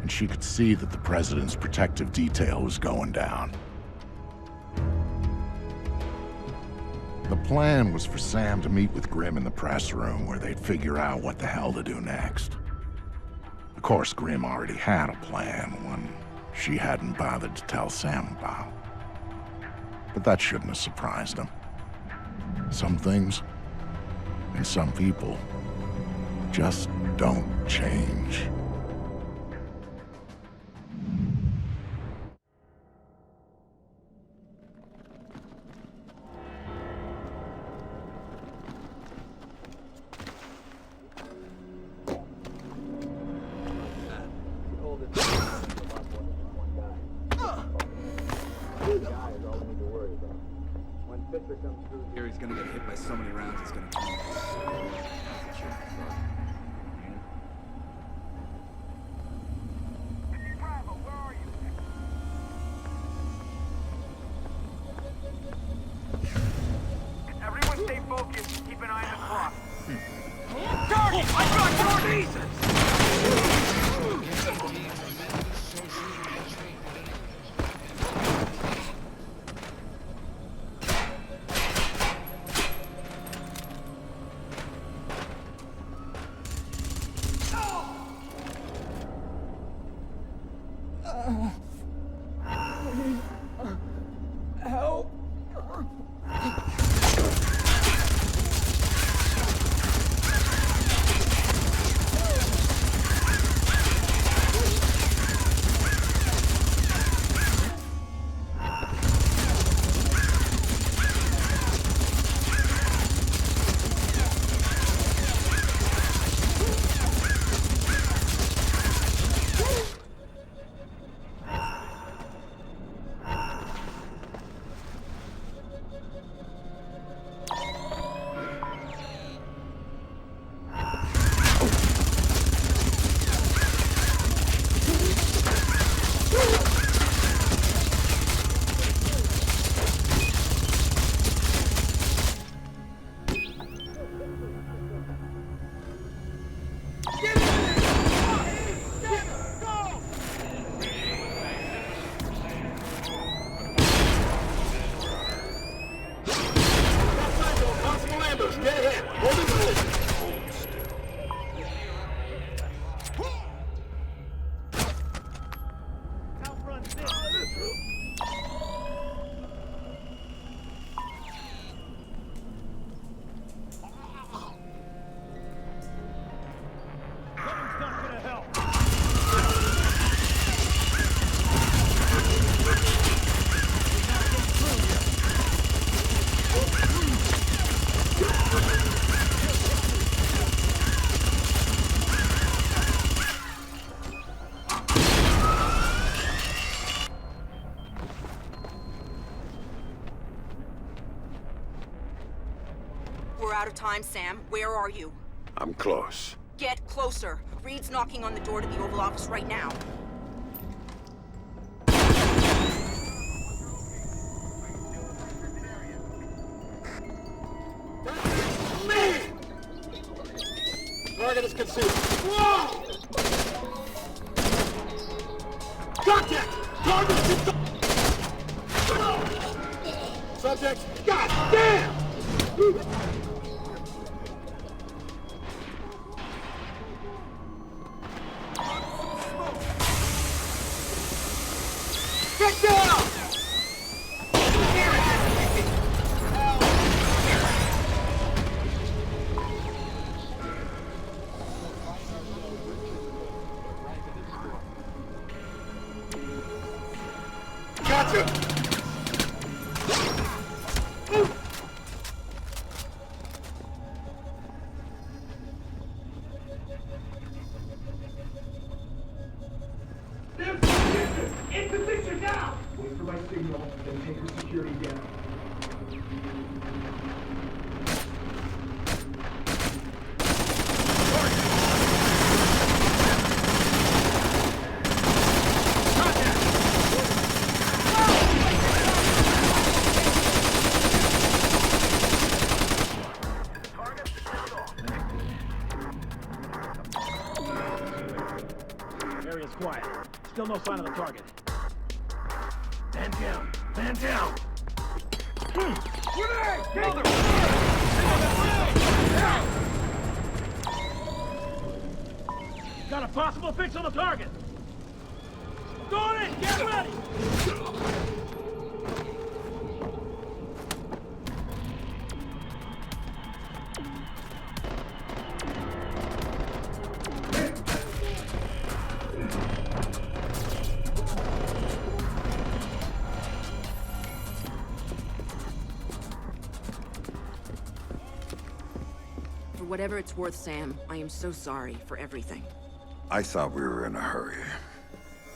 and she could see that the president's protective detail was going down. The plan was for Sam to meet with Grimm in the press room where they'd figure out what the hell to do next. Of course, Grimm already had a plan, one she hadn't bothered to tell Sam about. But that shouldn't have surprised him. Some things and some people just don't change. Here he's gonna get hit by so many rounds, it's gonna kill him. Everyone stay focused. Keep an eye on the clock. Target! I got your Jesus! Help! We're out of time, Sam. Where are you? I'm close. Get closer. Reed's knocking on the door to the Oval Office right now. Target is consumed. Whoa! Contact! Target is consumed! Subject, god damn! Get down! Gotcha! In position now! Wait for my signal, then take her security down. Area's quiet. Still no sign of the target. Man down! Man down! Got a possible fix on the target! Doing it! Get ready! For whatever it's worth, Sam, I am so sorry for everything. I thought we were in a hurry.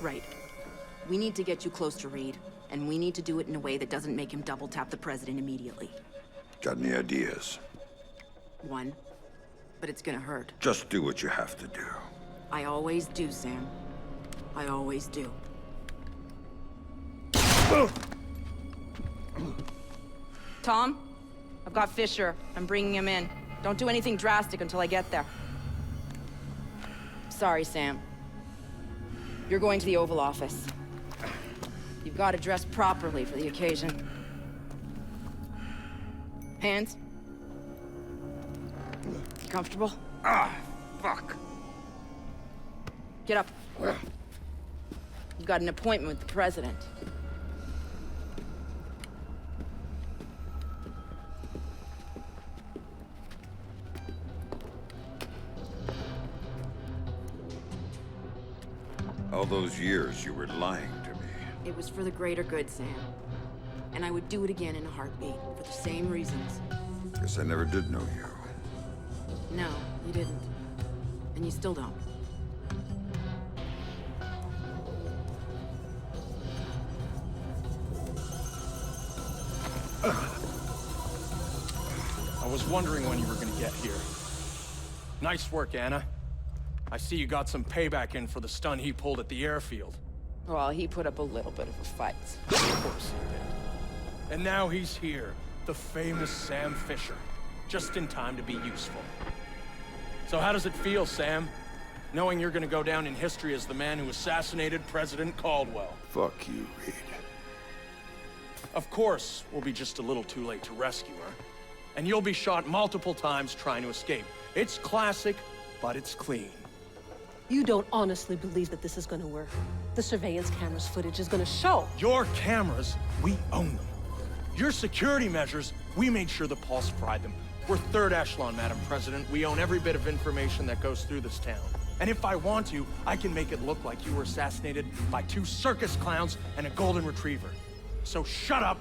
Right. We need to get you close to Reed, and we need to do it in a way that doesn't make him double-tap the president immediately. Got any ideas? One. But it's gonna hurt. Just do what you have to do. I always do, Sam. I always do. Tom? I've got Fisher. I'm bringing him in. Don't do anything drastic until I get there. Sorry, Sam. You're going to the Oval Office. You've got to dress properly for the occasion. Hands? Comfortable? Ah, fuck. Get up. You've got an appointment with the president. All those years you were lying to me. It was for the greater good, Sam. And I would do it again in a heartbeat, for the same reasons. Guess I never did know you. No, you didn't. And you still don't. I was wondering when you were gonna get here. Nice work, Anna. I see you got some payback in for the stun he pulled at the airfield. Well, he put up a little bit of a fight. Of course he did. And now he's here, the famous Sam Fisher, just in time to be useful. So how does it feel, Sam? Knowing you're gonna go down in history as the man who assassinated President Caldwell. Fuck you, Reed. Of course, we'll be just a little too late to rescue her. And you'll be shot multiple times trying to escape. It's classic, but it's clean. You don't honestly believe that this is gonna work. The surveillance cameras footage is gonna show. Your cameras, we own them. Your security measures, we made sure the Pulse fried them. We're Third Echelon, Madam President. We own every bit of information that goes through this town. And if I want to, I can make it look like you were assassinated by 2 circus clowns and a golden retriever. So shut up,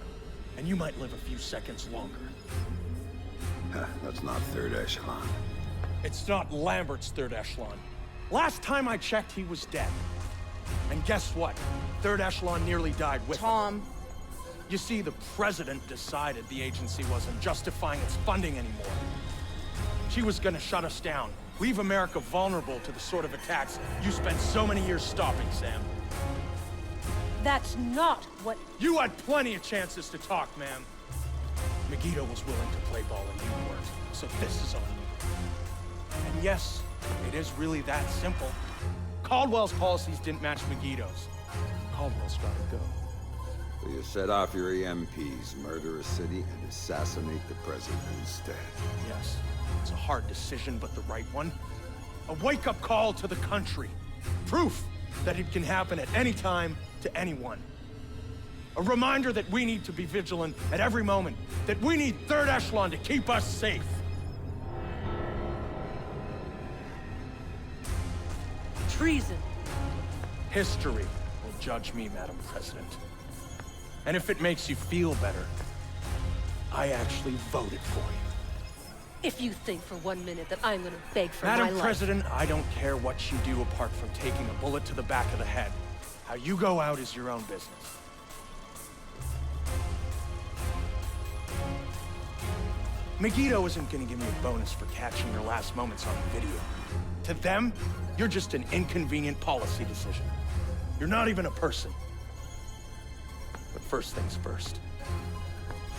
and you might live a few seconds longer. That's not Third Echelon. It's not Lambert's Third Echelon. Last time I checked, he was dead. And guess what? Third Echelon nearly died with him. You see, the president decided the agency wasn't justifying its funding anymore. She was gonna shut us down, leave America vulnerable to the sort of attacks you spent so many years stopping, Sam. That's not what... You had plenty of chances to talk, ma'am. Megiddo was willing to play ball and you weren't, so this is on you. And yes, it is really that simple. Caldwell's policies didn't match Megiddo's. Caldwell's gotta go. So you set off your EMPs, murder a city, and assassinate the president instead. Yes, it's a hard decision, but the right one. A wake-up call to the country. Proof that it can happen at any time to anyone. A reminder that we need to be vigilant at every moment, that we need Third Echelon to keep us safe. Treason. History will judge me, Madam President. And if it makes you feel better, I actually voted for you. If you think for 1 minute that I'm gonna beg for my life... Madam President, I don't care what you do apart from taking a bullet to the back of the head. How you go out is your own business. Megiddo isn't gonna give me a bonus for catching your last moments on video. To them, you're just an inconvenient policy decision. You're not even a person. But first things first.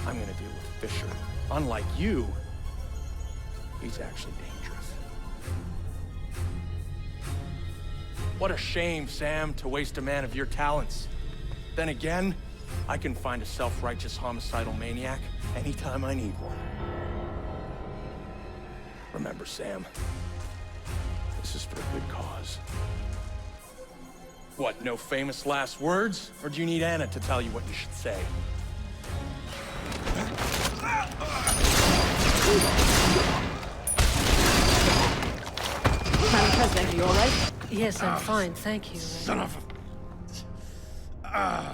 I'm gonna deal with Fisher. Unlike you, he's actually dangerous. What a shame, Sam, to waste a man of your talents. Then again, I can find a self-righteous homicidal maniac anytime I need one. Remember, Sam, this is for a good cause. What, no famous last words? Or do you need Anna to tell you what you should say? Madam President, are you all right? Yes, I'm fine, thank you. Son of a...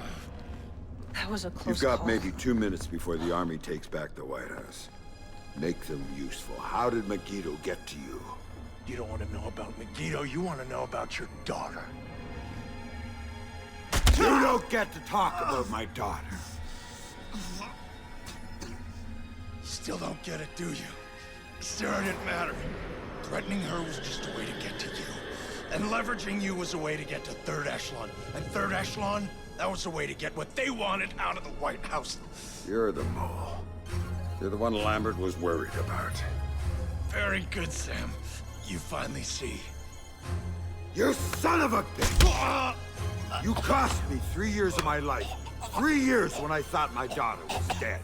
That was a close You've got call. maybe 2 minutes before the army takes back the White House. Make them useful. How did Megiddo get to you? You don't want to know about Megiddo, you want to know about your daughter. You don't get to talk about my daughter. Still don't get it, do you? Sarah didn't matter. Threatening her was just a way to get to you. And leveraging you was a way to get to Third Echelon. And Third Echelon, that was a way to get what they wanted out of the White House. You're the mole. You're the one Lambert was worried about. Very good, Sam. You finally see. You son of a bitch! You cost me 3 years of my life. 3 years when I thought my daughter was dead.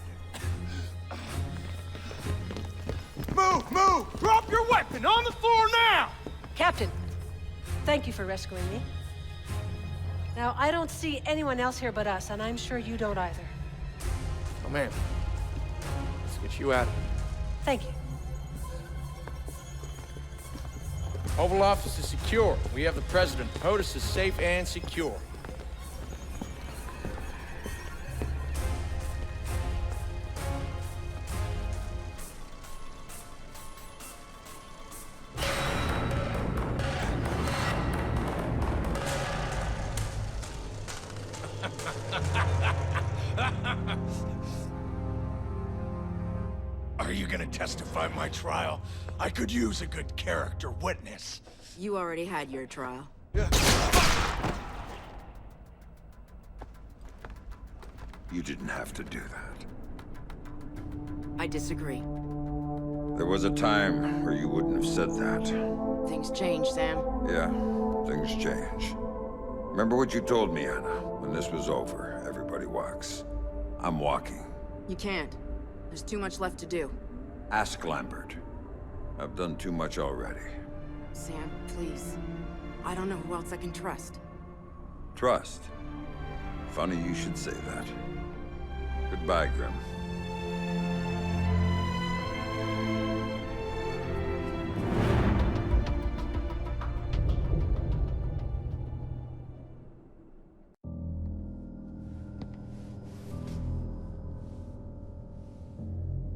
Move! Move! Drop your weapon on the floor now! Captain, thank you for rescuing me. Now, I don't see anyone else here but us, and I'm sure you don't either. Oh, man. Let's get you out of here. Thank you. Oval Office is secure. We have the President. POTUS is safe and secure. Are you gonna testify in my trial? I could use a good character witness. You already had your trial. You didn't have to do that. I disagree. There was a time where you wouldn't have said that. Things change, Sam. Yeah, things change. Remember what you told me, Anna? When this was over, everybody walks. I'm walking. You can't. There's too much left to do. Ask Lambert. I've done too much already. Sam, please. I don't know who else I can trust. Trust? Funny you should say that. Goodbye, Grim.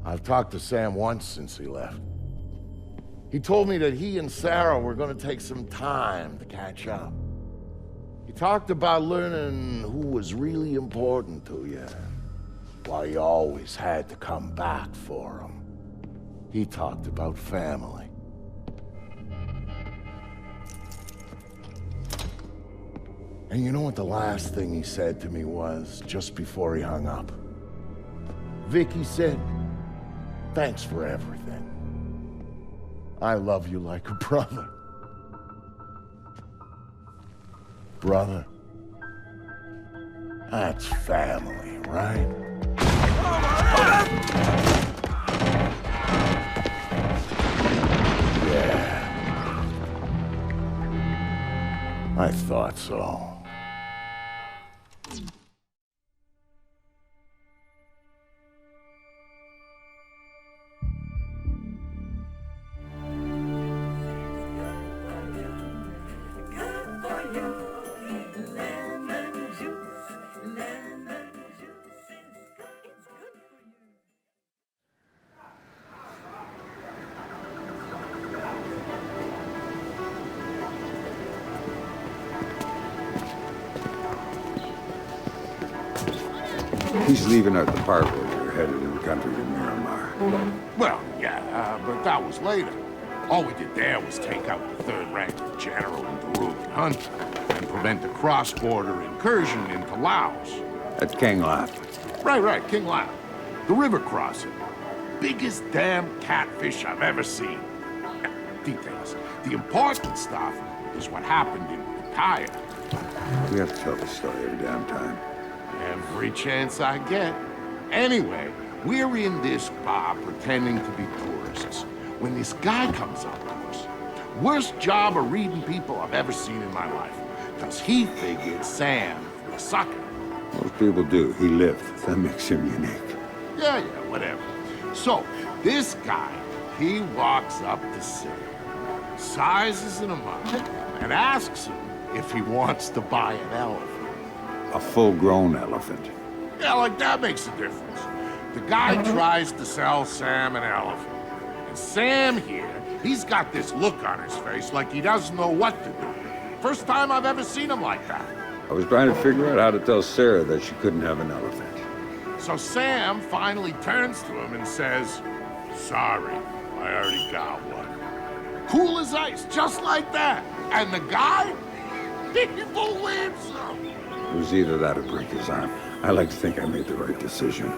I've talked to Sam once since he left. He told me that he and Sarah were gonna take some time to catch up. He talked about learning who was really important to you, why you always had to come back for him. He talked about family. And you know what the last thing he said to me was, just before he hung up? Vicky said, "Thanks for everything. I love you like a brother." Brother. That's family, right? Yeah. I thought so. He's leaving out the part where you're headed in the country to Miramar. Well, yeah, but that was later. All we did there was take out the third-ranked general and Peruvian hunter and prevent a cross-border incursion into Laos. At King Lap. Right, King Lap. The river crossing. Biggest damn catfish I've ever seen. Details. The important stuff is what happened in Ukiah. We have to tell the story every damn time. Every chance I get. Anyway, we're in this bar pretending to be tourists when this guy comes up to us. Worst job of reading people I've ever seen in my life. Because he figured Sam was a sucker. Most people do. He lived. That makes him unique. Yeah, whatever. So, this guy, he walks up to Sam, sizes him up, and asks him if he wants to buy an elephant. A full-grown elephant. Yeah, like that makes a difference. The guy tries to sell Sam an elephant. And Sam here, he's got this look on his face like he doesn't know what to do. First time I've ever seen him like that. I was trying to figure out how to tell Sarah that she couldn't have an elephant. So Sam finally turns to him and says, "Sorry, I already got one." Cool as ice, just like that. And the guy, he believes him. It was either that or break his arm. I like to think I made the right decision.